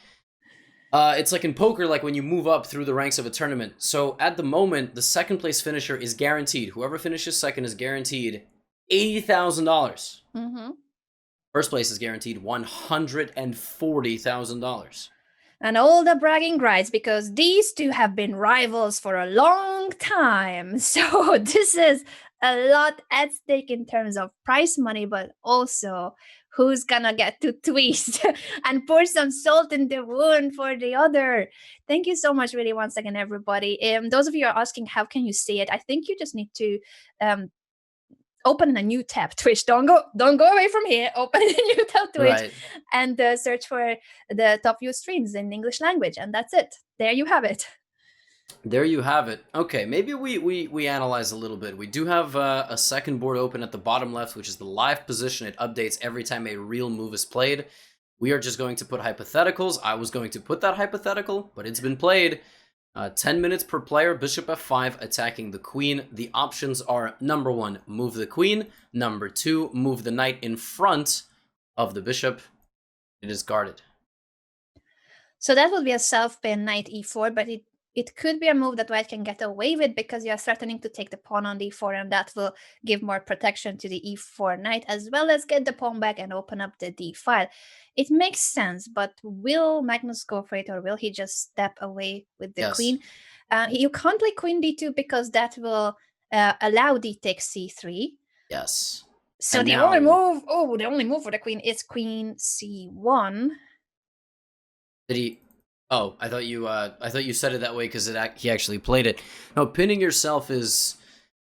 it's like in poker, like when you move up through the ranks of a tournament. So at the moment, the second place finisher is guaranteed. Whoever finishes second is guaranteed $80,000. Mm-hmm. First place is guaranteed $140,000. And all the bragging rights, because these two have been rivals for a long time. So this is a lot at stake in terms of prize money, but also who's gonna get to twist and pour some salt in the wound for the other. Thank you so much, really, once again, everybody. Those of you are asking, how can you see it? I think you just need to open a new tab, Twitch. Don't go away from here. Open a new tab, Twitch, right, and search for the top view streams in English language, and that's it. There you have it. There you have it. Okay, maybe we analyze a little bit. We do have a second board open at the bottom left, which is the live position. It updates every time a real move is played. We are just going to put hypotheticals. I was going to put that hypothetical, but it's been played. 10 minutes per player, bishop f5, attacking the queen. The options are, number 1, move the queen. Number 2, move the knight in front of the bishop. It is guarded. So that would be a self-pin knight e4, but it could be a move that white can get away with because you're threatening to take the pawn on d4, and that will give more protection to the e4 knight, as well as get the pawn back and open up the d file. It makes sense, but will Magnus go for it, or will he just step away with the Yes. queen? You can't play queen d2 because that will allow d takes c3. Yes. So And the now- only move for the queen is queen c1. Did he? Oh, I thought you said it that way because he actually played it. No, pinning yourself is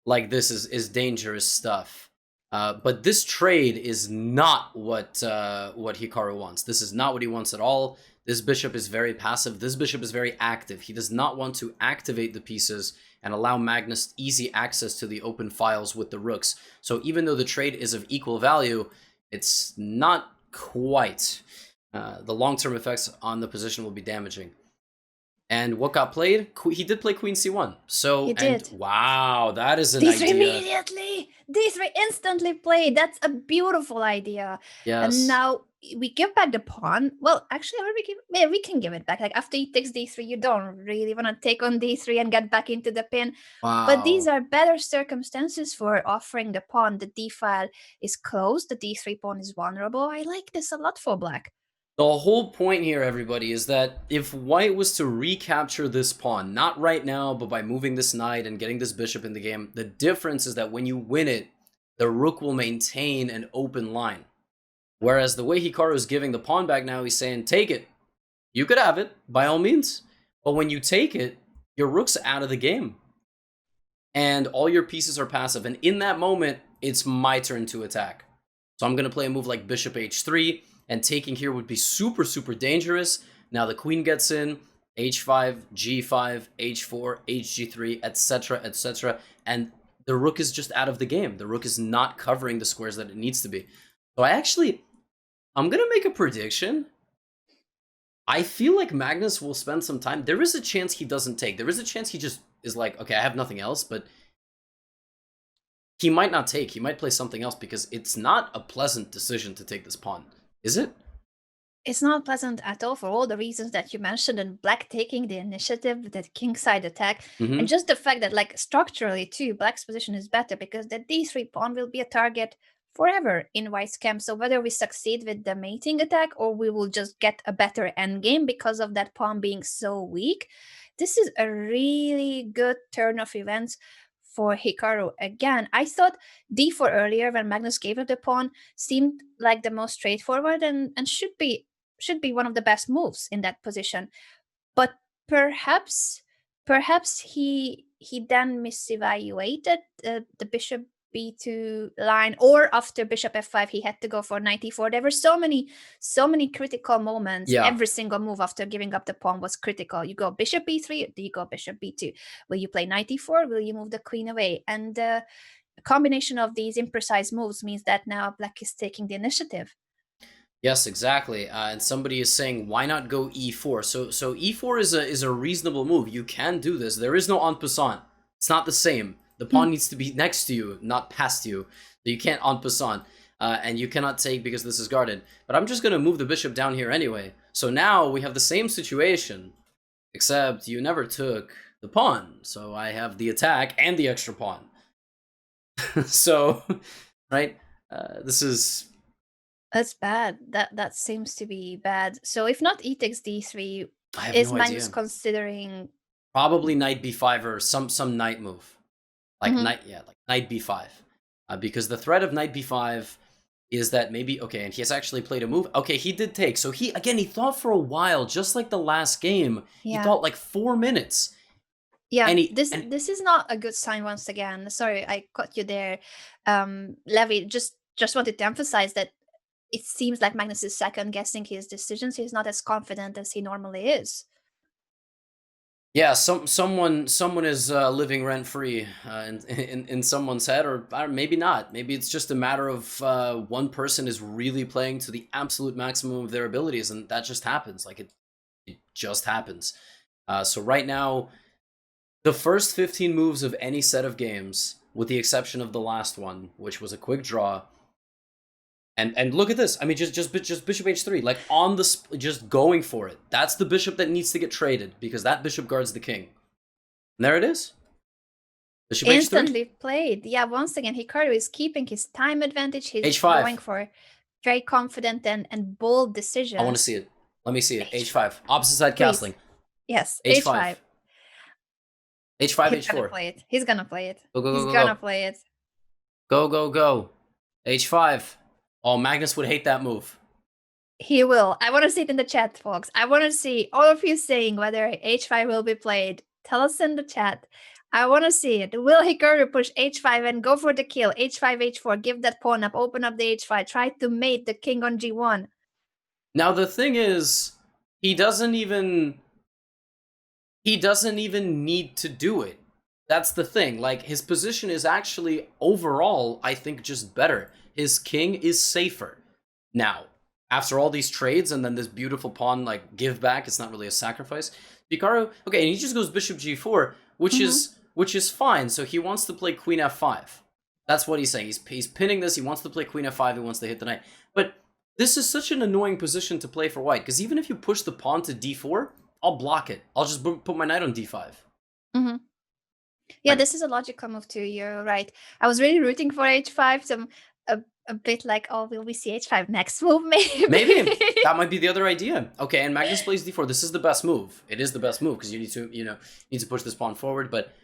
like this is dangerous stuff. But this trade is not what Hikaru wants. This is not what he wants at all. This bishop is very passive. This bishop is very active. He does not want to activate the pieces and allow Magnus easy access to the open files with the rooks. So even though the trade is of equal value, it's not quite. The long-term effects on the position will be damaging. And what got played? He did play queen c1. So, He did. Wow, that is an d3 idea. immediately! d3 instantly played. That's a beautiful idea. Yes. And now we give back the pawn. Well, actually, we can give it back. Like after he takes d3, you don't really want to take on d3 and get back into the pin. Wow. But these are better circumstances for offering the pawn. The d file is closed. The d3 pawn is vulnerable. I like this a lot for black. The whole point here, everybody, is that if white was to recapture this pawn, not right now, but by moving this knight and getting this bishop in the game, the difference is that when you win it, the rook will maintain an open line. Whereas the way Hikaru is giving the pawn back now, he's saying, take it. You could have it, by all means. But when you take it, your rook's out of the game. And all your pieces are passive. And in that moment, it's my turn to attack. So I'm going to play a move like bishop h3. And taking here would be super, super dangerous. Now the queen gets in, h5, g5, h4, hg3, etc., etc. And the rook is just out of the game. The rook is not covering the squares that it needs to be. So I'm going to make a prediction. I feel like Magnus will spend some time. There is a chance he doesn't take. There is a chance he just is like, okay, I have nothing else, but he might not take. He might play something else because it's not a pleasant decision to take this pawn. Is it? It's not pleasant at all for all the reasons that you mentioned, and black taking the initiative, the kingside attack, and just the fact that, like, structurally too, black's position is better because the d3 pawn will be a target forever in white's camp. So whether we succeed with the mating attack or we will just get a better endgame because of that pawn being so weak, this is a really good turn of events for Hikaru. Again, I thought d4 earlier when Magnus gave up the pawn seemed like the most straightforward and should be one of the best moves in that position. But perhaps he then misevaluated the bishop b2 line, or after bishop f5 he had to go for knight e4. There were so many critical moments. Yeah. Every single move after giving up the pawn was critical. You go bishop b3, do you go bishop b2? Will you play knight e4? Will you move the queen away? And a combination of these imprecise moves means that now black is taking the initiative. Yes, exactly. And somebody is saying, why not go e4? So e4 is a reasonable move. You can do this. There is no en passant. It's not the same. The pawn needs to be next to you, not past you. So you can't en passant. And you cannot take because this is guarded. But I'm just going to move the bishop down here anyway. So now we have the same situation, except you never took the pawn. So I have the attack and the extra pawn. So, right? This is... That's bad. That seems to be bad. So if not e takes d3, I have is no Magnus idea. considering... Probably knight b5 or some knight move. Like knight b5. Because the threat of knight b5 is that maybe, okay, and he has actually played a move. Okay, he did take. So he thought for a while, just like the last game. Yeah. He thought like 4 minutes. Yeah, And this is not a good sign once again. Sorry, I cut you there. Levy, just wanted to emphasize that it seems like Magnus is second guessing his decisions. He's not as confident as he normally is. Yeah, someone is living rent free in someone's head, or maybe not. Maybe it's just a matter of one person is really playing to the absolute maximum of their abilities, and that just happens. Like it just happens. So right now, the first 15 moves of any set of games, with the exception of the last one, which was a quick draw. And look at this. I mean, just bishop h3, like on the just going for it. That's the bishop that needs to get traded because that bishop guards the king. And there it is. Bishop Instantly h3. played. Yeah, once again, Hikaru is keeping his time advantage. He's h5. going for very confident and bold decisions. I want to see it. Let me see it. h5. Opposite side Please. castling. Yes, h5. h5, He's h4. gonna play it. He's gonna play it. Go, go, go, He's go, gonna go. play it. Go, go, go. h5. Oh, Magnus would hate that move. He will. I want to see it in the chat, folks. I want to see all of you saying whether h5 will be played. Tell us in the chat. I want to see it. Will Hikaru push h5 and go for the kill? h5, h4, give that pawn up, open up the h5, try to mate the king on g1. Now, the thing is, he doesn't even need to do it. That's the thing. Like, his position is actually, overall, I think, just better. His king is safer. Now, after all these trades and then this beautiful pawn, like, give back, it's not really a sacrifice. Hikaru, okay, and he just goes bishop g4, which is fine. So he wants to play queen f5. That's what he's saying. He's pinning this. He wants to play queen f5. He wants to hit the knight. But this is such an annoying position to play for white, because even if you push the pawn to d4, I'll block it. I'll just put my knight on d5. Mm-hmm. Yeah, this is a logical move too. You're right. I was really rooting for h5. So a bit like, oh, will we see h5 next move? Maybe. That might be the other idea. Okay, and Magnus plays d4. This is the best move. It is the best move because you need to push this pawn forward. But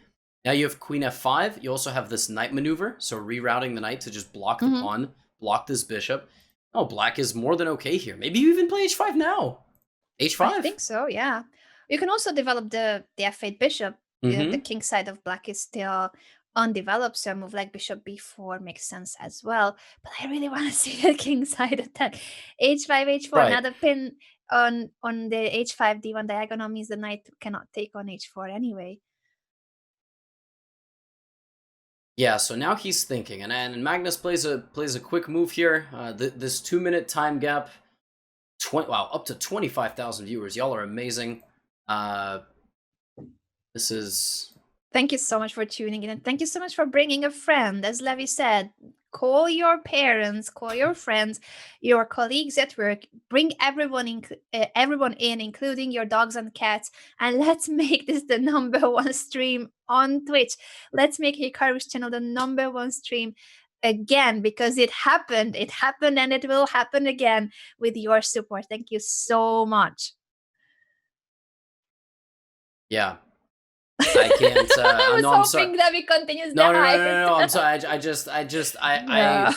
now you have queen f5. You also have this knight maneuver, so rerouting the knight to just block the pawn, block this bishop. Oh, black is more than okay here. Maybe you even play h5 now. h5. I think so. Yeah. You can also develop the f8 bishop. The king side of black is still undeveloped, so a move like bishop b4 makes sense as well. But I really want to see the king side attack. h5, h4. Right. Now the pin on the h5 d1 diagonal means the knight cannot take on h4 anyway. Yeah, so now he's thinking, and Magnus plays a quick move here. This 2-minute time gap, up to 25,000 viewers. Y'all are amazing. This is... Thank you so much for tuning in, and thank you so much for bringing a friend. As Levy said, call your parents, call your friends, your colleagues at work, bring everyone in, including your dogs and cats, and let's make this the #1 stream on Twitch. Let's make Hikaru's channel the #1 stream again, because it happened, and it will happen again with your support. Thank you so much. Yeah. I can't. I was hoping that we continues. No. I'm sorry. I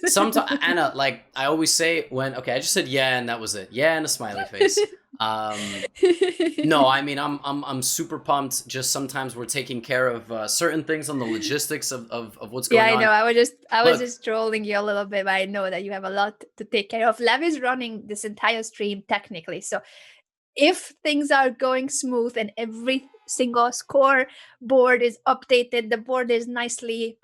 sometimes, Anna, like I always say when, okay, I just said yeah, and that was it. Yeah, and a smiley face. No, I mean, I'm super pumped. Just sometimes we're taking care of certain things on the logistics of what's going on. Yeah, I know. I was just trolling you a little bit, but I know that you have a lot to take care of. Levy's running this entire stream technically, so if things are going smooth and every single score board is updated, the board is nicely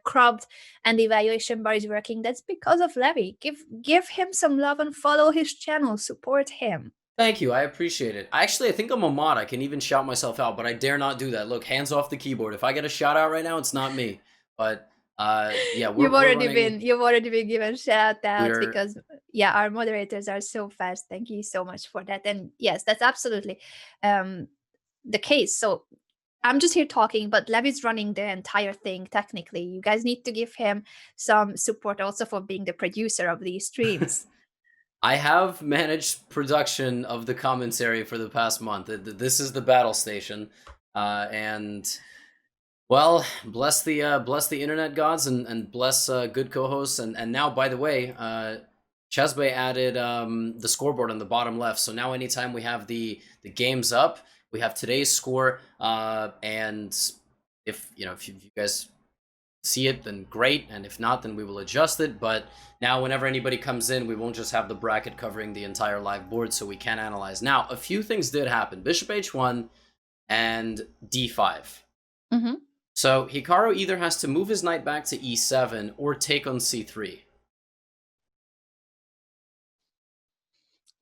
cropped, and the evaluation bar is working, that's because of Levy. Give him some love and follow his channel. Support him. Thank you. I appreciate it. Actually, I think I'm a mod. I can even shout myself out, but I dare not do that. Look, hands off the keyboard. If I get a shout out right now, it's not me. But yeah, you've already been given shout outs because yeah, our moderators are so fast. Thank you so much for that. And yes, that's absolutely the case. So I'm just here talking, but Levy's running the entire thing technically. You guys need to give him some support also for being the producer of these streams. I have managed production of the commentary for the past month. This is the battle station, and well, bless the internet gods and bless good co-hosts. And now, by the way, Chesbey added the scoreboard on the bottom left. So now anytime we have the games up, we have today's score. And if you guys see it, then great. And if not, then we will adjust it. But now whenever anybody comes in, we won't just have the bracket covering the entire live board, so we can analyze. Now, a few things did happen. Bishop h1. and d5. Mm-hmm. So Hikaru either has to move his knight back to e7 or take on c3.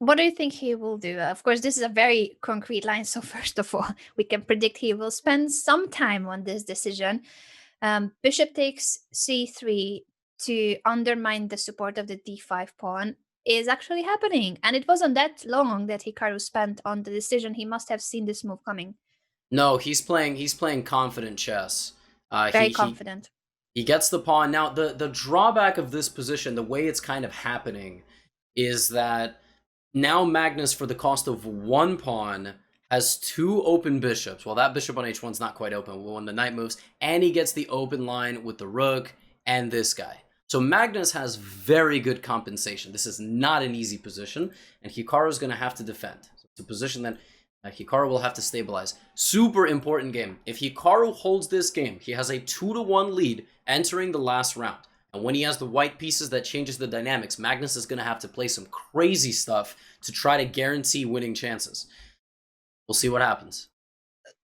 What do you think he will do? Of course, this is a very concrete line. So first of all, we can predict he will spend some time on this decision. Bishop takes c3 to undermine the support of the d5 pawn is actually happening. And it wasn't that long that Hikaru spent on the decision. He must have seen this move coming. No, he's playing confident chess. Very confident. He gets the pawn. Now, the drawback of this position, the way it's kind of happening, is that now Magnus, for the cost of one pawn, has two open bishops. Well, that bishop on h1 is not quite open when the knight moves, and he gets the open line with the rook and this guy. So Magnus has very good compensation. This is not an easy position, and Hikaru is going to have to defend. So it's a position that Hikaru will have to stabilize. Super important game. If Hikaru holds this game, he has a 2-1 lead entering the last round. And when he has the white pieces, that changes the dynamics. Magnus is going to have to play some crazy stuff to try to guarantee winning chances. We'll see what happens.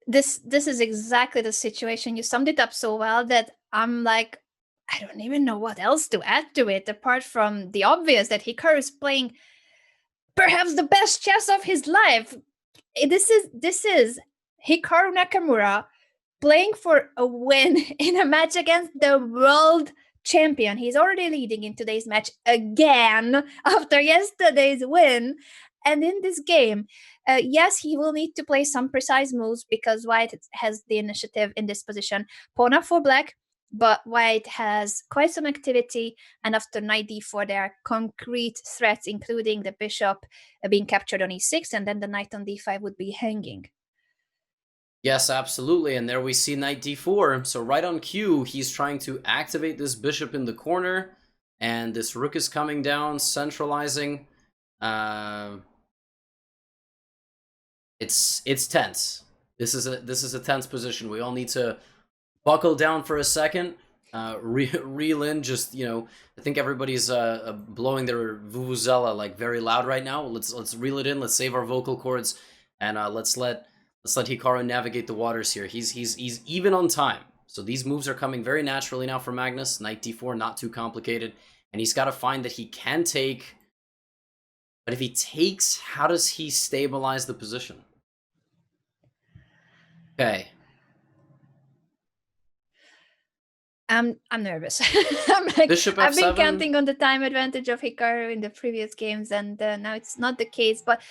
This is exactly the situation. You summed it up so well that I'm like, I don't even know what else to add to it, apart from the obvious that Hikaru is playing perhaps the best chess of his life. This is Hikaru Nakamura playing for a win in a match against the world champion. He's already leading in today's match again after yesterday's win. And in this game, yes, he will need to play some precise moves because White has the initiative in this position. Pawn f4 black, but White has quite some activity. And after knight d4, there are concrete threats, including the bishop being captured on e6, and then the knight on d5 would be hanging. Yes, absolutely. And there we see knight d4. So right on cue, he's trying to activate this bishop in the corner. And this rook is coming down, centralizing. It's tense. This is a tense position. We all need to buckle down for a second. Reel in. Just, you know, I think everybody's blowing their vuvuzela like very loud right now. Let's reel it in. Let's save our vocal cords, and let's let Hikaru navigate the waters here. He's even on time. So these moves are coming very naturally now for Magnus. Knight d4, not too complicated. And he's got to find that he can take. But if he takes, how does he stabilize the position? Okay. I'm nervous. I'm like, Bishop f7. I've been counting on the time advantage of Hikaru in the previous games, and now it's not the case. But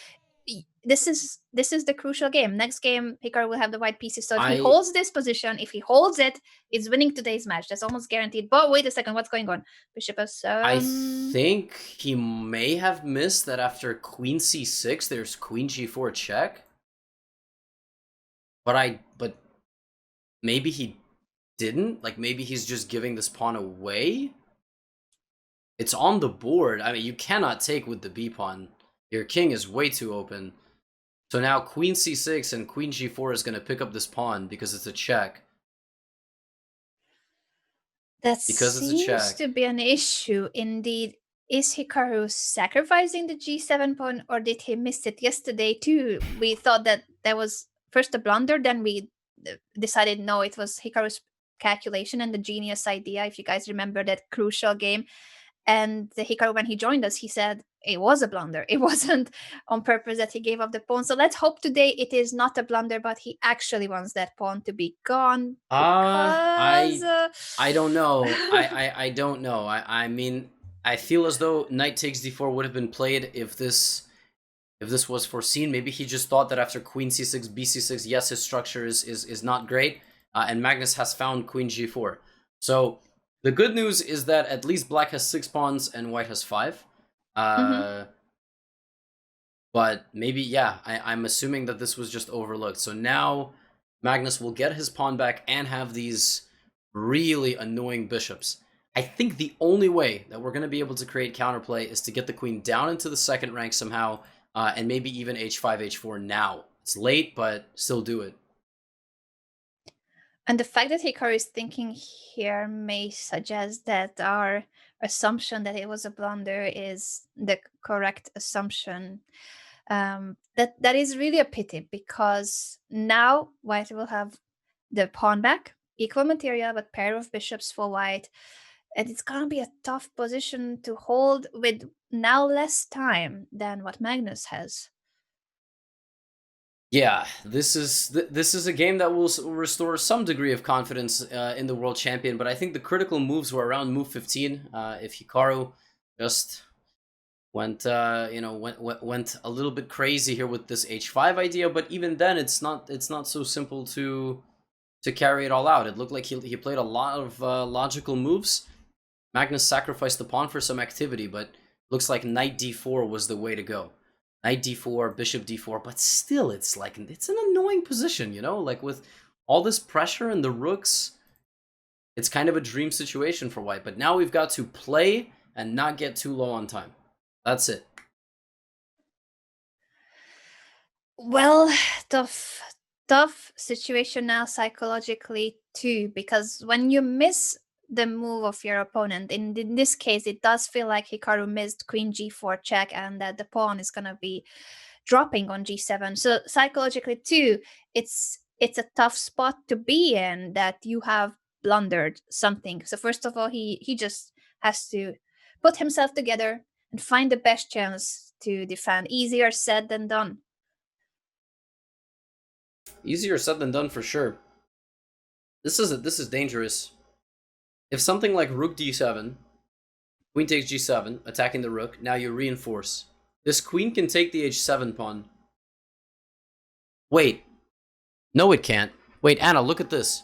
this is the crucial game. Next game, Hikaru will have the white pieces. So if he holds this position, if he holds it, it's winning today's match. That's almost guaranteed. But wait a second, what's going on? Bishop f7. I think he may have missed that after queen c6, there's queen g4 check. But maybe he didn't. Like, maybe he's just giving this pawn away. It's on the board. I mean, you cannot take with the b pawn. Your king is way too open. So now queen c6 and queen g4 is going to pick up this pawn because it's a check. That seems to be an issue indeed. Is Hikaru sacrificing the g7 pawn, or did he miss it yesterday too? We thought that was first a blunder, then we decided no, it was Hikaru's calculation and the genius idea, if you guys remember that crucial game. And the Hikaru, when he joined us, he said it was a blunder. It wasn't on purpose that he gave up the pawn. So let's hope today it is not a blunder, but he actually wants that pawn to be gone. I don't know. I don't know. I mean, I feel as though knight takes d4 would have been played if this was foreseen. Maybe he just thought that after queen c6, bc6, yes, his structure is not great, and Magnus has found queen g4. So the good news is that at least black has 6 pawns and white has 5. But maybe, yeah, I'm assuming that this was just overlooked. So now Magnus will get his pawn back and have these really annoying bishops. I think the only way that we're going to be able to create counterplay is to get the queen down into the second rank somehow, and maybe even h5, h4 now. It's late, but still do it. And the fact that Hikaru is thinking here may suggest that our assumption that it was a blunder is the correct assumption. That is really a pity, because now white will have the pawn back, equal material, but pair of bishops for white. And it's gonna be a tough position to hold with now less time than what Magnus has. Yeah, this is a game that will restore some degree of confidence in the world champion, but I think the critical moves were around move 15. If Hikaru just went went a little bit crazy here with this h5 idea, but even then it's not so simple to carry it all out. It looked like he played a lot of logical moves. Magnus sacrificed the pawn for some activity, but looks like knight d4 was the way to go. Knight d4, bishop d4, but still it's like it's an annoying position, you know, like with all this pressure and the rooks, it's kind of a dream situation for white. But now we've got to play and not get too low on time. That's it. Well, tough situation now psychologically too, because when you miss the move of your opponent, in this case it does feel like Hikaru missed queen g4 check, and that the pawn is going to be dropping on g7. So psychologically too, it's a tough spot to be in, that you have blundered something. So first of all, he just has to put himself together and find the best chance to defend. Easier said than done. Easier said than done for sure. This is dangerous. If something like rook d7, queen takes g7, attacking the rook, now you reinforce. This queen can take the h7 pawn. Wait. No, it can't. Wait, Anna, look at this.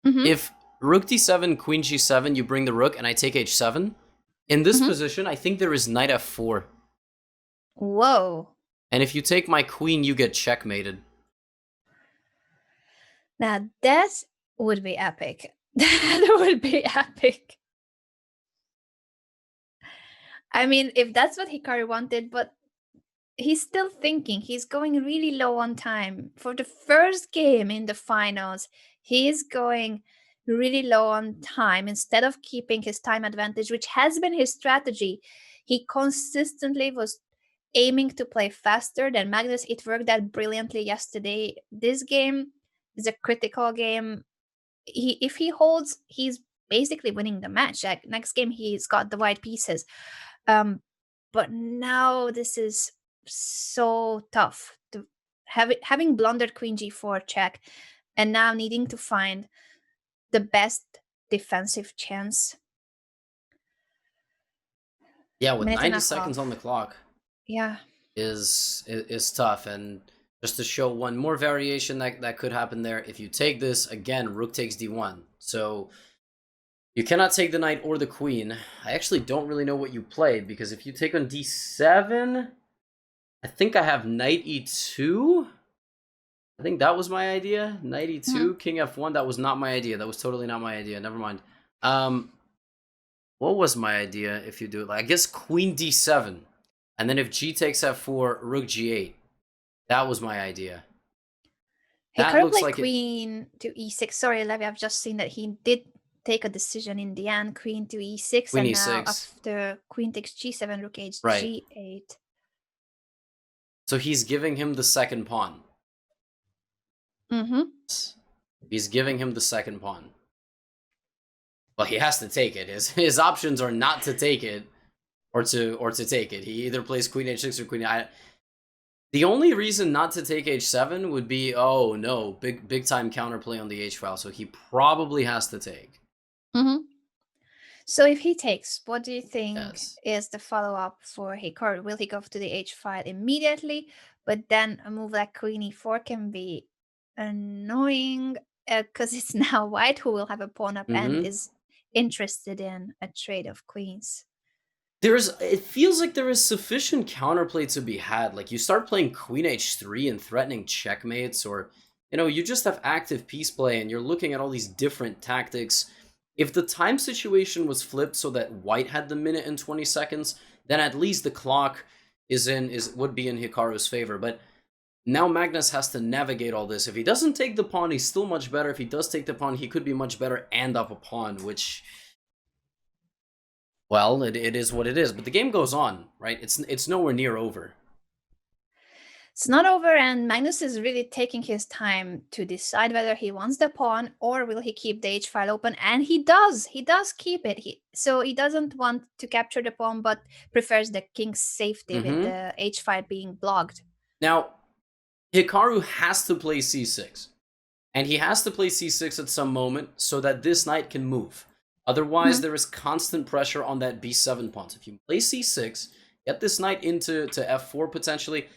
If rook d7, queen g7, you bring the rook, and I take h7, in this position, I think there is knight f4. Whoa. And if you take my queen, you get checkmated. Now that would be epic. That would be epic. I mean, if that's what Hikaru wanted, but he's still thinking. He's going really low on time. For the first game in the finals, he's going really low on time. Instead of keeping his time advantage, which has been his strategy, he consistently was aiming to play faster than Magnus. It worked out brilliantly yesterday. This game is a critical game. If he holds, he's basically winning the match. Like, next game, he's got the white pieces. But now this is so tough to having blundered queen g4 check, and now needing to find the best defensive chance. Yeah, with 90 seconds on the clock. Yeah, is tough. And just to show one more variation that could happen there, if you take this again, rook takes d1, so you cannot take the knight or the queen. I actually don't really know what you played, because if you take on d7, I think I have knight e2. I think that was my idea. Knight e2, king f1. That was not my idea. That was totally not my idea. Never mind. What was my idea if you do it? I guess queen d7. And then if g takes f4, rook g8. That was my idea. That looks like queen to e6. Sorry, Levy, I've just seen that he did take a decision in the end. Queen to e6, queen and e6. Now after queen takes g7, rook h, right. g8. So he's giving him the second pawn. He's giving him the second pawn. Well, he has to take it. His options are not to take it or to take it. He either plays queen h6 or queen. The only reason not to take h7 would be, oh no, big time counterplay on the h file. So he probably has to take. So if he takes, what do you think is the follow-up for Hikaru? Will he go to the h file immediately? But then a move like queen e4 can be annoying, because it's now white who will have a pawn up and is interested in a trade of queens. It feels like there is sufficient counterplay to be had. Like, you start playing queen h3 and threatening checkmates, or, you know, you just have active piece play and you're looking at all these different tactics. If the time situation was flipped so that white had the minute and 20 seconds, then at least the clock would be in Hikaru's favor. But now Magnus has to navigate all this. If he doesn't take the pawn, he's still much better. If he does take the pawn, he could be much better and up a pawn, which, well, it is what it is. But the game goes on, right? It's nowhere near over. It's not over, and Magnus is really taking his time to decide whether he wants the pawn or will he keep the h file open. And he does. He does keep it. So he doesn't want to capture the pawn, but prefers the king's safety with the h file being blocked. Now, Hikaru has to play c6. And he has to play c6 at some moment so that this knight can move. Otherwise, there is constant pressure on that b7 pawn. So if you play c6, get this knight into f4 potentially,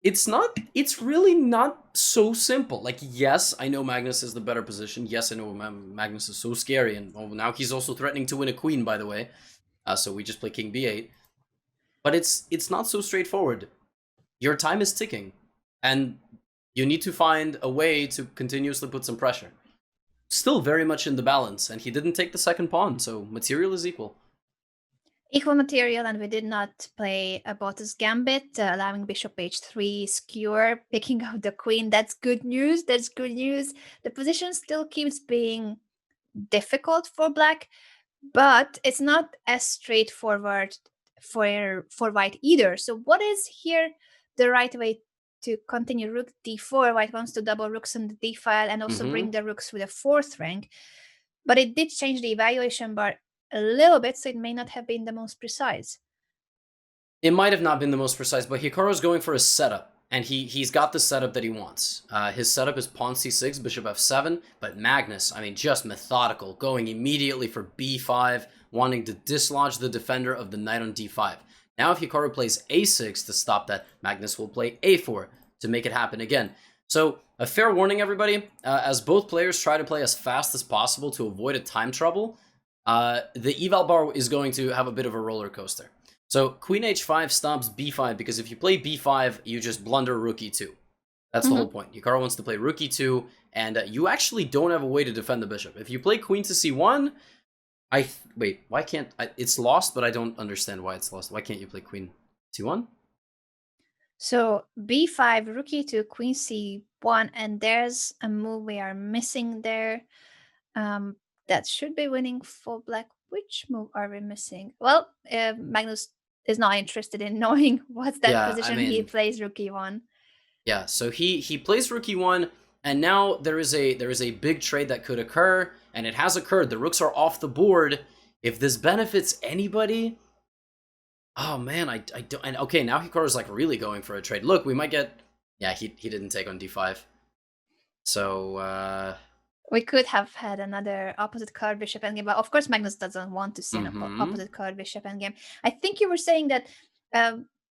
it's really not so simple. Like, yes, I know Magnus is the better position. Yes, I know Magnus is so scary. And now he's also threatening to win a queen, by the way. So we just play king b8. But it's not so straightforward. Your time is ticking. And you need to find a way to continuously put some pressure. Still very much in the balance. And he didn't take the second pawn. So material is equal. Equal material, and we did not play a Bottas gambit, allowing bishop h3 skewer, picking up the queen. That's good news. That's good news. The position still keeps being difficult for black, but it's not as straightforward for white either. So what is here the right way to continue? Rook d4. White wants to double rooks in the d file and also bring the rooks through the fourth rank. But it did change the evaluation bar a little bit, so it may not have been the most precise. It might have not been the most precise, but Hikaru's going for a setup, and he's got the setup that he wants. His setup is pawn c6, bishop f7, but Magnus, I mean, just methodical, going immediately for b5, wanting to dislodge the defender of the knight on d5. Now if Hikaru plays a6 to stop that, Magnus will play a4 to make it happen again. So, a fair warning, everybody, as both players try to play as fast as possible to avoid a time trouble, the eval bar is going to have a bit of a roller coaster. So queen h5 stops b5, because if you play b5, you just blunder rook e2. That's the whole point. Hikaru wants to play rook e2, and you actually don't have a way to defend the bishop. If you play queen to c1, wait, why can't... it's lost, but I don't understand why it's lost. Why can't you play queen c1? So b5, rook e2, queen c1, and there's a move we are missing there. That should be winning for black. Which move are we missing? Well, Magnus is not interested in knowing what's that position. He plays rook e1. Yeah, so he plays rook e1, and now there is a big trade that could occur, and it has occurred. The rooks are off the board. If this benefits anybody, oh man, I don't. And okay, now Hikaru's like really going for a trade. Look, we might get. Yeah, he didn't take on d5. So we could have had another opposite card bishop endgame, but of course Magnus doesn't want to see an opposite card bishop endgame. I think you were saying that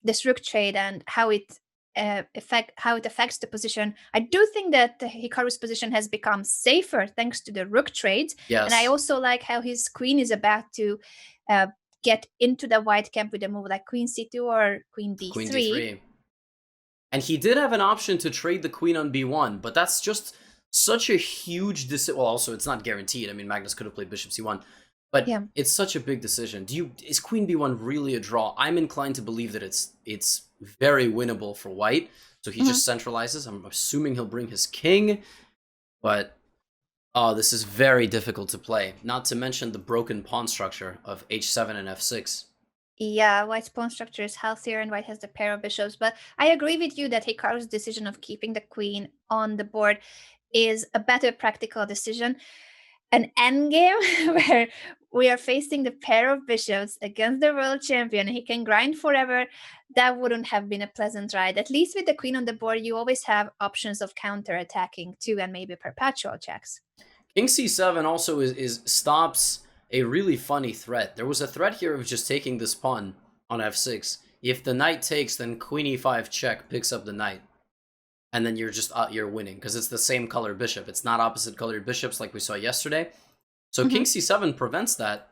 this rook trade and how it affects the position. I do think that Hikaru's position has become safer thanks to the rook trade. Yes. And I also like how his queen is about to get into the white camp with a move like queen c2 or queen d3. Queen d3. And he did have an option to trade the queen on b1, but that's just such a huge decision. Well, also, it's not guaranteed. I mean, Magnus could have played bishop c1, but it's such a big decision. Is queen b1 really a draw? I'm inclined to believe that it's very winnable for white. So he just centralizes. I'm assuming he'll bring his king, but this is very difficult to play. Not to mention the broken pawn structure of h7 and f6. Yeah, white's pawn structure is healthier and white has the pair of bishops, but I agree with you that Hikaru's decision of keeping the queen on the board is a better practical decision. An endgame where we are facing the pair of bishops against the world champion, he can grind forever, that wouldn't have been a pleasant ride. At least with the queen on the board, you always have options of counter-attacking too, and maybe perpetual checks. King c7 also stops a really funny threat. There was a threat here of just taking this pawn on f6. If the knight takes, then queen e5 check picks up the knight. And then you're winning, because it's the same color bishop. It's not opposite colored bishops like we saw yesterday. So king c7 prevents that,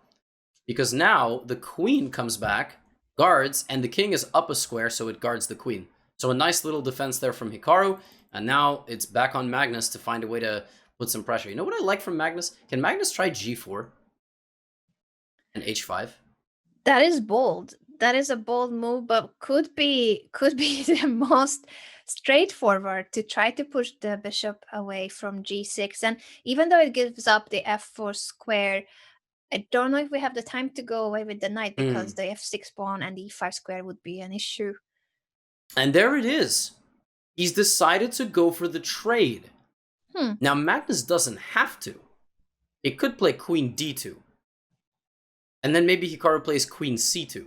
because now the queen comes back, guards, and the king is up a square, so it guards the queen. So a nice little defense there from Hikaru, and now it's back on Magnus to find a way to put some pressure. You know what I like from Magnus? Can Magnus try g4 and h5? That is bold. That is a bold move, but could be the most straightforward to try to push the bishop away from g6. And even though it gives up the f4 square, I don't know if we have the time to go away with the knight, because the f6 pawn and the e5 square would be an issue. And there it is. He's decided to go for the trade. Hmm. Now, Magnus doesn't have to. It could play queen d2. And then maybe Hikaru plays queen c2.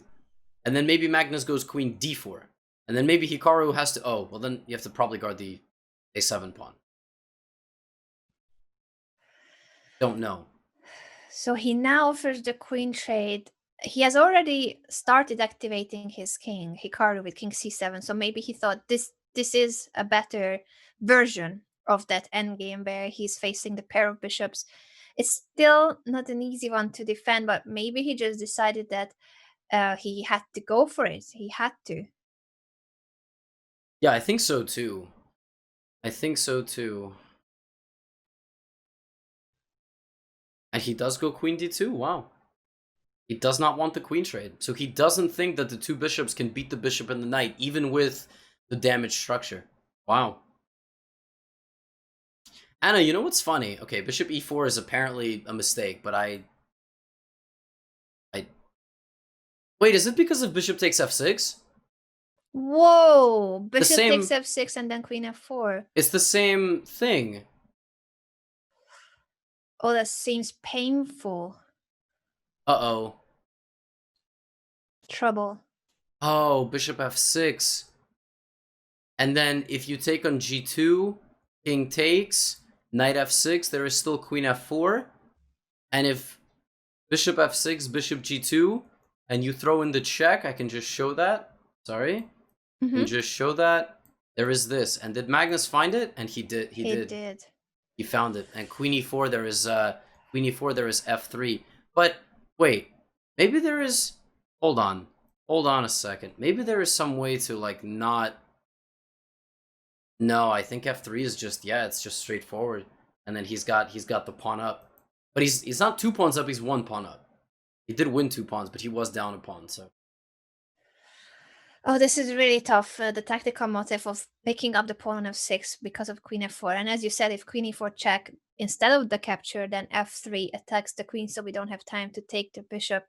And then maybe Magnus goes queen d4. And then maybe Hikaru has to... Oh, well then you have to probably guard the a7 pawn. Don't know. So he now offers the queen trade. He has already started activating his king, Hikaru, with king c7. So maybe he thought this is a better version of that endgame where he's facing the pair of bishops. It's still not an easy one to defend, but maybe he just decided that he had to go for it. He had to. Yeah, I think so too. I think so too. And he does go queen d2. Wow. He does not want the queen trade. So he doesn't think that the two bishops can beat the bishop and the knight, even with the damaged structure. Wow. Anna, you know what's funny? Okay, bishop e4 is apparently a mistake, but I... Wait, is it because of bishop takes f6? Whoa! Bishop same- takes f6 and then queen f4. It's the same thing. Oh, that seems painful. Uh-oh. Trouble. Oh, bishop f6. And then if you take on g2, king takes, knight f6, there is still queen f4. And if bishop f6, bishop g2, and you throw in the check, I can just show that. Sorry. Mm-hmm. And just show that. There is this. And did Magnus find it? And he did. He did. He found it. And queen e4, there is f3. But wait, maybe there is... Hold on a second. Maybe there is some way to like not... No, I think f3 is just... Yeah, it's just straightforward. And then he's got the pawn up. But he's not 2 pawns up, he's 1 pawn up. He did win 2 pawns, but he was down a pawn, so... Oh, this is really tough. The tactical motive of picking up the pawn on f6 because of queen f4. And as you said, if queen e4 check instead of the capture, then f3 attacks the queen, so we don't have time to take the bishop.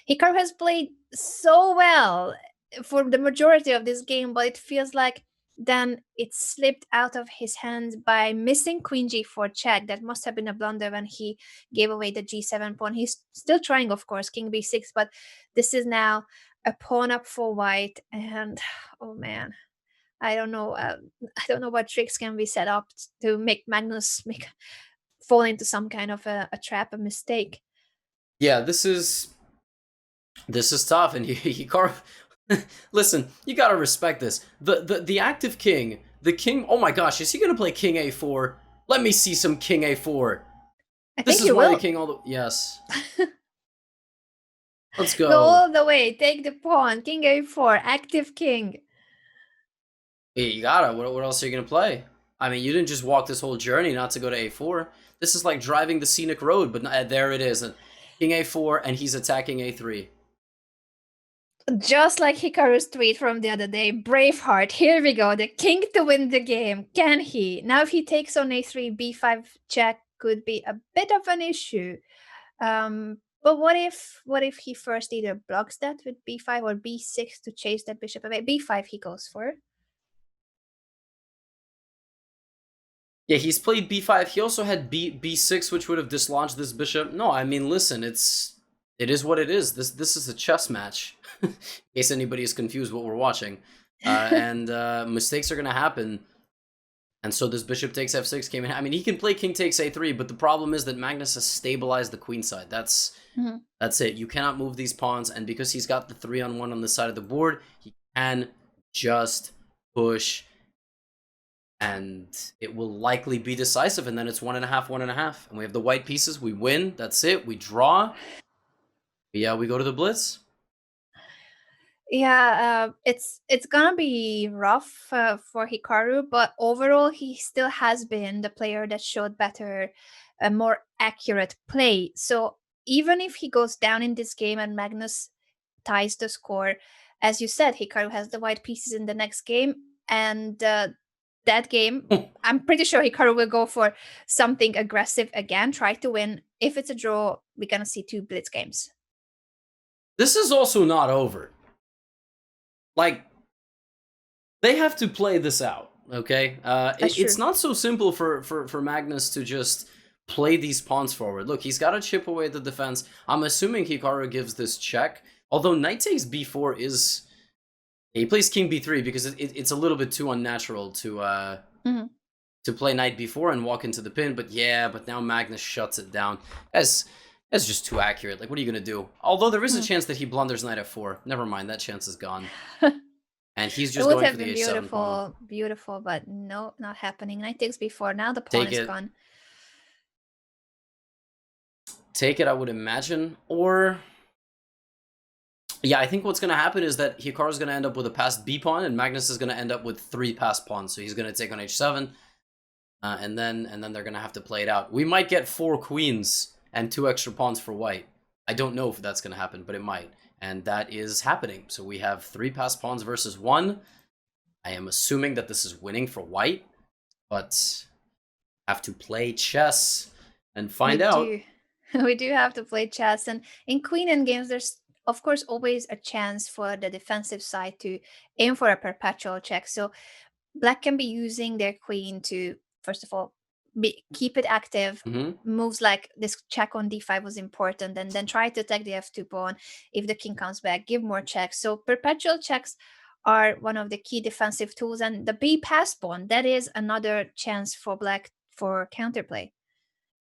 Hikaru has played so well for the majority of this game, but it feels like then it slipped out of his hands by missing queen g4 check. That must have been a blunder when he gave away the g7 pawn. He's still trying, of course, king b6, but this is now a pawn up for white, and oh man, I don't know what tricks can be set up to make Magnus fall into some kind of a trap, a mistake. Yeah, this is tough, and Hikaru... Listen, you gotta respect this. The active king, the king... Oh my gosh, is he gonna play king a4? Let me see some king a4. This is why the king all the... Yes. Let's go. Go all the way. Take the pawn. King a4. Active king. Yeah, you gotta. What else are you gonna play? I mean, you didn't just walk this whole journey not to go to a4. This is like driving the scenic road, but there it is. King a4, and he's attacking a3. Just like Hikaru's tweet from the other day. Braveheart. Here we go. The king to win the game. Can he? Now if he takes on a3, b5 check could be a bit of an issue. But what if he first either blocks that with b5 or b6 to chase that bishop away? b5 he goes for. Yeah, he's played b5. He also had b6, which would have dislodged this bishop. No, I mean, listen, it is what it is. This is a chess match, in case anybody is confused what we're watching. And mistakes are going to happen. And so this bishop takes f6 came in. I mean, he can play king takes a3, but the problem is that Magnus has stabilized the queen side. That's it. You cannot move these pawns, and because he's got the 3-on-1 on the side of the board, he can just push, and it will likely be decisive, and then it's 1.5, 1.5. And we have the white pieces. We win. That's it. We draw. Yeah, we go to the blitz. Yeah, it's gonna be rough for Hikaru, but overall he still has been the player that showed better, more accurate play. So even if he goes down in this game and Magnus ties the score, as you said, Hikaru has the white pieces in the next game, and that game, I'm pretty sure Hikaru will go for something aggressive again, try to win. If it's a draw, we're gonna see 2 blitz games. This is also not over. Like, they have to play this out. Okay, it's true. not so simple for Magnus to just play these pawns forward. Look, he's got to chip away at the defense. I'm assuming Hikaru gives this check. Although knight takes b4 is... He plays king b3 because it's a little bit too unnatural to play knight b4 and walk into the pin. But yeah, but now Magnus shuts it down. That's just too accurate. Like, what are you going to do? Although there is a chance that he blunders knight f4. Never mind, that chance is gone. And he's just It would going have for the been h7 pawn. beautiful, but no, not happening. Knight takes before. Now the pawn Take is it. gone. Take it, I would imagine. Or... Yeah, I think what's going to happen is that Hikaru's going to end up with a passed b pawn, and Magnus is going to end up with 3 passed pawns. So he's going to take on h7, and then they're going to have to play it out. We might get 4 queens and 2 extra pawns for white. I don't know if that's going to happen, but it might. And that is happening. So we have 3 passed pawns versus 1. I am assuming that this is winning for white, but have to play chess and find out. We do have to play chess. And in queen endgames, there's of course always a chance for the defensive side to aim for a perpetual check. So black can be using their queen to, first of all, keep it active. Moves like this check on d5 was important, and then try to attack the f2 pawn. If the king comes back, give more checks. So perpetual checks are one of the key defensive tools, and the b pass pawn, that is another chance for black for counterplay.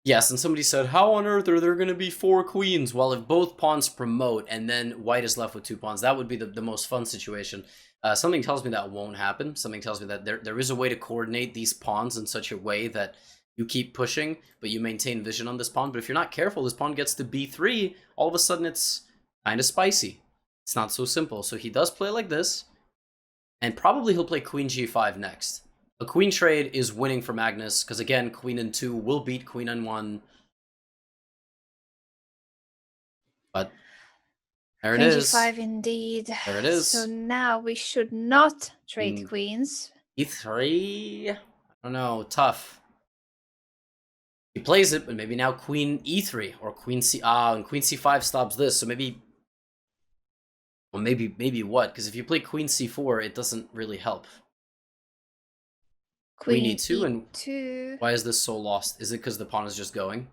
Yes, and somebody said, how on earth are there going to be 4 queens? Well, if both pawns promote and then white is left with 2 pawns, that would be the most fun situation. Something tells me that won't happen. Something tells me that there is a way to coordinate these pawns in such a way that you keep pushing, but you maintain vision on this pawn. But if you're not careful, this pawn gets to b3, all of a sudden it's kind of spicy. It's not so simple. So he does play like this, and probably he'll play queen g5 next. A queen trade is winning for Magnus, because again, queen n2 will beat queen n1. But there it is. Queen g5 indeed. There it is. So now we should not trade queens. e3? I don't know, tough. He plays it, but maybe now queen e3 or queen c... and queen c5 stops this, so maybe... Well, maybe what? Because if you play queen c4, it doesn't really help. Queen e2, and why is this so lost? Is it because the pawn is just going?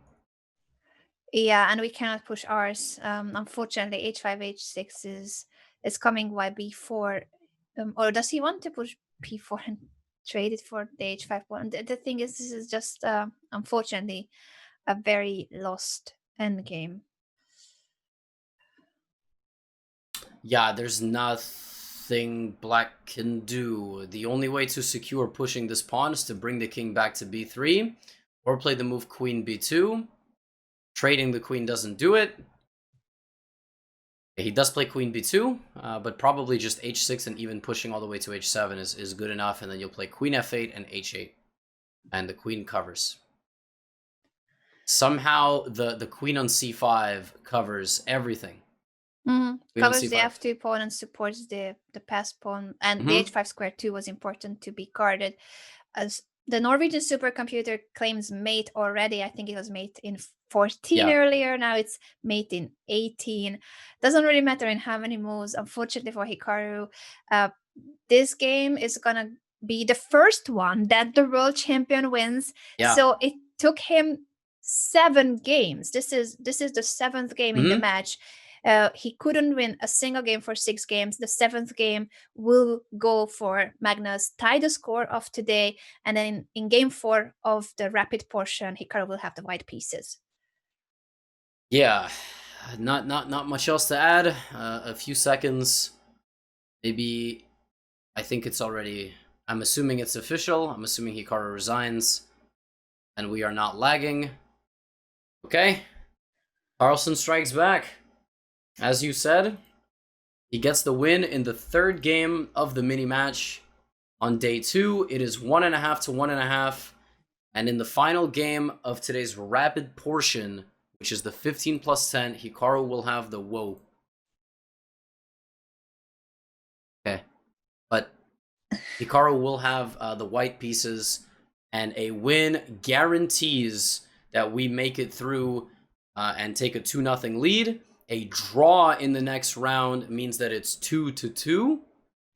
Yeah, and we cannot push ours. Unfortunately, h5, h6 is coming while b4. Or does he want to push p4 and trade it for the h5 pawn? The thing is, this is just, unfortunately, a very lost endgame. Yeah, there's nothing black can do. The only way to secure pushing this pawn is to bring the king back to b3, or play the move queen b2. Trading the queen doesn't do it. He does play queen b2, but probably just h6 and even pushing all the way to h7 is good enough, and then you'll play queen f8 and h8. And the queen covers. Somehow the queen on c5 covers everything. Covers the f2 pawn and supports the pass pawn, and the h5 square too was important to be guarded. As the Norwegian supercomputer claims mate already, I think it was mate in 14 earlier, now it's mate in 18. Doesn't really matter in how many moves. Unfortunately for Hikaru, this game is gonna be the first one that the world champion wins. So it took him 7 games. This is the 7th game in the match. He couldn't win a single game for 6 games. The 7th game will go for Magnus, tie the score of today, and then in game 4 of the rapid portion, Hikaru will have the white pieces. Yeah, not much else to add. A few seconds, maybe. I think it's already... I'm assuming it's official. I'm assuming Hikaru resigns, and we are not lagging. Okay, Carlsen strikes back. As you said, he gets the win in the 3rd game of the mini-match. On day 2, it is 1.5 to 1.5. And in the final game of today's rapid portion, which is the 15 plus 10, Hikaru will have the whoa. Okay. But Hikaru will have the white pieces, and a win guarantees that we make it through and take a 2-0 lead. A draw in the next round means that it's 2-2.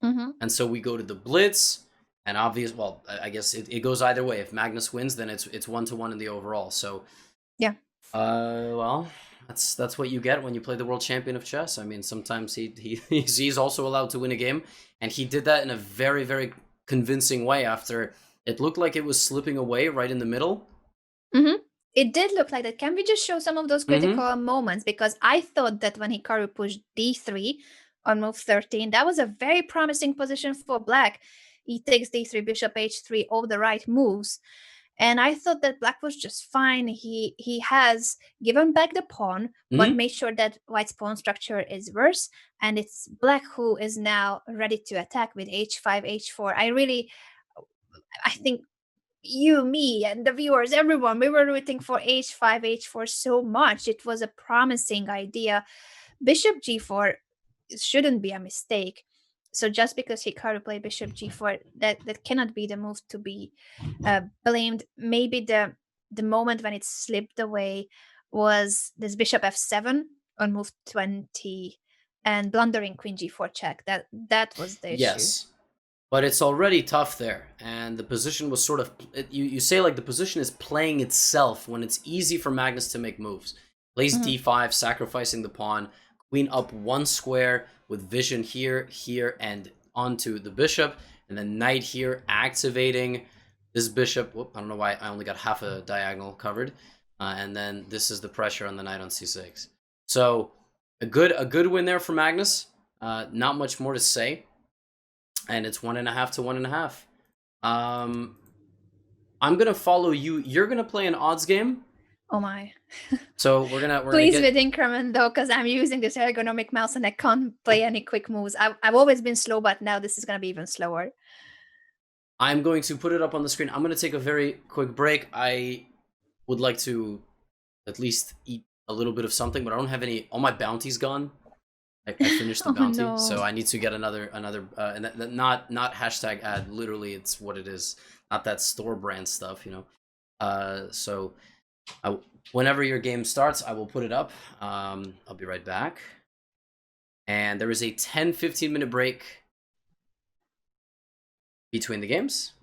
And so we go to the Blitz. And obvious, well, I guess it goes either way. If Magnus wins, then it's 1-1 in the overall. So, Yeah. well, that's what you get when you play the world champion of chess. I mean, sometimes he's also allowed to win a game, and he did that in a very, very convincing way after it looked like it was slipping away right in the middle. Mm-hmm. It did look like that. Can we just show some of those Mm-hmm. critical moments? Because I thought that when Hikaru pushed d3 on move 13, that was a very promising position for black. He takes d3, bishop h3, all the right moves. And I thought that black was just fine. He has given back the pawn, but Mm-hmm. made sure that white's pawn structure is worse. And it's black who is now ready to attack with h5, h4. I think you, me, and the viewers, everyone, we were rooting for h5, h4 so much. It was a promising idea. Bishop g4 shouldn't be a mistake. So just because Hikaru played bishop g4, that cannot be the move to be blamed. Maybe the moment when it slipped away was this bishop f7 on move 20 and blundering queen g4 check. That was the issue. Yes. But it's already tough there, and the position was sort of, you say like the position is playing itself when it's easy for Magnus to make moves. Plays d5, sacrificing the pawn, queen up one square with vision here, here, and onto the bishop, and then knight here, activating this bishop. Whoop, I don't know why I only got half a diagonal covered. And then this is the pressure on the knight on c6. So a good win there for Magnus. Not much more to say. And it's 1.5 to 1.5. I'm gonna follow you. You're gonna play an odds game. Oh my. So we're gonna Please with increment though, because I'm using this ergonomic mouse and I can't play any quick moves. I've always been slow, but now this is gonna be even slower. I'm going to put it up on the screen. I'm gonna take a very quick break. I would like to at least eat a little bit of something, but I don't have any. All my bounty's gone. I finished the bounty, no. so I need to get another, and not hashtag ad. Literally, it's what it is. Not that store brand stuff, you know. So whenever your game starts, I will put it up. I'll be right back. And there is a 10-15 minute break between the games.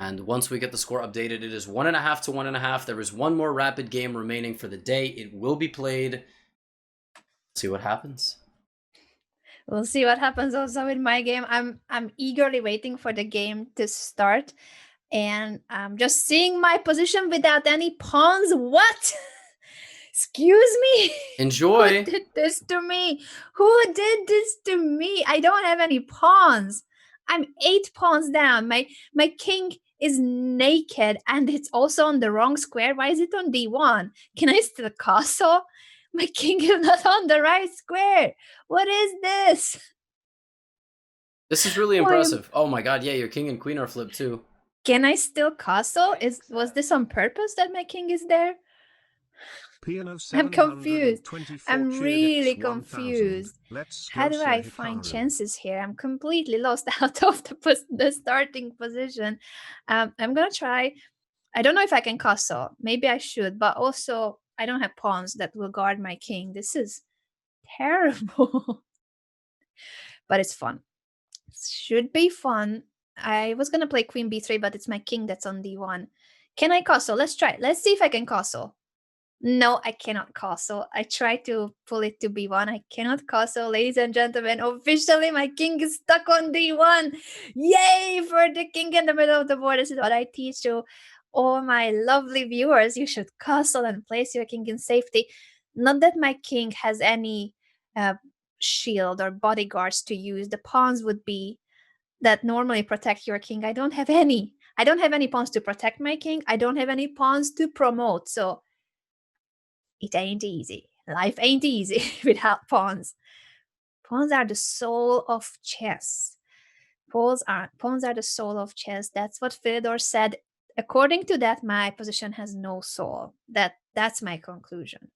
And once we get the score updated, it is 1.5 to 1.5. There is one more rapid game remaining for the day. It will be played. See what happens. We'll see what happens also in my game. I'm eagerly waiting for the game to start. And I'm just seeing my position without any pawns. What? Excuse me? Enjoy. Who did this to me? Who did this to me? I don't have any pawns. I'm 8 pawns down. My king is naked and it's also on the wrong square. Why is it on d1? Can I still castle? My king is not on the right square. What is this? This is really impressive. Oh my god, yeah, your king and queen are flipped too. Can I still castle? Was this on purpose that my king is there? I'm confused. I'm really confused. How do I find chances here? I'm completely lost out of the starting position. I'm gonna try. I don't know if I can castle. Maybe I should, but also I don't have pawns that will guard my king. This is terrible. But it's fun. It should be fun. I was gonna play queen b3, but it's my king that's on d1. Can I castle? Let's try it. Let's see if I can castle. No, I cannot castle. I tried to pull it to b1. I cannot castle, ladies and gentlemen. Officially, my king is stuck on d1. Yay for the king in the middle of the board. This is what I teach to all my lovely viewers. You should castle and place your king in safety. Not that my king has any shield or bodyguards to use. The pawns would be that normally protect your king. I don't have any. I don't have any pawns to protect my king. I don't have any pawns to promote. So it ain't easy. Life ain't easy without pawns. Pawns are the soul of chess. Pawns are the soul of chess. That's what Fedor said. According to that, my position has no soul. That's my conclusion.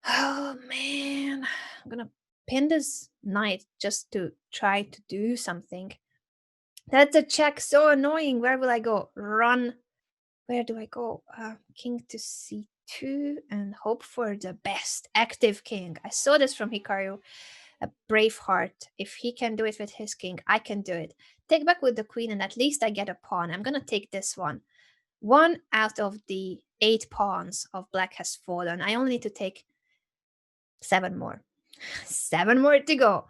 Oh man, I'm gonna pin this knight just to try to do something. That's a check. So annoying. Where will I go? Run. Where do I go? King to c2 and hope for the best. Active king. I saw this from Hikaru. a Braveheart. If he can do it with his king, I can do it. Take back with the queen, and at least I get a pawn. I'm gonna take this one. 1 out of the 8 pawns of black has fallen. I only need to take 7 more. 7 more to go.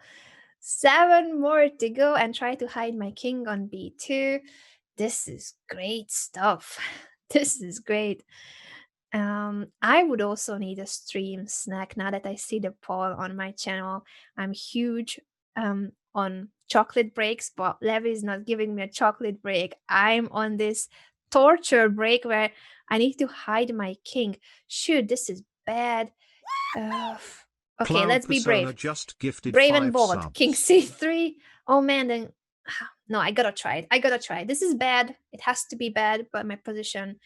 7 more to go and try to hide my king on b2. This is great stuff. This is great. I would also need a stream snack now that I see the poll on my channel. I'm huge on chocolate breaks, but Levy is not giving me a chocolate break. I'm on this torture break where I need to hide my king. Shoot, this is bad. Okay, Cloud let's be Persona brave. just gifted Brave 5 and bold. subs. King c3. Oh man, then no, I gotta try it. I gotta try it. This is bad. It has to be bad, but my position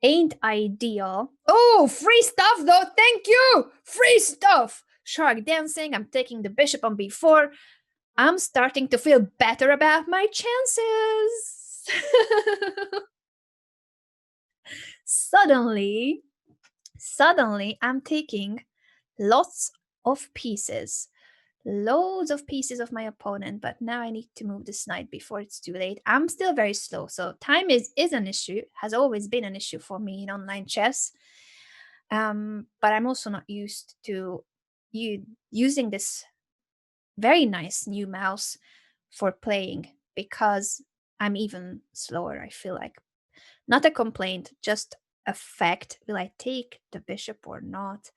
ain't ideal. Oh, free stuff though. Thank you. Free stuff. Shark dancing. I'm taking the bishop on b4. I'm starting to feel better about my chances. Suddenly, I'm taking lots of pieces. Loads of pieces of my opponent, but now I need to move this knight before it's too late. I'm still very slow, so time is an issue, has always been an issue for me in online chess. But I'm also not used to using this very nice new mouse for playing because I'm even slower, I feel like. Not a complaint, just a fact. Will I take the bishop or not?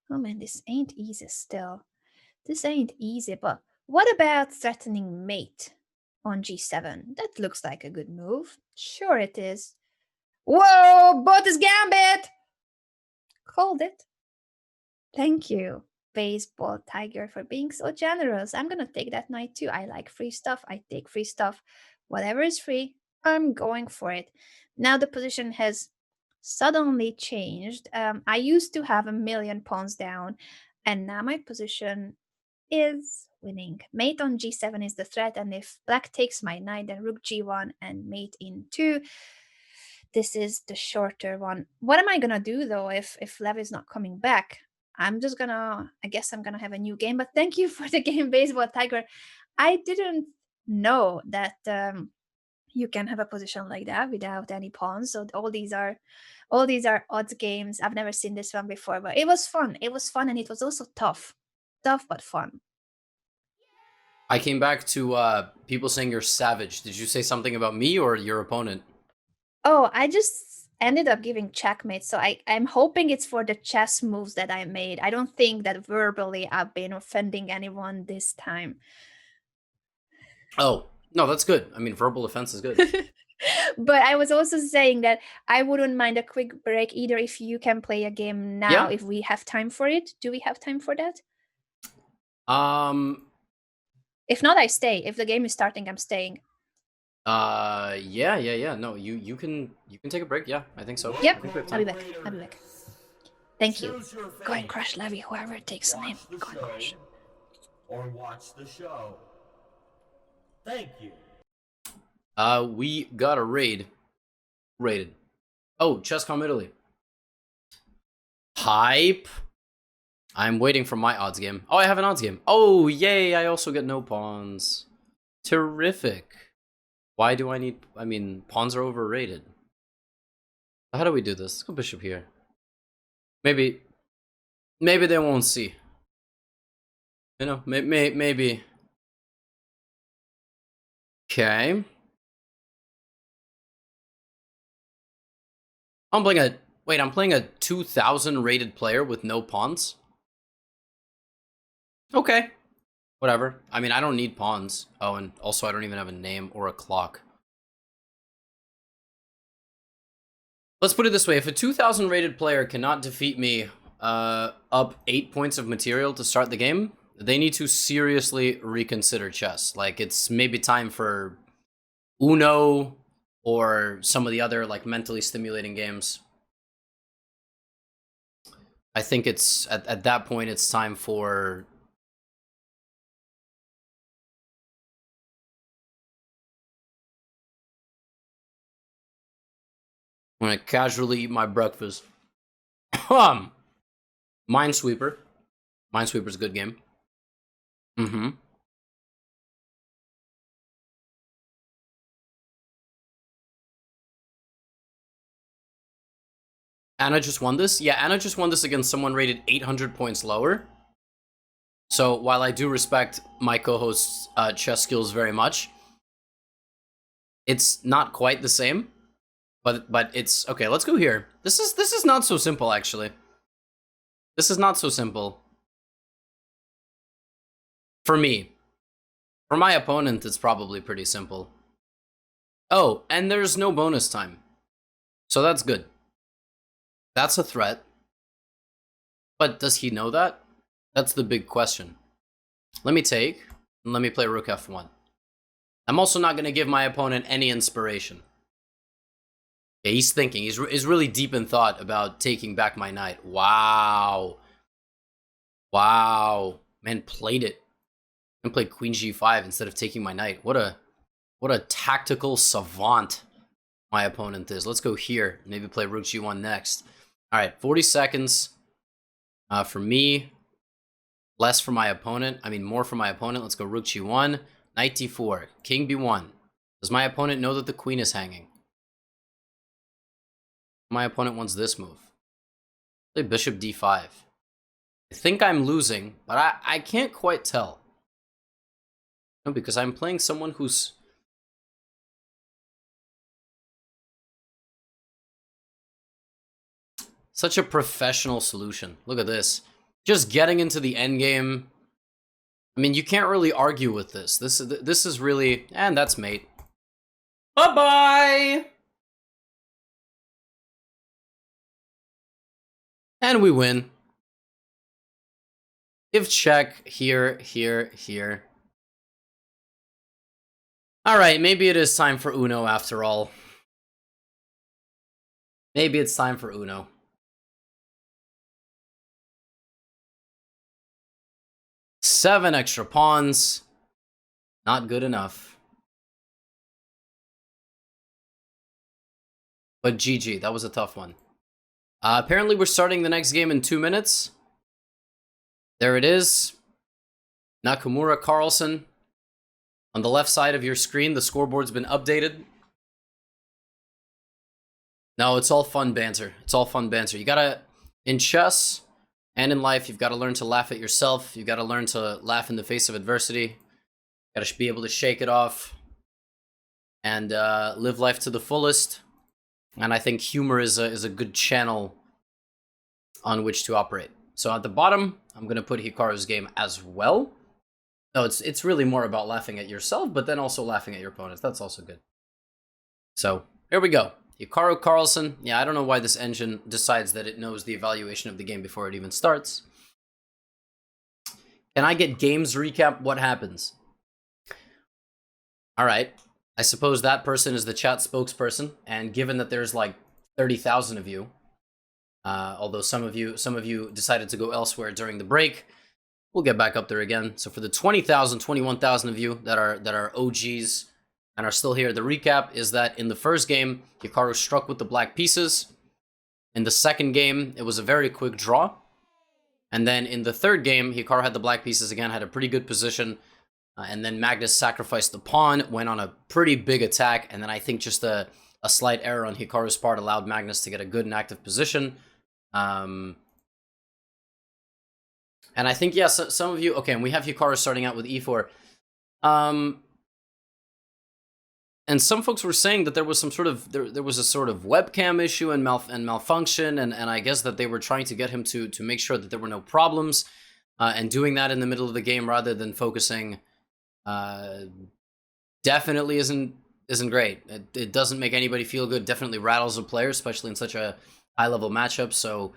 Oh man, this ain't easy still. This ain't easy, but what about threatening mate on g7? That looks like a good move. Sure it is. Whoa, Botus Gambit! Called it. Thank you, Baseball Tiger, for being so generous. I'm gonna take that knight too. I like free stuff. I take free stuff. Whatever is free, I'm going for it. Now the position has suddenly changed. I used to have 1,000,000 pawns down, and now my position is winning. Mate on g7 is the threat, and if black takes my knight, then rook g1 and mate in 2. This is the shorter one. What am I gonna do though if Levy's not coming back? I guess I'm gonna have a new game, but thank you for the game, Baseball Tiger. I didn't know that you can have a position like that without any pawns. So all these are odds games. I've never seen this one before, but it was fun. It was fun, and it was also tough. Tough but fun. I came back to people saying you're savage. Did you say something about me or your opponent? Oh, I just ended up giving checkmate, so I'm hoping it's for the chess moves that I made. I don't think that verbally I've been offending anyone this time. Oh, no, that's good. I mean, verbal offense is good. But I was also saying that I wouldn't mind a quick break either if you can play a game now, if we have time for it. Do we have time for that? If not, I stay. If the game is starting, I'm staying. Yeah. No, you can take a break. Yeah, I think so. Yep, I'll be back. Thank you. Go and crush Levy, whoever it takes on him. Go and crush. Or watch the show. Thank you. We got a raid. Rated. Oh, ChessCom Italy. Hype. I'm waiting for my odds game. Oh, I have an odds game. Oh, yay, I also get no pawns. Terrific. Why do I need... I mean, pawns are overrated. How do we do this? Let's go bishop here. Maybe they won't see. You know, maybe. Okay. I'm playing a 2,000 rated player with no pawns? Okay. Whatever. I mean, I don't need pawns. Oh, and also I don't even have a name or a clock. Let's put it this way. If a 2,000 rated player cannot defeat me up 8 points of material to start the game, they need to seriously reconsider chess. Like, it's maybe time for Uno or some of the other, like, mentally stimulating games. I think it's, at that point, it's time for... I'm gonna casually eat my breakfast. Minesweeper. Minesweeper's a good game. Mm-hmm. Anna just won this? Yeah, Anna just won this against someone rated 800 points lower. So while I do respect my co-host's chess skills very much, it's not quite the same. But it's okay. Let's go here. This is not so simple, actually. This is not so simple. For me. For my opponent, it's probably pretty simple. Oh, and there's no bonus time. So that's good. That's a threat. But does he know that? That's the big question. Let me take, and let me play Rook F1. I'm also not going to give my opponent any inspiration. Yeah, he's thinking. He's really deep in thought about taking back my knight. Wow. Wow. Man, played it. And played Queen G5 instead of taking my knight. What a tactical savant my opponent is. Let's go here. Maybe play Rook G1 next. All right, 40 seconds for me. Less for my opponent. I mean, more for my opponent. Let's go Rook G1. Knight D4. King B1. Does my opponent know that the queen is hanging? My opponent wants this move. Play Bishop D5. I think I'm losing, but I can't quite tell. No, because I'm playing someone who's... such a professional solution. Look at this. Just getting into the endgame. I mean, you can't really argue with this. This is really... and that's mate. Bye-bye! And we win. Give check here, here, here. Alright, maybe it is time for Uno after all. Maybe it's time for Uno. Seven extra pawns. Not good enough. But GG, that was a tough one. Apparently we're starting the next game in 2 minutes. There it is. Nakamura Carlsen. On the left side of your screen, the scoreboard's been updated. No, it's all fun banter. It's all fun banter. You gotta, in chess and in life, you've got to learn to laugh at yourself. You've got to learn to laugh in the face of adversity. Got to be able to shake it off and live life to the fullest. And I think humor is a good channel on which to operate. So at the bottom, I'm going to put Hikaru's game as well. No, it's really more about laughing at yourself, but then also laughing at your opponents. That's also good. So here we go. Hikaru Carlsen. Yeah, I don't know why this engine decides that it knows the evaluation of the game before it even starts. Can I get games recap? What happens? All right. I suppose that person is the chat spokesperson, and given that there's like 30,000 of you, although some of you decided to go elsewhere during the break, we'll get back up there again. So for the 20,000, 21,000 of you that are OGs and are still here, the recap is that in the first game, Hikaru struck with the black pieces. In the second game, it was a very quick draw. And then in the third game, Hikaru had the black pieces again, had a pretty good position. And then Magnus sacrificed the pawn, went on a pretty big attack. And then I think just a slight error on Hikaru's part allowed Magnus to get a good and active position. And I think, yeah, so, some of you... okay, and we have Hikaru starting out with e4. And some folks were saying that there was some sort of... there was a sort of webcam issue and malfunction, and I guess that they were trying to get him to make sure that there were no problems, and doing that in the middle of the game rather than focusing definitely isn't great. It doesn't make anybody feel good, definitely rattles a player, especially in such a high-level matchup, so...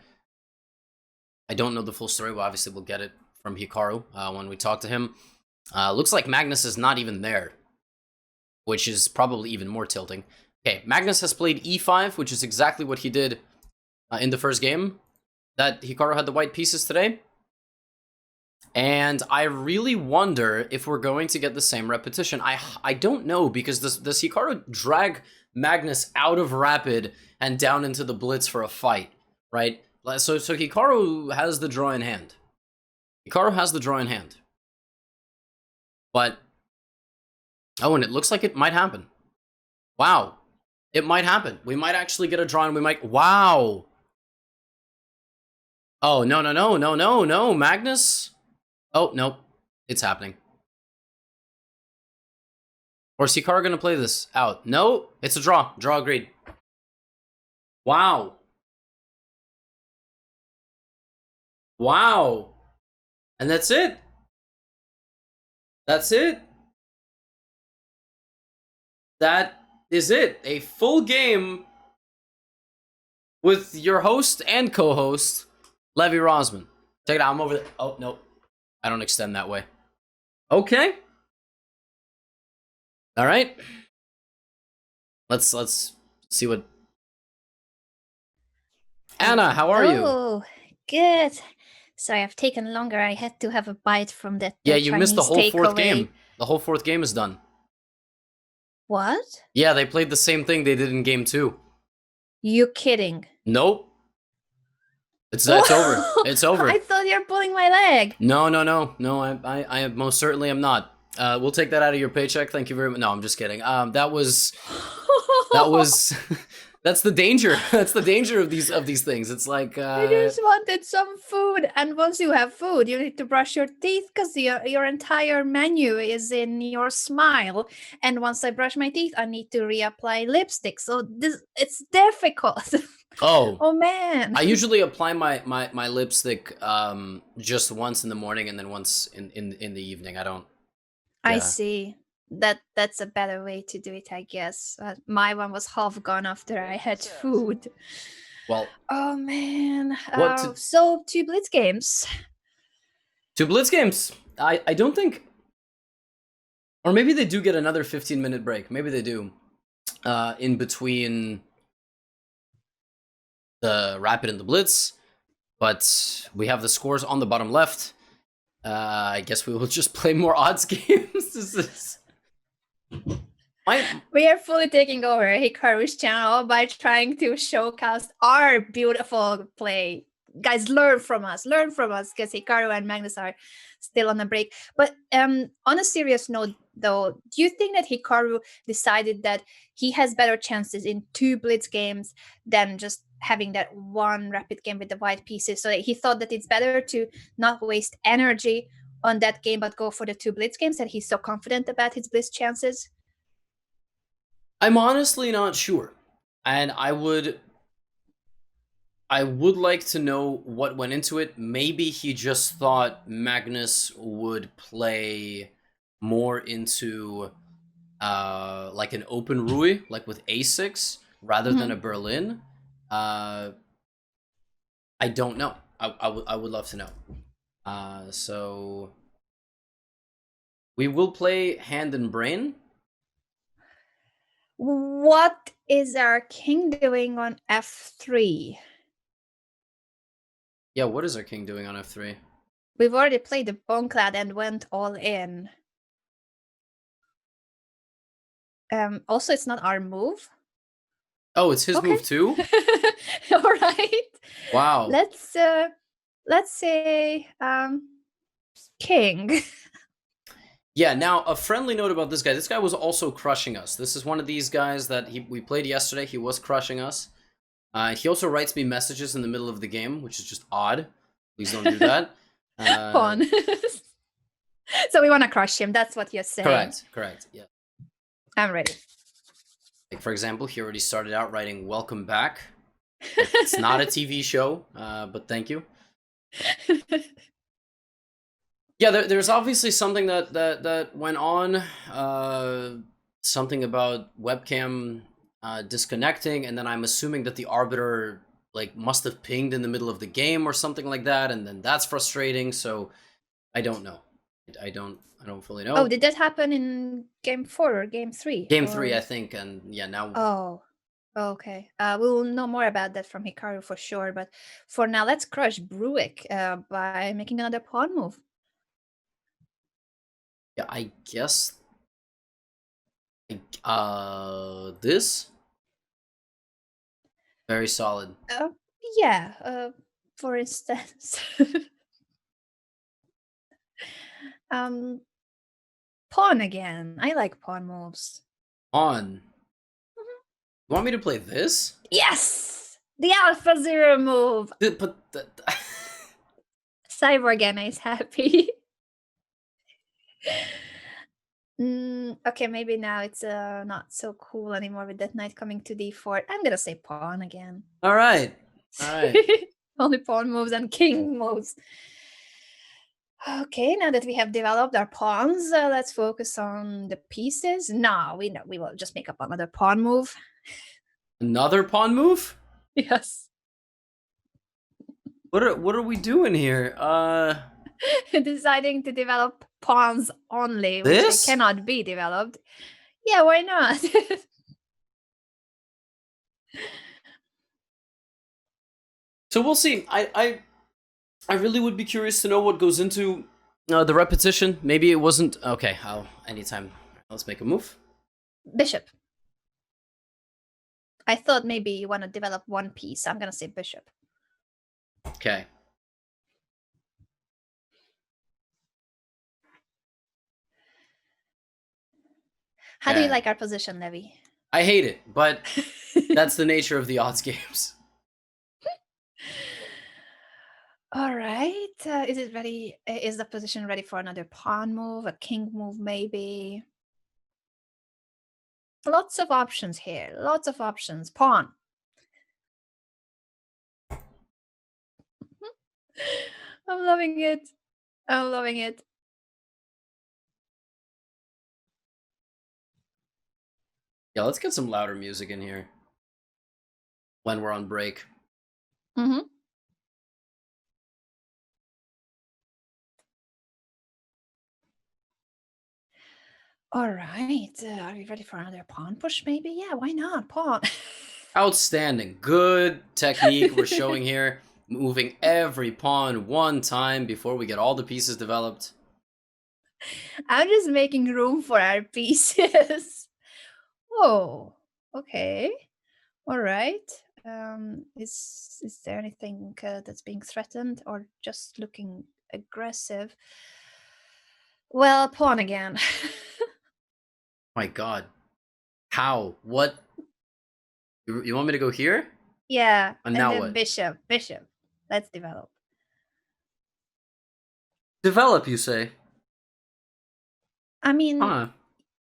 I don't know the full story, but obviously we'll get it from Hikaru when we talk to him. Looks like Magnus is not even there, which is probably even more tilting. Okay, Magnus has played e5, which is exactly what he did in the first game. That Hikaru had the white pieces today. And I really wonder if we're going to get the same repetition. I don't know, because does Hikaru drag Magnus out of Rapid and down into the Blitz for a fight, right? So Hikaru has the draw in hand. Hikaru has the draw in hand. But, oh, and it looks like it might happen. Wow. It might happen. We might actually get a draw and we might, wow. Oh, no, Magnus? Oh, no, it's happening. Or is Hikaru gonna play this out? No, it's a draw. Draw agreed. Wow. Wow. And that's it. That's it. That is it. A full game with your host and co-host, Levy Rozman. Take it out. I'm over there. Oh, no. I don't extend that way. Okay. All right. Let's see what... Anna, how are you? Oh, good. Sorry, I've taken longer. I had to have a bite from that. Yeah, you missed the whole Chinese fourth takeaway. game. The whole fourth game is done. What? Yeah, they played the same thing they did in game 2. You kidding? Nope. That's over. It's over. I thought you were pulling my leg. No. I most certainly am not. We'll take that out of your paycheck. Thank you very much. No, I'm just kidding. That was that's the danger. That's the danger of these things. It's like I just wanted some food, and once you have food, you need to brush your teeth because your entire menu is in your smile. And once I brush my teeth, I need to reapply lipstick. So it's difficult. oh. Oh man. I usually apply my lipstick just once in the morning and then once in the evening. I don't. I Yeah. see. That's a better way to do it, I guess. My one was half gone after I had food. Well, Oh man. What to- So 2 Blitz games. 2 Blitz games. I don't think, or maybe they do get another 15-minute break. Maybe they do, in between the Rapid and the Blitz. But we have the scores on the bottom left. I guess we will just play more odds games. This is... We are fully taking over Hikaru's channel by trying to showcase our beautiful play. Guys, learn from us because Hikaru and Magnus are still on a break. But on a serious note, though, do you think that Hikaru decided that he has better chances in 2 Blitz games than just having that one Rapid game with the white pieces? So he thought that it's better to not waste energy on that game but go for the 2 Blitz games, that he's so confident about his Blitz chances? I'm honestly not sure, and I would like to know what went into it. Maybe he just thought Magnus would play more into like an open Rui, like with A6, rather than a Berlin. I don't know. I would love to know. So we will play Hand and Brain. What is our king doing on f3? Yeah, what is our king doing on f3? We've already played the Boneclad and went all in. Also, it's not our move. Oh, it's his move too? All right. Wow. Let's say king. Yeah, now a friendly note about this guy. This guy was also crushing us. This is one of these guys that we played yesterday. He was crushing us. He also writes me messages in the middle of the game, which is just odd. Please don't do that. Fun. So we want to crush him. That's what you're saying. Correct. Yeah. I'm ready. Like, for example, he already started out writing "Welcome back." It's not a TV show, but thank you. Yeah, there's obviously something that went on. Something about webcam disconnecting, and then I'm assuming that the arbiter like must have pinged in the middle of the game or something like that, and then that's frustrating. So I don't know. I don't fully know. Oh, did that happen in game 4 or game 3? Game 3, I think, and yeah, now. Oh, okay. We'll know more about that from Hikaru for sure. But for now, let's crush Bruick by making another pawn move. Yeah, I guess. This very solid. Yeah. For instance. Pawn again. I like pawn moves. On. You want me to play this? Yes! The Alpha Zero move! But Cyborg Anna is happy. Okay, maybe now it's not so cool anymore with that knight coming to d4. I'm gonna say pawn again. all right. Only pawn moves and king moves. Okay, now that we have developed our pawns, let's focus on the pieces. No, we will just make up another pawn move. Another pawn move? Yes. What are we doing here? Deciding to develop pawns only, which This? cannot be developed. Yeah, why not? So we'll see. I really would be curious to know what goes into the repetition. Maybe it wasn't okay. Anytime. Let's make a move. Bishop. I thought maybe you want to develop one piece. I'm gonna say bishop. Okay. How do you like our position, Levy? I hate it, but that's the nature of the odds games. All right. Is it ready? Is the position ready for another pawn move? A king move, maybe? Lots of options here. Lots of options. Pawn. I'm loving it. I'm loving it. Yeah, let's get some louder music in here when we're on break. Mm-hmm. All right. Are we ready for another pawn push, maybe? Yeah, why not? Pawn. Outstanding. Good technique we're showing here. Moving every pawn one time before we get all the pieces developed. I'm just making room for our pieces. Oh, okay. All right. Is there anything that's being threatened or just looking aggressive? Well, pawn again. My God. How? What? You want me to go here? Yeah. And now then what? bishop. Let's develop. Develop, you say? I mean, Huh.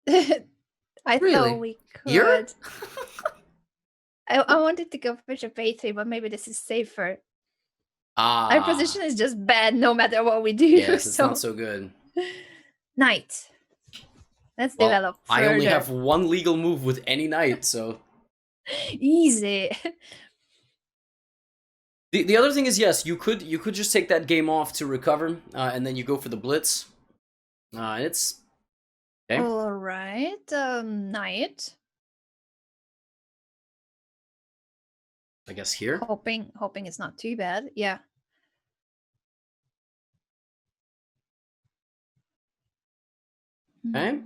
I Really? thought we could. Here? I wanted to go bishop a3, but maybe this is safer. Ah. Our position is just bad no matter what we do. Yes, it's not so good. Knight. Let's Well, develop further. I only have one legal move with any knight, so... Easy. The other thing is, yes, you could just take that game off to recover, and then you go for the blitz. It's... Okay. All right. Knight. I guess here. Hoping it's not too bad. Yeah. Okay.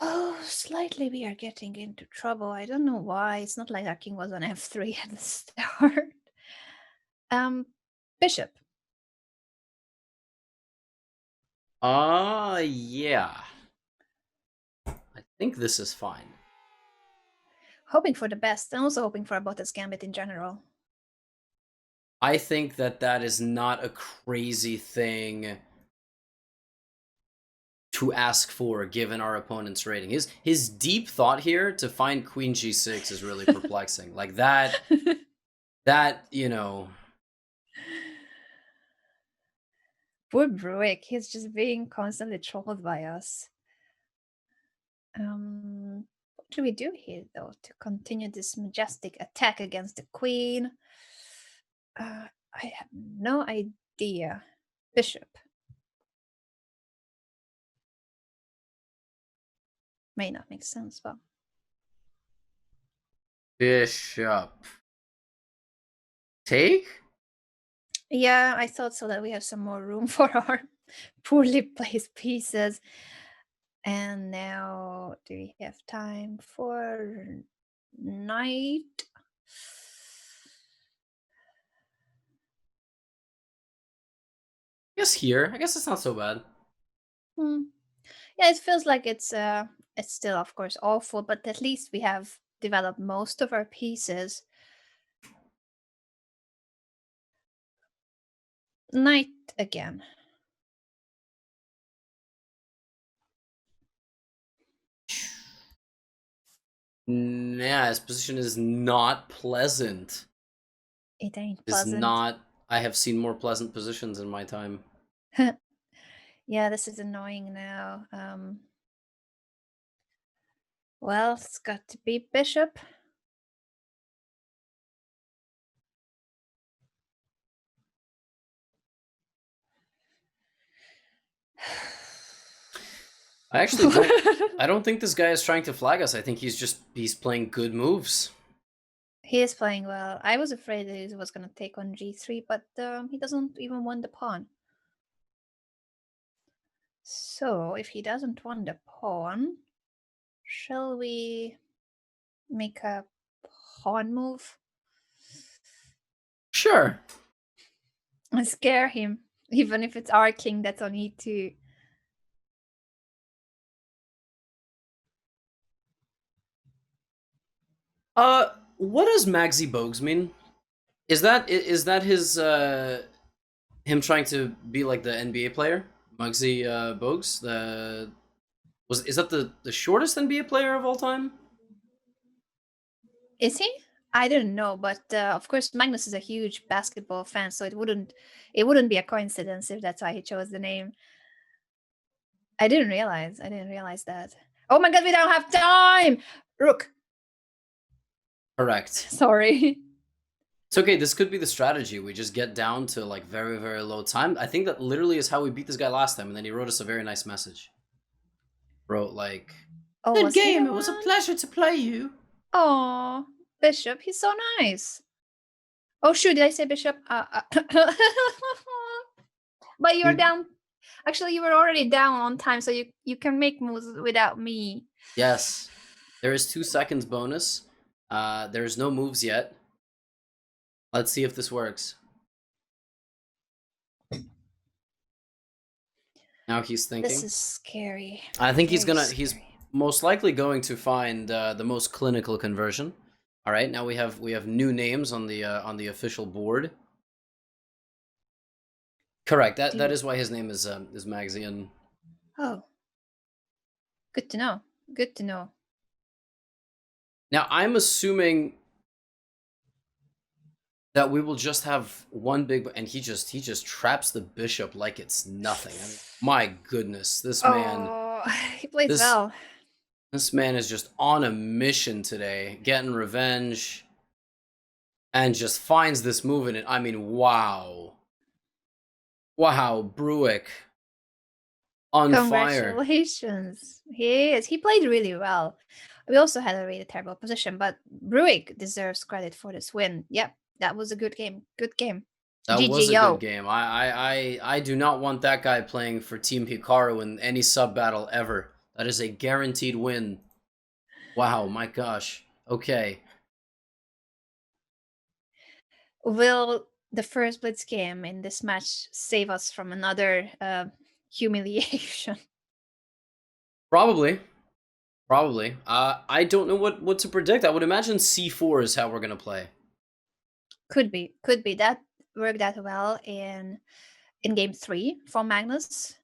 Oh, slightly we are getting into trouble. I don't know why. It's not like our king was on f3 at the start. Bishop. Yeah. I think this is fine. Hoping for the best, and also hoping for a Bottas gambit in general. I think that is not a crazy thing to ask for, given our opponent's rating. His deep thought here to find Queen G6 is really perplexing. Like that, you know... Poor Bruick, he's just being constantly trolled by us. What do we do here, though, to continue this majestic attack against the queen? I have no idea. Bishop. May not make sense, but... Bishop. Take? Yeah, I thought so, that we have some more room for our poorly placed pieces. And now, do we have time for knight? I guess here. I guess it's not so bad. Yeah, it feels like it's still, of course, awful, but at least we have developed most of our pieces. Knight again. Nah, his position is not pleasant. It ain't It's pleasant. not. I have seen more pleasant positions in my time. Yeah, this is annoying now. Well, it's got to be bishop. I actually don't. I don't think this guy is trying to flag us. I think he's playing good moves. He is playing well. I was afraid that he was going to take on g3, but he doesn't even want the pawn. So, if he doesn't want the pawn, shall we make a pawn move? Sure. And scare him, even if it's our king that's on e2. What does Magsy Bogues mean? Is that his him trying to be like the NBA player, Muggsy Bogues? Is that the shortest NBA player of all time? Is he? I didn't know, but of course Magnus is a huge basketball fan, so it wouldn't be a coincidence if that's why he chose the name. I didn't realize that. Oh my god, we don't have time! Rook. Correct. Sorry. It's okay, this could be the strategy. We just get down to like very, very low time. I think that literally is how we beat this guy last time, and then he wrote us a very nice message. Wrote like, Oh, good was he game, the it was a one? pleasure to play you. Oh, Bishop, he's so nice. Oh shoot, did I say Bishop? But you're down. Actually, you were already down on time, so you can make moves without me. Yes. There is 2 seconds bonus. There's no moves yet. Let's see if this works. Now he's thinking. This is scary. I think he's Very scary. most likely going to find the most clinical conversion. All right, now we have new names on the official board. Correct. That is why his name is Magsy. And Oh, good to know. Good to know. now I'm assuming that we will just have one big, and he just traps the bishop like it's nothing. I mean, my goodness, this man. Oh, he plays well. This man is just on a mission today, getting revenge, and just finds this move in it. I mean, wow. Wow, Bruick. On fire. Congratulations. He is. He played really well. We also had a really terrible position, but Bruick deserves credit for this win. Yep, that was a good game. Good game. That GG, was a yo. good game. I do not want that guy playing for Team Hikaru in any sub battle ever. That is a guaranteed win. Wow, my gosh. Okay. Will the first Blitz game in this match save us from another humiliation? Probably. Probably. I don't know what to predict. I would imagine C4 is how we're gonna play. Could be. That worked out well in game 3 for Magnus.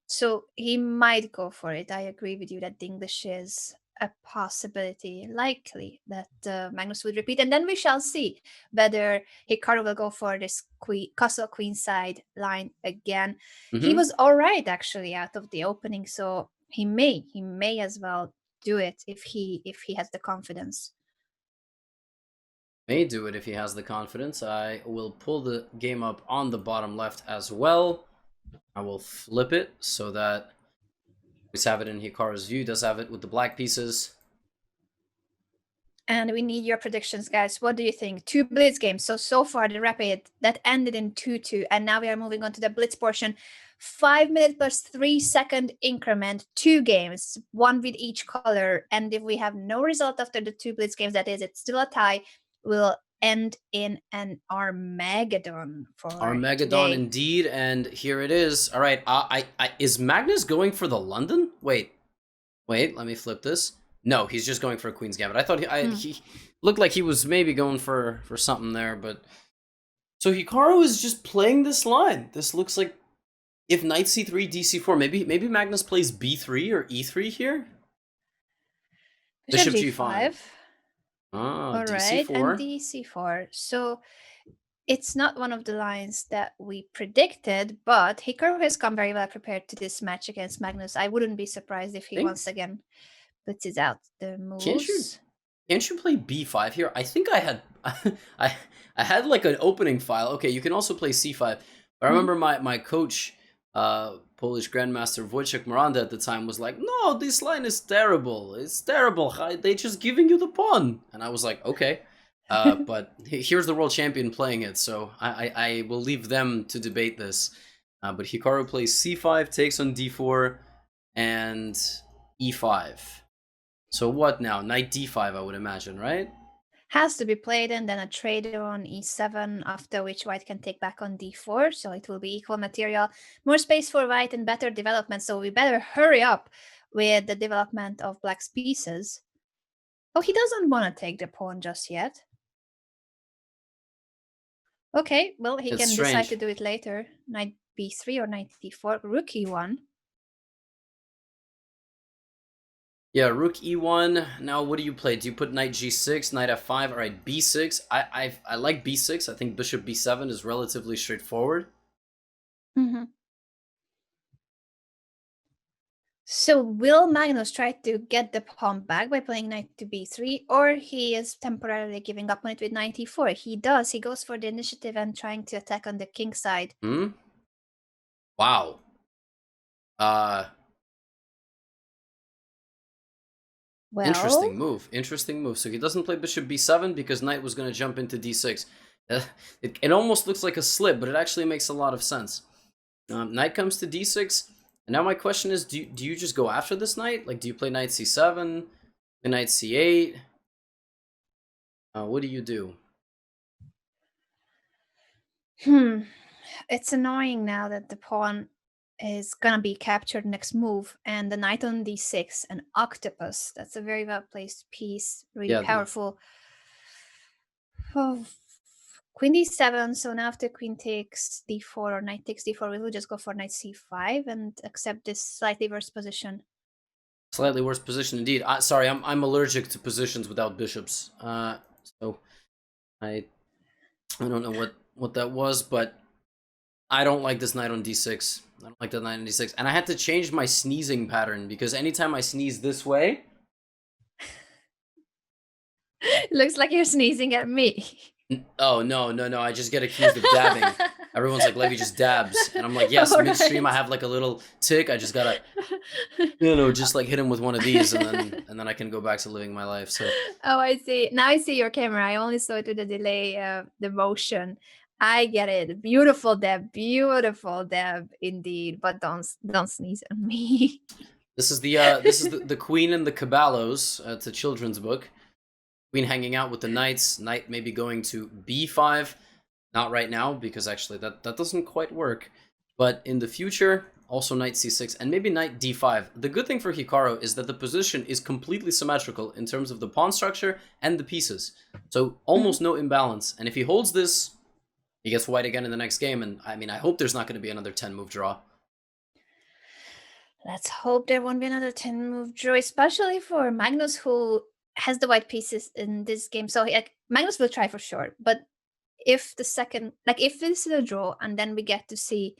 So he might go for it. I agree with you that the English is a possibility, likely that Magnus would repeat, and then we shall see whether Hikaru will go for this castle queenside line again. He was all right actually out of the opening, so he may as well do it if he has the confidence. May do it if he has the confidence. I will pull the game up on the bottom left as well. I will flip it so that we have it in Hikaru's view. Does have it with the black pieces. And we need your predictions, guys. What do you think? 2 Blitz games. So far, the Rapid, that ended in 2-2. And now we are moving on to the Blitz portion. 5 minute plus 3 second increment. 2 games, 1 with each color. And if we have no result after the 2 Blitz games, that is, it's still a tie, we'll end in an Armageddon for Armageddon today. indeed, and here it is. All right, is Magnus going for the London? Wait, let me flip this. No, he's just going for a Queen's Gambit. I thought he looked like he was maybe going for something there, but so Hikaru is just playing this line. This looks like if knight c3, dc4, maybe Magnus plays b3 or e3 here. Bishop g5. Ah, All right, and dc4. So it's not one of the lines that we predicted, but Hikaru has come very well prepared to this match against Magnus. I wouldn't be surprised if he once again blitzes out the moves. Can't you play b5 here? I think I had I had like an opening file. Okay, you can also play c5. But I remember my coach, Polish Grandmaster Wojciech Miranda at the time, was like, "No, this line is terrible. It's terrible. They just giving you the pawn." And I was like, "Okay." But here's the world champion playing it, so I will leave them to debate this. But Hikaru plays c5, takes on d4, and e5. So what now? Knight d5, I would imagine, right? Has to be played, and then a trade on e7, after which white can take back on d4, so it will be equal material. More space for white and better development, so we better hurry up with the development of black's pieces. Oh, he doesn't want to take the pawn just yet. Okay, well, he can decide to do it later. Knight b3 or knight d4, rook e1. Yeah, rook e1. Now, what do you play? Do you put knight g6, knight f5? All right, b6. I like b6. I think bishop b7 is relatively straightforward. So will Magnus try to get the pawn back by playing knight to b3, or he is temporarily giving up on it with knight e4? He does. He goes for the initiative and trying to attack on the king side. Wow. Well, interesting move. So he doesn't play bishop b7 because knight was going to jump into d6. It almost looks like a slip, but it actually makes a lot of sense. Knight comes to d6. And now my question is, do you just go after this knight? Like, do you play knight c7, the knight c8? What do you do? It's annoying now that the pawn is gonna be captured next move, and the knight on d6, an octopus. That's a very well placed piece, really powerful. Oh, queen d7, so now after queen takes d4 or knight takes d4, we will just go for knight c5 and accept this slightly worse position. Slightly worse position indeed. Sorry, I'm allergic to positions without bishops. So I don't know what that was, but I don't like this knight on d6. I don't like that knight on d6. And I had to change my sneezing pattern because anytime I sneeze this way... Looks like you're sneezing at me. Oh, no. I just get accused of dabbing. Everyone's like, Levy just dabs. And I'm like, yes, midstream, I have like a little tick. I just gotta, just like hit him with one of these and then I can go back to living my life. So. Oh, I see. Now I see your camera. I only saw it with the delay, the motion. I get it. Beautiful dab indeed. But don't sneeze at me. This is the Queen and the Caballos. It's a children's book. Queen hanging out with the knights. Knight maybe going to b5. Not right now, because actually that doesn't quite work. But in the future, also knight c6 and maybe knight d5. The good thing for Hikaru is that the position is completely symmetrical in terms of the pawn structure and the pieces. So almost no imbalance. And if he holds this, he gets white again in the next game. And I mean, I hope there's not going to be another 10-move draw. Let's hope there won't be another 10-move draw, especially for Magnus, who has the white pieces in this game. So Magnus will try for sure. But if this is a draw and then we get to see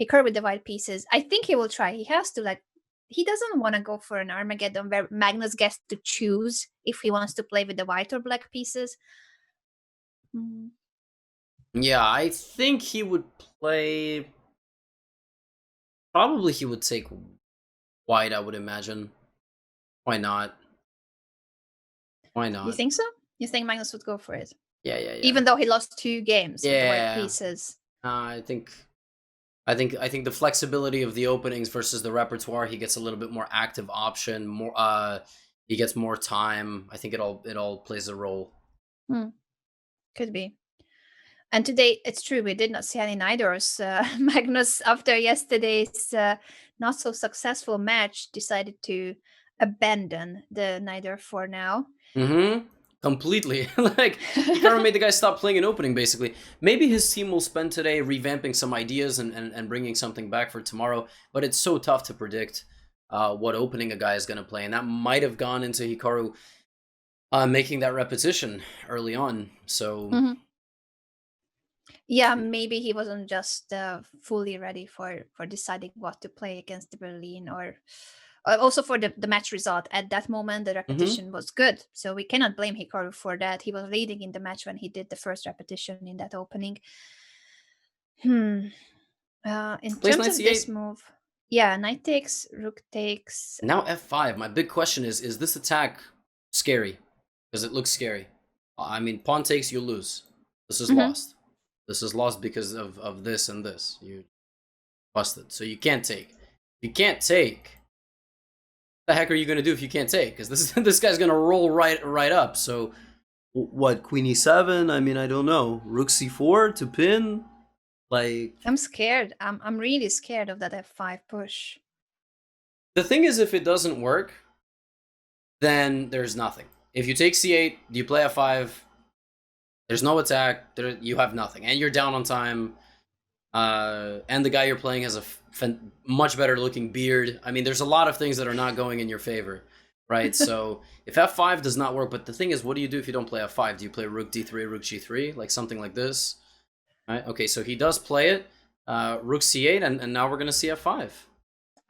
Hikaru with the white pieces, I think he will try. He has to, he doesn't want to go for an Armageddon where Magnus gets to choose if he wants to play with the white or black pieces. Yeah, I think he would play... Probably he would take white, I would imagine. Why not? Why not? You think so? You think Magnus would go for it? Yeah. Even though he lost 2 games with the white pieces. I think the flexibility of the openings versus the repertoire, he gets a little bit more active option, he gets more time. I think it all plays a role. Could be. And today, it's true, we did not see any Nidors. Magnus, after yesterday's not so successful match, decided to abandon the Nidor for now. Completely. Like, Hikaru made the guy stop playing an opening, basically. Maybe his team will spend today revamping some ideas and bringing something back for tomorrow, but it's so tough to predict what opening a guy is going to play, and that might have gone into Hikaru making that repetition early on, so... Yeah, maybe he wasn't just fully ready for deciding what to play against the Berlin, or also for the match result. At that moment, the repetition was good, so we cannot blame Hikaru for that. He was leading in the match when he did the first repetition in that opening. In terms of this move, yeah, knight takes, rook takes. Now f5. My big question is this attack scary? Because it looks scary. I mean, pawn takes, you lose. This is lost. This is lost because of this and this. You busted. So you can't take. If you can't take, what the heck are you going to do if you can't take? Because this guy's going to roll right up. So what, queen e7? I mean, I don't know. Rook c4 to pin? Like... I'm scared. I'm really scared of that f5 push. The thing is, if it doesn't work, then there's nothing. If you take c8, you play f5, there's no attack, you have nothing, and you're down on time, and the guy you're playing has a much better looking beard. I mean, there's a lot of things that are not going in your favor, right? So if f5 does not work, but the thing is, what do you do if you don't play f5? Do you play rook d3, rook g3, like something like this? Right? Okay, so he does play it, rook c8, and now we're going to see f5.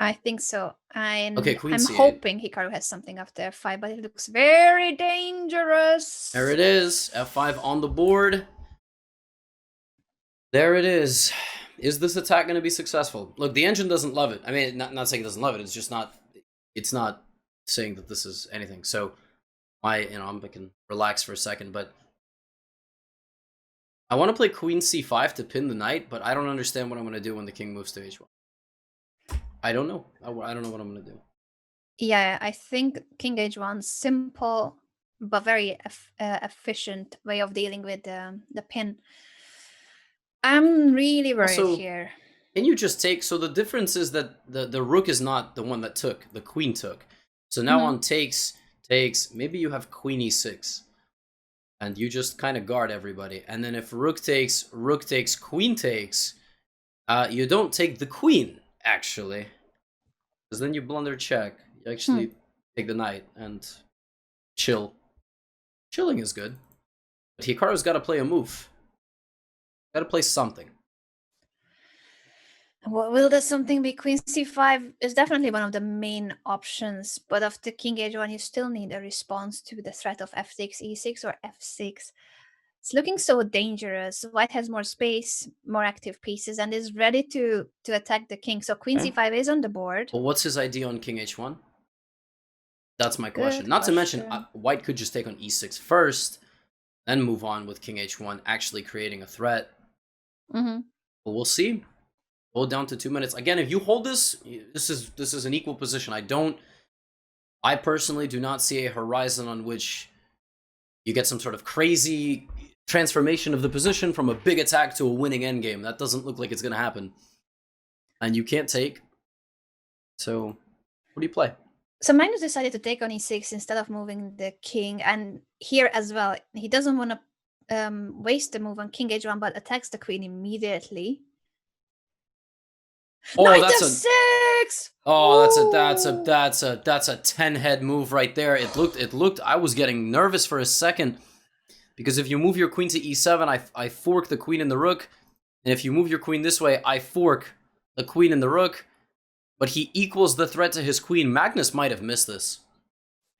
I think so. Okay, queen I'm c8. hoping Hikaru has something after f5, but it looks very dangerous. There it is. f5 on the board. There it is. Is this attack going to be successful? Look, the engine doesn't love it. I mean, not saying it doesn't love it. It's just not... It's not saying that this is anything. So, I can relax for a second, but... I want to play queen c5 to pin the knight, but I don't understand what I'm going to do when the king moves to h1. I don't know. I don't know what I'm going to do. Yeah, I think king h1, simple but very efficient way of dealing with the pin. I'm really worried Also, here. Can you just take... So the difference is that the rook is not the one that took. The queen took. So now on takes, maybe you have queen e6. And you just kind of guard everybody. And then if rook takes, queen takes, you don't take the queen, actually. Because then you blunder check. You actually take the knight and chill. Chilling is good. But Hikaru's got to play a move. Got to play something. What will the something be? Queen c5 is definitely one of the main options, but after king h1, you still need a response to the threat of f6, e6, or f6. It's looking so dangerous. White has more space, more active pieces, and is ready to attack the king. So queen c5 is on the board. Well, what's his idea on king h1? That's my question. Not to mention, white could just take on e6 first, then move on with king h1, actually creating a threat. But we'll see. Hold down to 2 minutes. Again, if you hold this, this is an equal position. I personally do not see a horizon on which you get some sort of crazy transformation of the position from a big attack to a winning endgame. That doesn't look like it's going to happen. And you can't take. So, what do you play? So Magnus decided to take on e6 instead of moving the king. And here as well, he doesn't want to waste the move on king h1, but attacks the queen immediately. Oh, Knight that's f6! Oh, that's a 10-head move right there. It looked. I was getting nervous for a second because if you move your queen to e7, I fork the queen and the rook, and if you move your queen this way, I fork the queen and the rook. But he equals the threat to his queen. Magnus might have missed this.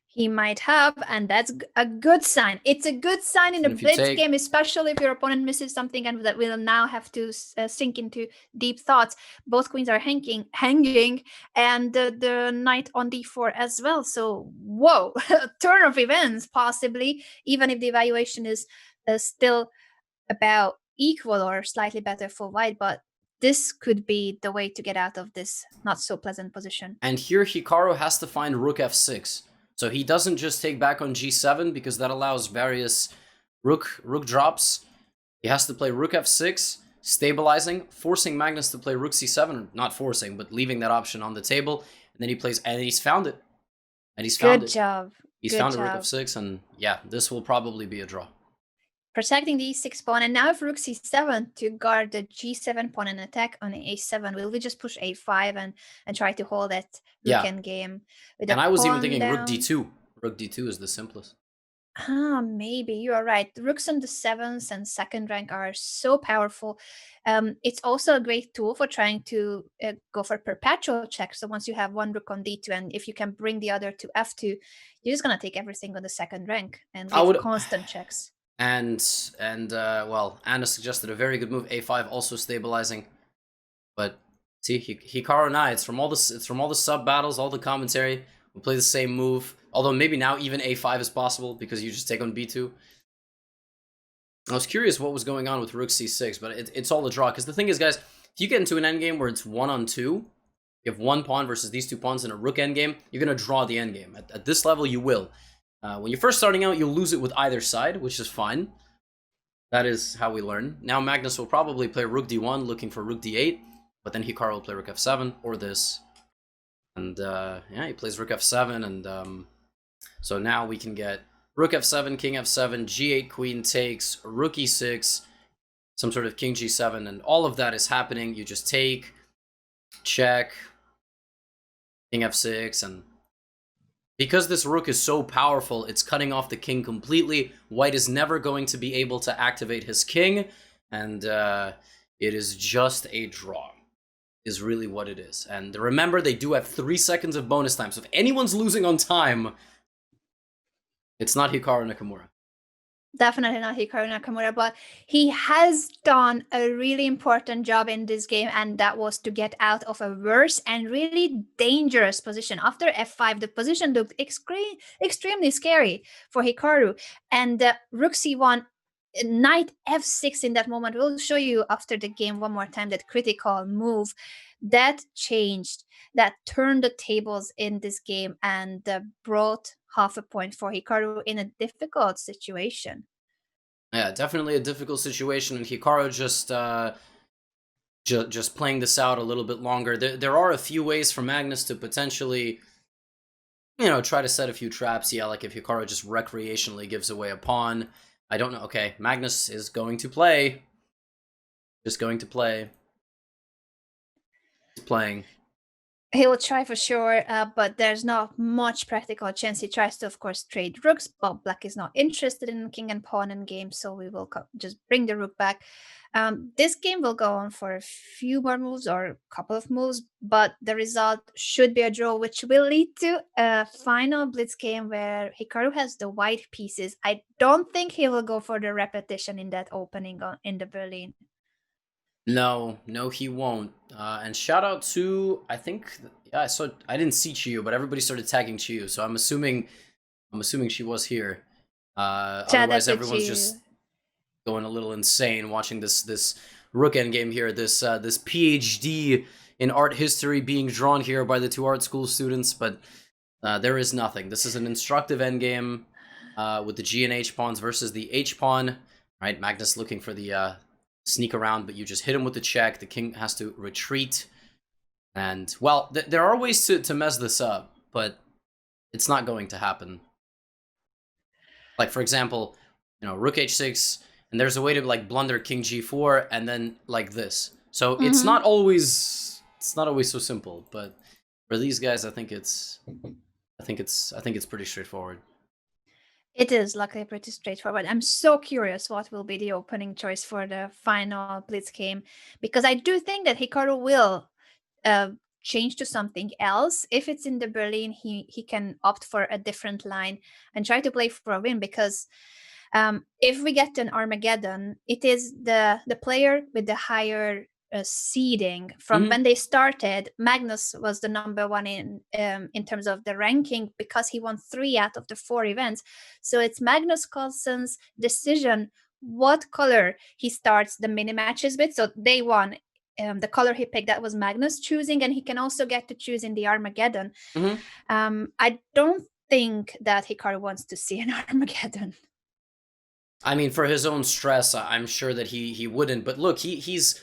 He might have, and that's a good sign. It's a good sign in a Blitz game, especially if your opponent misses something and that will now have to sink into deep thoughts. Both queens are hanging, and the knight on d4 as well. So, whoa, turn of events, possibly, even if the evaluation is still about equal or slightly better for white, but this could be the way to get out of this not so pleasant position. And here Hikaru has to find rook f6. So he doesn't just take back on g7 because that allows various Rook drops. He has to play rook f6, stabilizing, forcing Magnus to play rook c7. Not forcing, but leaving that option on the table. And then he plays, and he's found it. And he's found Good it. job. He's Good found job. a rook f6, and yeah, this will probably be a draw. Protecting the e6 pawn, and now if rook c7 to guard the g7 pawn and attack on a7, will we just push a5 and try to hold that rook endgame with and the I was even pawn thinking down? rook d2. Rook d2 is the simplest. Maybe you are right. The rooks on the 7th and 2nd rank are so powerful. It's also a great tool for trying to go for perpetual checks. So once you have one rook on d2, and if you can bring the other to f2, you're just gonna take everything on the 2nd rank and give constant checks. And well, Anna suggested a very good move, a5, also stabilizing. But see, Hikaru and I, it's from all the sub battles, all the commentary. We play the same move. Although maybe now even a5 is possible because you just take on b2. I was curious what was going on with rook c6, but it's all a draw. Because the thing is, guys, if you get into an endgame where it's 1-on-2, you have one pawn versus these two pawns in a rook endgame, you're going to draw the endgame. At this level, you will. When you're first starting out, you'll lose it with either side, which is fine. That is how we learn. Now Magnus will probably play rook d1, looking for rook d8, but then Hikaru will play rook f7, or this. And yeah, he plays rook f7, and so now we can get rook f7, king f7, g8, queen takes, rook e6, some sort of king g7, and all of that is happening. You just take, check, king f6, and because this rook is so powerful, it's cutting off the king completely. White is never going to be able to activate his king, and it is just a draw, is really what it is. And remember, they do have 3 seconds of bonus time, so if anyone's losing on time, it's not Hikaru Nakamura. Definitely not Hikaru Nakamura, but he has done a really important job in this game, and that was to get out of a worse and really dangerous position. After f5, the position looked extremely scary for Hikaru, and rook c1, knight f6 in that moment. We'll show you after the game one more time that critical move that changed, that turned the tables in this game, and brought half a point for Hikaru in a difficult situation. Yeah, definitely a difficult situation, and Hikaru just playing this out a little bit longer. There are a few ways for Magnus to potentially, try to set a few traps. Yeah, like if Hikaru just recreationally gives away a pawn. I don't know. Okay, Magnus is going to play. Just going to play. He's playing. He will try for sure, but there's not much practical chance. He tries to, of course, trade rooks, but black is not interested in king and pawn in game, so we will just bring the rook back. This game will go on for a few more moves or a couple of moves, but the result should be a draw, which will lead to a final blitz game where Hikaru has the white pieces. I don't think he will go for the repetition in that opening in the Berlin. No, he won't. And shout out to, I think, yeah, I didn't see Chiyu, but everybody started tagging Chiyu, so I'm assuming she was here. Otherwise, everyone's just going a little insane watching this rook endgame here. This PhD in art history being drawn here by the two art school students, but there is nothing. This is an instructive endgame with the G and H pawns versus the H pawn. Right, Magnus looking for the sneak around, but you just hit him with the check. The king has to retreat. And, well, there are ways to mess this up, but it's not going to happen. Like, for example, rook h6, and there's a way to, like, blunder king g4, and then, like, this. So it's not always so simple, but for these guys, I think it's pretty straightforward. It is luckily pretty straightforward. I'm so curious what will be the opening choice for the final blitz game, because I do think that Hikaru will change to something else. If it's in the Berlin, he can opt for a different line and try to play for a win, because if we get an Armageddon, it is the player with the higher seeding from when they started. Magnus was the number one in terms of the ranking because he won 3 out of the 4 events. So it's Magnus Carlsen's decision what color he starts the mini matches with. So day one, the color he picked, that was Magnus choosing, and he can also get to choose in the Armageddon. I don't think that Hikaru wants to see an Armageddon. I mean, for his own stress, I'm sure that he wouldn't. But look, he's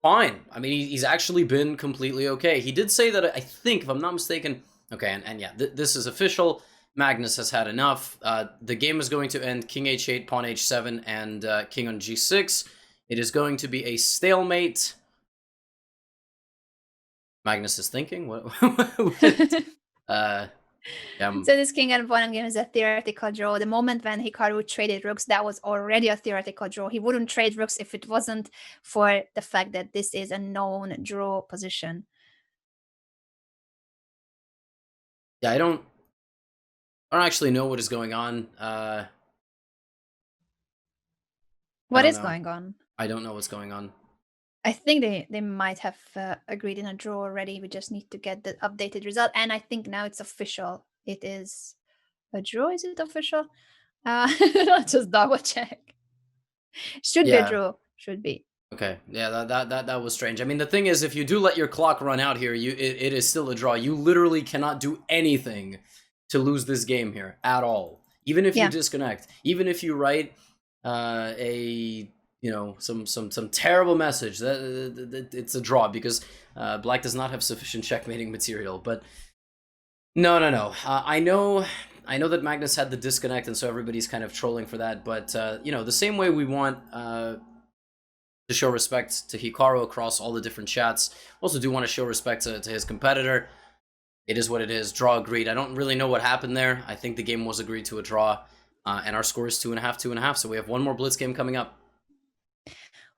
fine. I mean, he's actually been completely okay. He did say that, I think, if I'm not mistaken. Okay, and yeah, this is official. Magnus has had enough. The game is going to end King h8, Pawn h7, and King on g6. It is going to be a stalemate. Magnus is thinking. What? So this king and pawn game is a theoretical draw. The moment when Hikaru traded rooks, that was already a theoretical draw. He wouldn't trade rooks if it wasn't for the fact that this is a known draw position. Yeah, I don't actually know what is going on. What is going on? I don't know what's going on. I think they might have agreed in a draw already. We just need to get the updated result. And I think now it's official. It is a draw. Is it official? Let's just double check. Should be a draw. Should be. Okay. Yeah, that was strange. I mean, the thing is, if you do let your clock run out here, it is still a draw. You literally cannot do anything to lose this game here at all. Even if you disconnect, even if you write some terrible message, that it's a draw because black does not have sufficient checkmating material. But no. I know that Magnus had the disconnect, and so everybody's kind of trolling for that. But the same way we want to show respect to Hikaru across all the different chats, also do want to show respect to his competitor. It is what it is. Draw agreed. I don't really know what happened there. I think the game was agreed to a draw, and our score is 2.5, 2.5. So we have one more Blitz game coming up.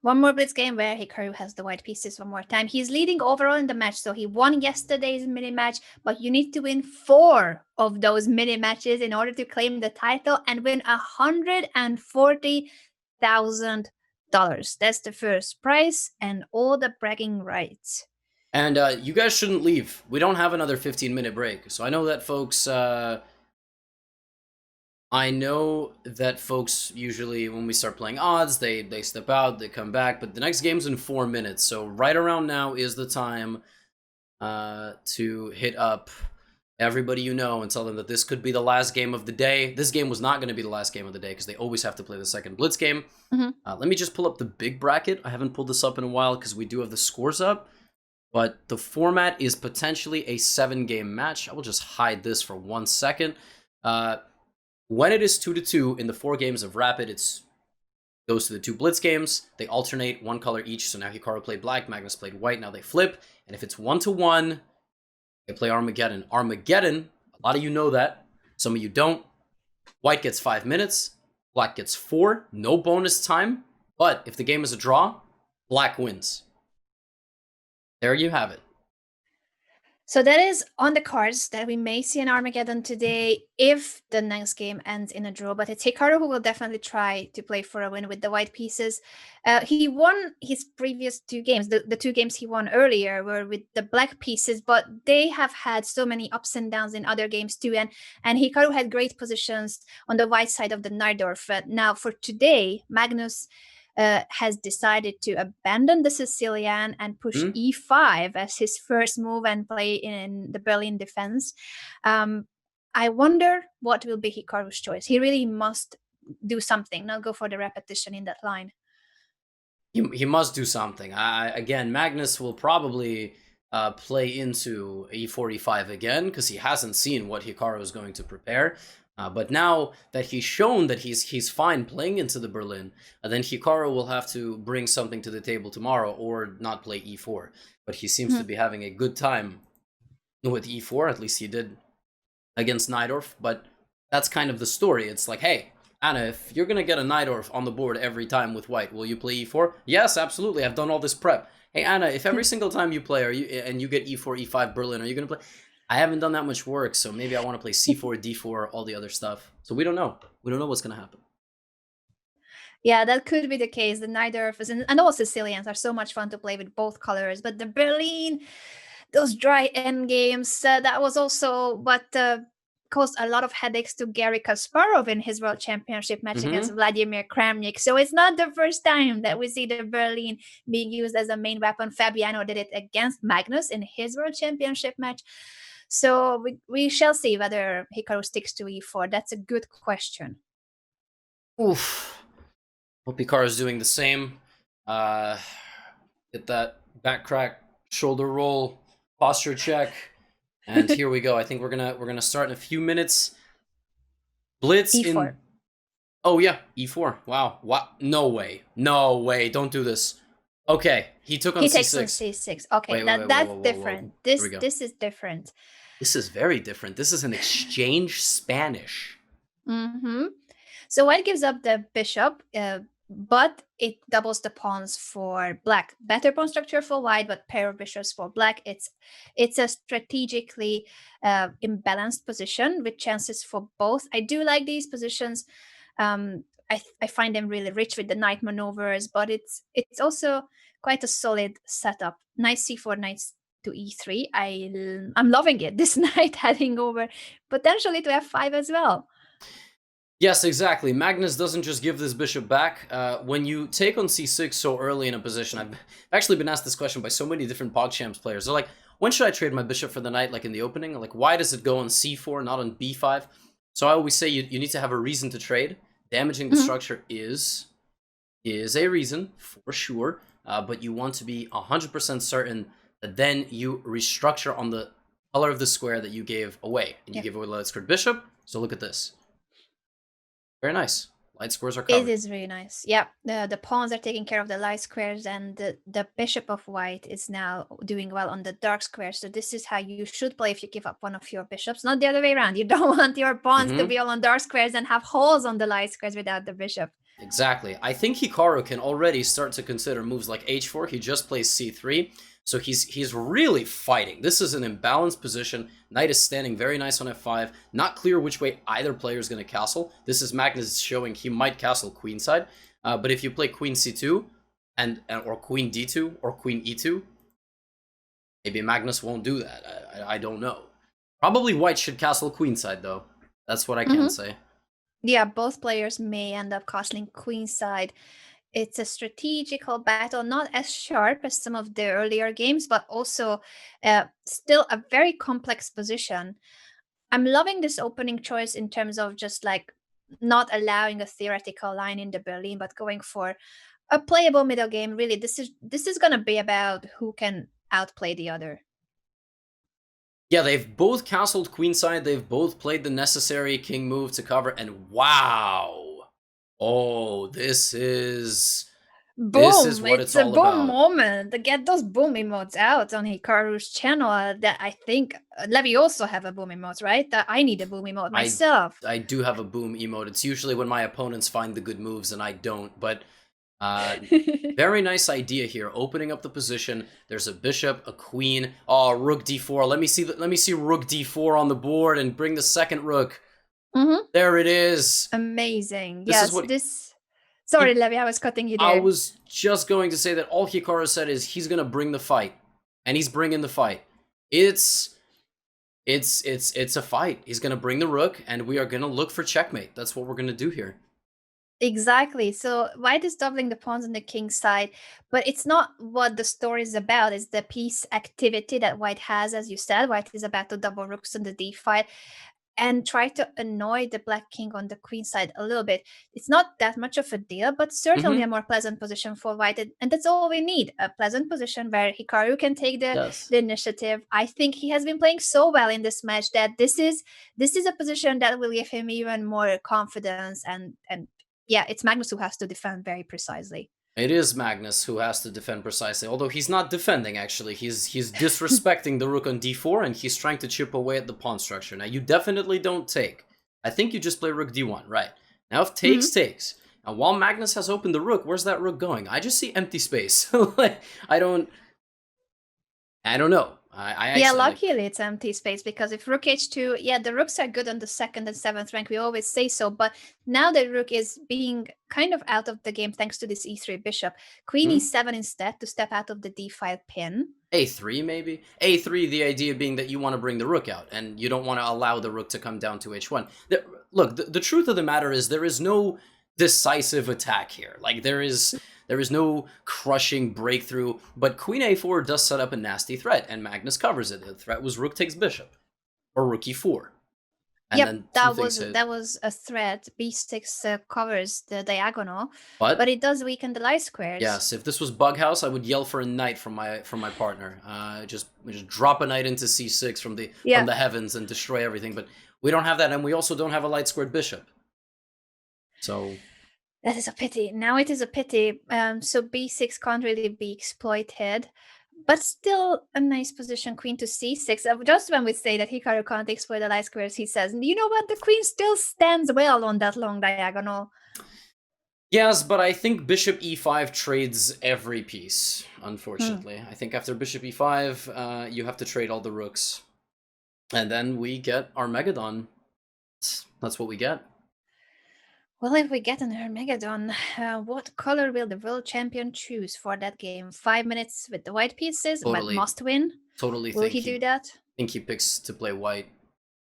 One more Blitz game where Hikaru has the white pieces one more time. He's leading overall in the match, so he won yesterday's mini match, but you need to win 4 of those mini matches in order to claim the title and win $140,000. That's the first prize and all the bragging rights. And you guys shouldn't leave. We don't have another 15-minute break. So I know that folks usually, when we start playing odds, they step out, they come back, but the next game's in 4 minutes. So right around now is the time to hit up everybody you know and tell them that this could be the last game of the day. This game was not going to be the last game of the day because they always have to play the second Blitz game. Let me just pull up the big bracket. I haven't pulled this up in a while because we do have the scores up. But the format is potentially a 7-game match. I will just hide this for 1 second. When it is 2-2 in the 4 games of Rapid, it goes to the 2 Blitz games. They alternate 1 color each. So now Hikaru played black, Magnus played white. Now they flip. And if it's 1-1, they play Armageddon. Armageddon, a lot of you know that. Some of you don't. White gets 5 minutes. Black gets 4. No bonus time. But if the game is a draw, black wins. There you have it. So that is on the cards that we may see an Armageddon today if the next game ends in a draw. But it's Hikaru who will definitely try to play for a win with the white pieces. He won his previous 2 games. The 2 games he won earlier were with the black pieces, but they have had so many ups and downs in other games too. And Hikaru had great positions on the white side of the Najdorf. Now for today, Magnus has decided to abandon the Sicilian and push e5 as his first move and play in the Berlin defense. I wonder what will be Hikaru's choice. He really must do something, not go for the repetition in that line. He must do something. Again, Magnus will probably play into e4, e5 again because he hasn't seen what Hikaru is going to prepare. But now that he's shown that he's fine playing into the Berlin, then Hikaru will have to bring something to the table tomorrow or not play e4. But he seems to be having a good time with e4, at least he did against Najdorf. But that's kind of the story. It's like, hey, Anna, if you're going to get a Najdorf on the board every time with white, will you play e4? Yes, absolutely. I've done all this prep. Hey, Anna, if every single time you play and you get e4, e5 Berlin, are you going to play? I haven't done that much work, so maybe I want to play c4, d4, all the other stuff. So we don't know. We don't know what's going to happen. Yeah, that could be the case. The Najdorf and all Sicilians are so much fun to play with both colors. But the Berlin, those dry endgames, that was also what caused a lot of headaches to Garry Kasparov in his World Championship match against Vladimir Kramnik. So it's not the first time that we see the Berlin being used as a main weapon. Fabiano did it against Magnus in his World Championship match. So we shall see whether Hikaru sticks to e4. That's a good question. Oof. Hope Hikaru is doing the same. Get that back crack, shoulder roll, posture check, and here we go. I think we're gonna start in a few minutes. Blitz E4. in. Oh yeah, E4. Wow. What? No way. No way. Don't do this. Okay, he took on He C6. takes on C6. Okay, Wait, that's whoa. different. Here we go. This is different. This is very different. This is an exchange Spanish. Mm-hmm. So white gives up the bishop, but it doubles the pawns for black. Better pawn structure for white, but pair of bishops for black. It's a strategically imbalanced position with chances for both. I do like these positions. I find them really rich with the knight maneuvers, but it's also quite a solid setup. Knight c4, knight to e3. I'm loving it. This knight heading over potentially to f5 as well. Yes, exactly. Magnus doesn't just give this bishop back. When you take on c6 so early in a position, I've actually been asked this question by so many different PogChamps players. They're like, when should I trade my bishop for the knight, like in the opening? Like, why does it go on c4, not on b5? So I always say you need to have a reason to trade. Damaging the structure is a reason, for sure, but you want to be 100% certain that then you restructure on the color of the square that you gave away. And you gave away the light squared bishop, so look at this. Very nice. Light squares are covered. It is really nice. Yeah, the pawns are taking care of the light squares, and the bishop of white is now doing well on the dark squares. So this is how you should play if you give up one of your bishops, not the other way around. You don't want your pawns to be all on dark squares and have holes on the light squares without the bishop. Exactly. I think Hikaru can already start to consider moves like h4. He just plays c3. So he's really fighting. This is an imbalanced position. Knight is standing very nice on f5. Not clear which way either player is going to castle. This is Magnus showing he might castle queenside. But if you play queen c2 or queen d2 or queen e2, maybe Magnus won't do that. I don't know. Probably white should castle queenside though. That's what I can say. Yeah, both players may end up castling queenside. It's a strategical battle, not as sharp as some of the earlier games, but also still a very complex position. I'm loving this opening choice in terms of just like not allowing a theoretical line in the Berlin, but going for a playable middle game. Really, this is going to be about who can outplay the other. Yeah, they've both castled queenside. They've both played the necessary king move to cover, and wow. Oh, this is boom! What it's all a boom about. moment. Get those boom emotes out on Hikaru's channel. That I think Levy also have a boom emote, right? That I need a boom emote myself. I do have a boom emote. It's usually when my opponents find the good moves and I don't. But very nice idea here. Opening up the position. There's a bishop, a queen. Oh, rook d4. Let me see rook d4 on the board and bring the second rook. There it is. Amazing. Sorry, Levy, I was cutting you there. I was just going to say that all Hikaru said is he's going to bring the fight. And he's bringing the fight. It's a fight. He's going to bring the rook, and we are going to look for checkmate. That's what we're going to do here. Exactly. So white is doubling the pawns on the king side, but it's not what the story is about. It's the piece activity that white has, as you said. White is about to double rooks on the d file and try to annoy the black king on the queen side a little bit. It's not that much of a deal, but certainly a more pleasant position for white. And that's all we need, a pleasant position where Hikaru can take the initiative. I think he has been playing so well in this match that this is a position that will give him even more confidence. And yeah, it's Magnus who has to defend very precisely. It is Magnus who has to defend precisely, although he's not defending, actually. He's disrespecting the rook on d4, and he's trying to chip away at the pawn structure. Now, you definitely don't take. I think you just play rook d1, right? Now, if takes, takes. And while Magnus has opened the rook, where's that rook going? I just see empty space. Like, I don't know. Luckily it's empty space, because if rook h2, the rooks are good on the 2nd and 7th rank, we always say so, but now the rook is being kind of out of the game thanks to this e3 bishop. Queen e7 instead to step out of the d5 pin. a3 maybe? a3, the idea being that you want to bring the rook out, and you don't want to allow the rook to come down to h1. Look, the truth of the matter is there is no decisive attack here. Like, there is no crushing breakthrough, but queen a4 does set up a nasty threat, and Magnus covers it. The threat was rook takes bishop, or rook e4. And Yep, then that two things hit. was a threat. B6 covers the diagonal, But it does weaken the light squares. yes, if this was Bughouse, I would yell for a knight from my partner. Just drop a knight into c6 from the heavens and destroy everything. But we don't have that, and we also don't have a light squared bishop. So that is a pity. Now it is a pity. So b6 can't really be exploited, but still a nice position. Queen to c6. Just when we say that Hikaru can't exploit the light squares, he says, "You know what? The queen still stands well on that long diagonal." yes, but I think bishop e5 trades every piece, unfortunately. I think after bishop e5, you have to trade all the rooks. And then we get Armageddon. That's what we get. Well, if we get an Armageddon, what color will the world champion choose for that game? 5 minutes with the white pieces, Totally. but must win? Totally Will he do that? I think he picks to play white.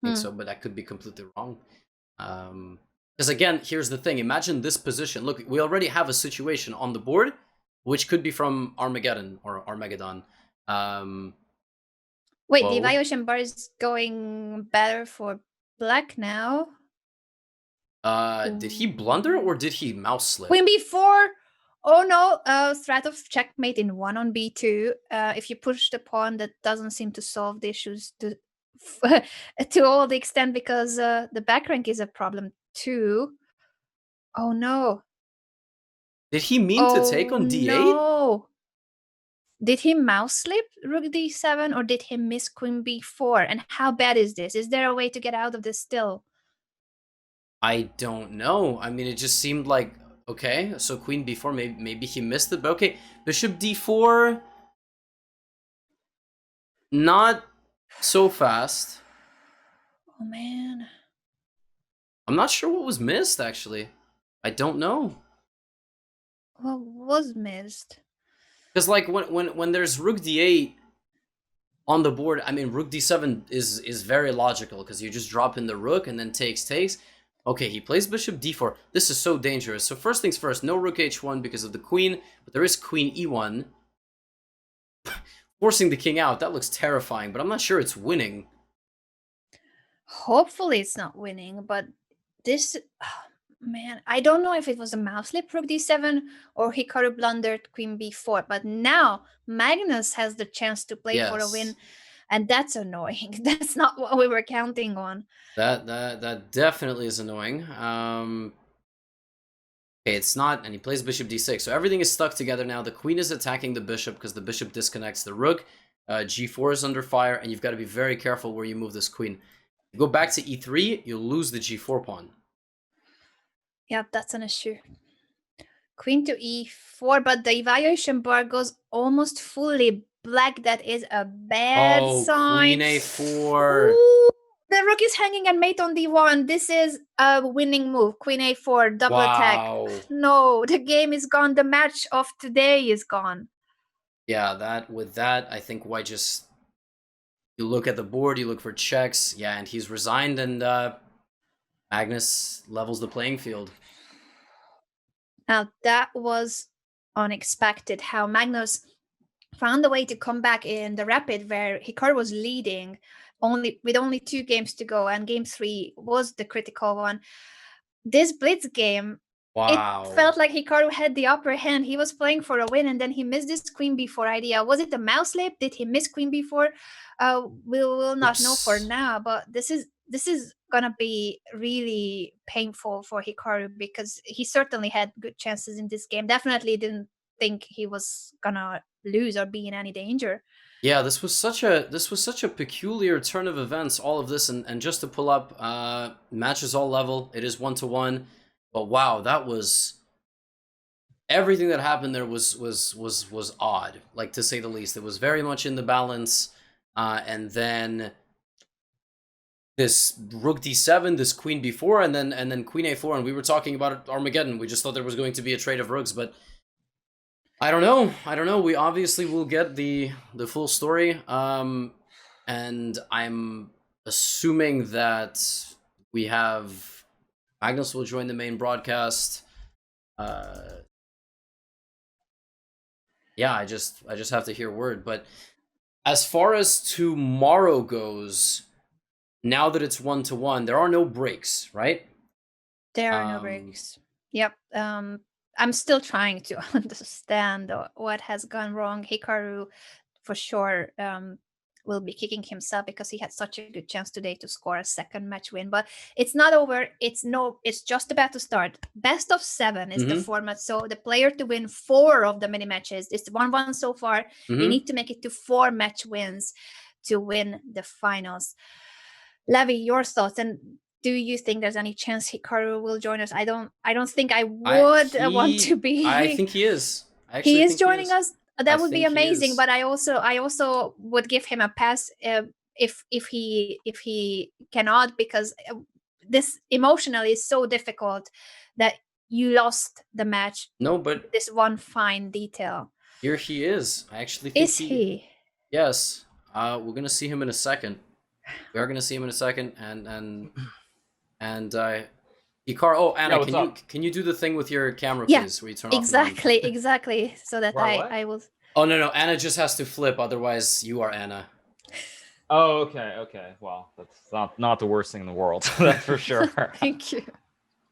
I think so, but that could be completely wrong. Because again, here's the thing. Imagine this position. Look, we already have a situation on the board, which could be from Armageddon or Armageddon. Wait, the evaluation bar is going better for black now. Did he blunder or did he mouse slip? Queen b4. Oh no, threat of checkmate in 1 on b2. If you push the pawn, that doesn't seem to solve the issues to all the extent, because the back rank is a problem too. Oh no. Did he mean to take on d8? No. Did he mouse slip rook d7, or did he miss queen b4? And how bad is this? Is there a way to get out of this still? I don't know. I mean, it just seemed like, okay, so queen b4, maybe he missed it, but okay, bishop d4, not so fast. Oh man. I'm not sure what was missed, actually. I don't know. What was missed? Because like when there's rook d8 on the board, I mean, rook d7 is very logical, because you just drop in the rook and then takes. Okay, he plays bishop d4. This is so dangerous. So first things first, no rook h1 because of the queen, but there is queen e1. Forcing the king out, that looks terrifying, but I'm not sure it's winning. Hopefully it's not winning, but this... man, I don't know if it was a mouse slip rook d7 or Hikaru blundered queen b4, but now Magnus has the chance to play for a win, and that's annoying. That's not what we were counting on. That definitely is annoying. Okay, it's not, and he plays bishop d6, so everything is stuck together now. The queen is attacking the bishop because the bishop disconnects the rook. G4 is under fire, and you've got to be very careful where you move this queen. You go back to e3, you'll lose the g4 pawn. Yeah, that's an issue. Queen to e4, but the evaluation bar goes almost fully black. That is a bad sign. Queen a4. Ooh, the rook is hanging and mate on d1. This is a winning move. Queen a4, double attack. No, the game is gone. The match of today is gone. Yeah, with that, I think white just... You look at the board, you look for checks. Yeah, and he's resigned, and Magnus levels the playing field. Now, that was unexpected, how Magnus found a way to come back in the rapid, where Hikaru was leading with only 2 games to go, and game 3 was the critical one. This Blitz game, it felt like Hikaru had the upper hand. He was playing for a win, and then he missed this queen b4 idea. Was it a mouse slip? Did he miss queen b4? We'll not know for now, but this is gonna be really painful for Hikaru, because he certainly had good chances in this game. Definitely didn't think he was gonna lose or be in any danger. Yeah, this was such a peculiar turn of events, all of this, and just to pull up, matches all level. It is 1-1, but wow, that was... Everything that happened there was odd, like, to say the least. It was very much in the balance, and then this rook d7, this queen b4, and then queen a4, and we were talking about Armageddon. We just thought there was going to be a trade of rooks, but I don't know. We obviously will get the full story, and I'm assuming that we have Magnus will join the main broadcast. Yeah, I just have to hear word. But as far as tomorrow goes, now that it's 1-1, there are no breaks, right? There are no breaks. Yep. I'm still trying to understand what has gone wrong. Hikaru, for sure, will be kicking himself because he had such a good chance today to score a second match win. But it's not over. It's just about to start. Best of 7 is the format. So the player to win 4 of the mini matches. It's 1-1 so far. They need to make it to 4 match wins to win the finals. Levy, your thoughts, and do you think there's any chance Hikaru will join us? I don't think I would want to be. I think he is. He is joining us. That would be amazing. But I also would give him a pass if he cannot, because this emotionally is so difficult that you lost the match. No, but this one fine detail. Here he is. I actually think he? Yes. We're gonna see him in a second. We are gonna see him in a second, and Hikaru. Oh, Anna, can you do the thing with your camera, please? Where you turn exactly, so that I will. Oh no, Anna just has to flip, otherwise you are Anna. Oh, okay. Well, that's not the worst thing in the world, that's for sure. Thank you.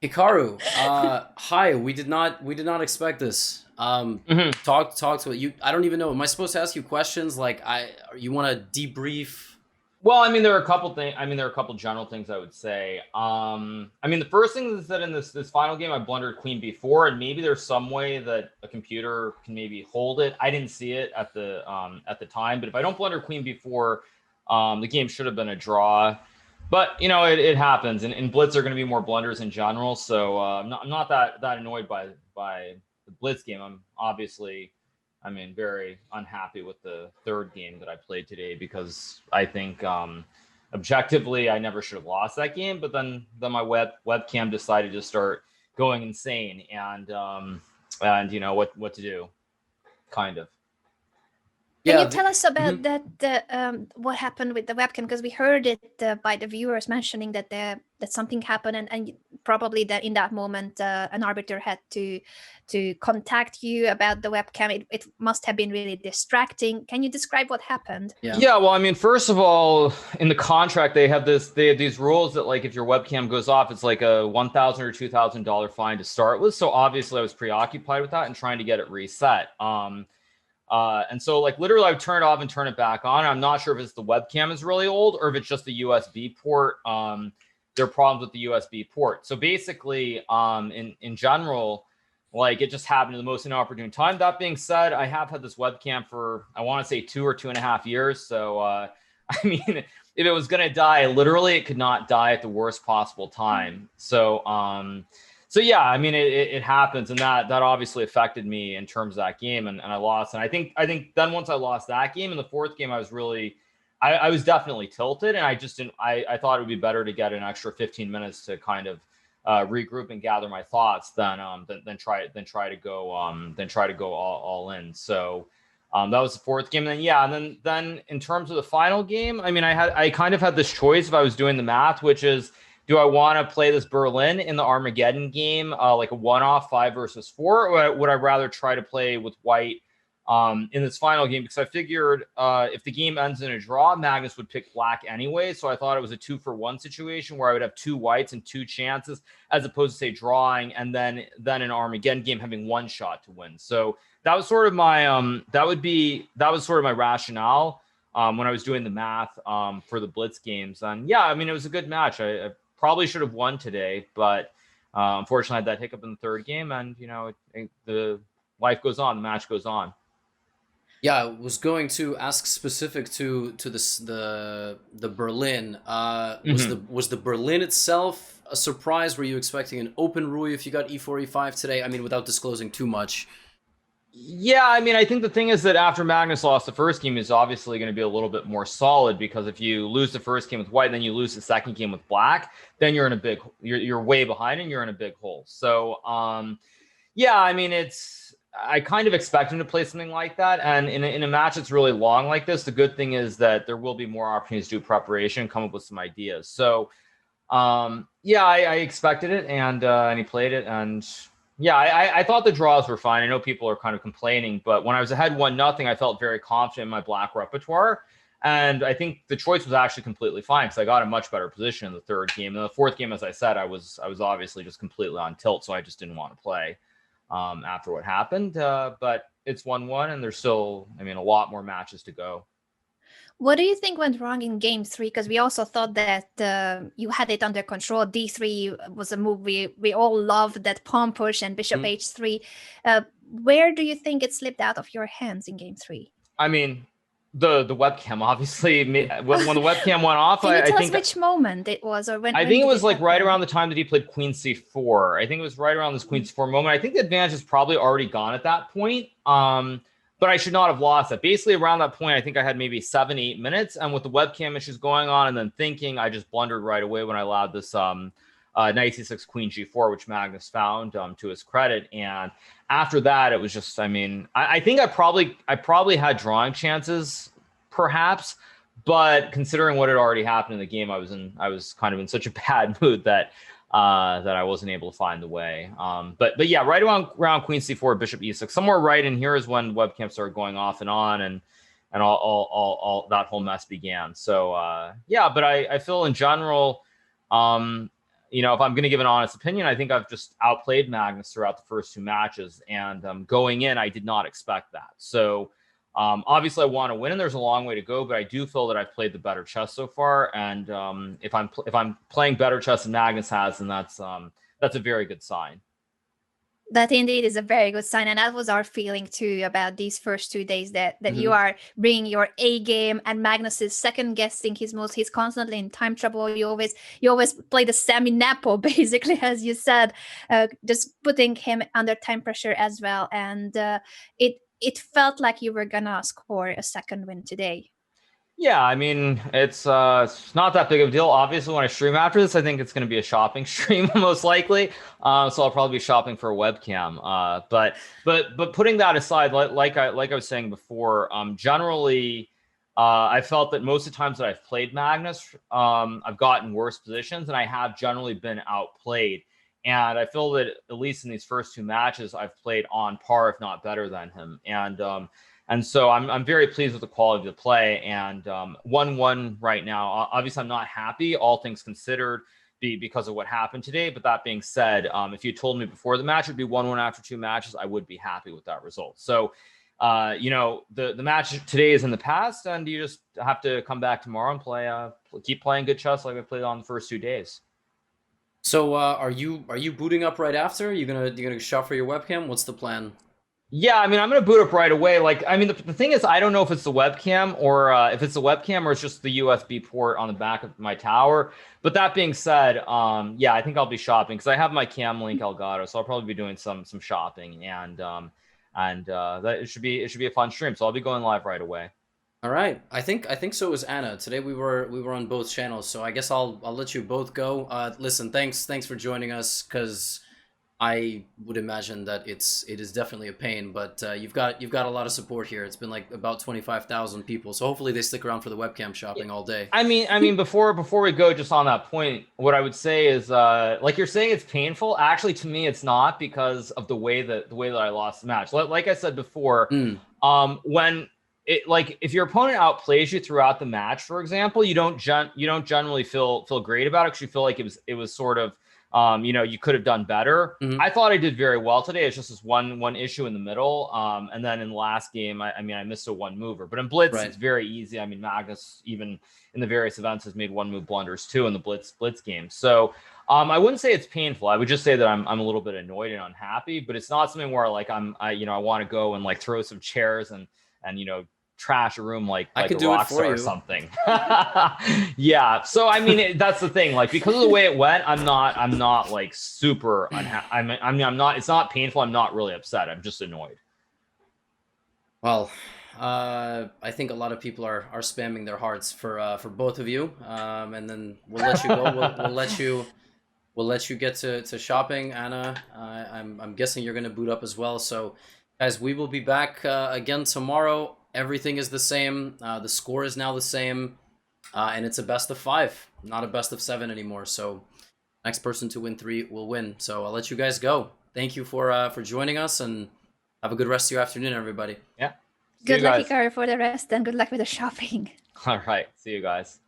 Hikaru, hi. We did not expect this. Talk to you. I don't even know. Am I supposed to ask you questions? Like, you want to debrief? Well, I mean, there are a couple things. I mean, there are a couple general things I would say. I mean, the first thing is that in this final game, I blundered queen b4, and maybe there's some way that a computer can maybe hold it. I didn't see it at the time, but if I don't blunder queen b4, the game should have been a draw. But you know, it happens, and Blitz are going to be more blunders in general. So I'm not that annoyed by the Blitz game. I'm obviously, very unhappy with the third game that I played today, because I think objectively I never should have lost that game. But then my webcam decided to start going insane, and you know what to do, kind of. Can you tell us about that? What happened with the webcam? Because we heard it by the viewers mentioning that something happened, and probably that in that moment an arbiter had to contact you about the webcam. It must have been really distracting. Can you describe what happened? Yeah. Well, I mean, first of all, in the contract they have these rules that, like, if your webcam goes off, it's like a $1,000 or $2,000 fine to start with. So obviously I was preoccupied with that and trying to get it reset. And so, like, literally I would turn it off and turn it back on. I'm not sure if it's the webcam is really old or if it's just the USB port. There are problems with the USB port. So basically, in general, like, it just happened at the most inopportune time. That being said, I have had this webcam for, I want to say 2 or 2.5 years. So, I mean, if it was going to die, literally it could not die at the worst possible time. So, so yeah, I mean, it happens, and that obviously affected me in terms of that game, and I lost. And I think then once I lost that game, in the fourth game, I was really, I was definitely tilted, and I just didn't. I thought it would be better to get an extra 15 minutes to kind of regroup and gather my thoughts than try to go all in. So that was the fourth game. And then in terms of the final game, I mean, I kind of had this choice if I was doing the math, which is, do I want to play this Berlin in the Armageddon game, like a one-off 5 versus 4, or would I rather try to play with white in this final game? Because I figured if the game ends in a draw, Magnus would pick black anyway. So I thought it was a 2-for-1 situation where I would have 2 whites and 2 chances, as opposed to, say, drawing and then an Armageddon game having 1 shot to win. So that was sort of my that was sort of my rationale when I was doing the math for the Blitz games. And yeah, I mean, it was a good match. I probably should have won today, but unfortunately I had that hiccup in the third game, and you know, the life goes on, the match goes on. Yeah, I was going to ask specific to this the Berlin. Was the Berlin itself a surprise? Were you expecting an open Rui if you got e4 e5 today? I mean, without disclosing too much. Yeah, I mean, I think the thing is that after Magnus lost the first game, is obviously going to be a little bit more solid, because if you lose the first game with white and then you lose the second game with black, then you're in a big, you're way behind and you're in a big hole. So, yeah, I mean, I kind of expect him to play something like that. And in a match that's really long like this, the good thing is that there will be more opportunities to do preparation, come up with some ideas. So, yeah, I expected it, and he played it, and yeah, I thought the draws were fine. I know people are kind of complaining, but when I was ahead 1-0, I felt very confident in my black repertoire. And I think the choice was actually completely fine because I got a much better position in the third game. And the fourth game, as I said, I was obviously just completely on tilt, so I just didn't want to play after what happened. But it's 1-1, and there's still, I mean, a lot more matches to go. What do you think went wrong in game 3? Because we also thought that you had it under control. D3 was a move we all loved, that pawn push and bishop h3. Where do you think it slipped out of your hands in game 3? I mean, the webcam, obviously, when the webcam went off, Can you tell I think us which moment it was, or when? I think it was like right around the time that he played Queen C4. I think it was right around this Queen C4 moment. I think the advantage is probably already gone at that point. But I should not have lost it. Basically, around that point, I think I had maybe 7-8 minutes, and with the webcam issues going on, and then thinking, I just blundered right away when I allowed this knight c6 queen g4, which Magnus found to his credit. And after that, it was just, I mean, I think I probably had drawing chances, perhaps, but considering what had already happened in the game, I was kind of in such a bad mood that I wasn't able to find the way. But yeah, right around queen c4, bishop e6, somewhere right in here is when webcam started going off and on, and all that whole mess began. So yeah, but I feel in general, you know, if I'm going to give an honest opinion, I think I've just outplayed Magnus throughout the first 2 matches, and going in, I did not expect that. So obviously I want to win, and there's a long way to go, but I do feel that I've played the better chess so far. And if I'm playing better chess than Magnus has, then that's a very good sign. That indeed is a very good sign, and that was our feeling too about these first 2 days, that you are bringing your A game, and Magnus is second guessing his moves. He's constantly in time trouble. You always play the semi-Napo, basically, as you said, just putting him under time pressure as well. And it felt like you were gonna score a second win today. Yeah, I mean, it's not that big of a deal. Obviously, when I stream after this, I think it's going to be a shopping stream most likely. So I'll probably be shopping for a webcam. But putting that aside, like I was saying before, generally, I felt that most of the times that I've played Magnus, I've gotten worse positions, and I have generally been outplayed. And I feel that at least in these first 2 matches, I've played on par, if not better than him. And so I'm very pleased with the quality of the play. And 1-1 right now. Obviously, I'm not happy, all things considered, because of what happened today. But that being said, if you told me before the match it'd be 1-1 after 2 matches, I would be happy with that result. So, you know, the match today is in the past, and you just have to come back tomorrow and play, keep playing good chess like I played on the first 2 days. So are you booting up right after? You're gonna shop for your webcam? What's the plan? Yeah, I mean, I'm going to boot up right away. Like, I mean, the thing is, I don't know if it's the webcam or if it's the webcam or it's just the USB port on the back of my tower. But that being said, yeah, I think I'll be shopping because I have my Cam Link Elgato, so I'll probably be doing some shopping, and that it should be a fun stream. So I'll be going live right away. All right, I think so was Anna. Today we were on both channels, so I guess I'll let you both go. Listen, thanks for joining us, because I would imagine that it is definitely a pain, but you've got a lot of support here. It's been like about 25,000 people, so hopefully they stick around for the webcam shopping all day. I mean, before we go, just on that point, what I would say is, like you're saying, it's painful. Actually, to me, it's not, because of the way that I lost the match. Like I said before, when if your opponent outplays you throughout the match, for example, you don't generally feel great about it, because you feel like it was sort of, you know, you could have done better. I thought I did very well today. It's just this one issue in the middle. And then in the last game, I mean, I missed a 1 mover. But in Blitz, It's very easy. I mean, Magnus, even in the various events, has made 1 move blunders too in the Blitz game. So I wouldn't say it's painful. I would just say that I'm a little bit annoyed and unhappy. But it's not something where like I want to go and like throw some chairs and you know, trash a room like I could a do it rock for star you or something. Yeah. So I mean, that's the thing. Like, because of the way it went, I'm not like super unhappy. I mean, I'm not. It's not painful. I'm not really upset. I'm just annoyed. Well, I think a lot of people are spamming their hearts for both of you. And then we'll let you go. We'll let you get to shopping, Anna. I'm guessing you're gonna boot up as well. So, guys, we will be back again tomorrow. Everything is the same. The score is now the same, and it's a best of 5, not a best of 7 anymore. So, next person to win 3 will win. So I'll let you guys go. Thank you for joining us, and have a good rest of your afternoon, everybody. Yeah. Good luck, Hikaru, for the rest, and good luck with the shopping. All right. See you guys.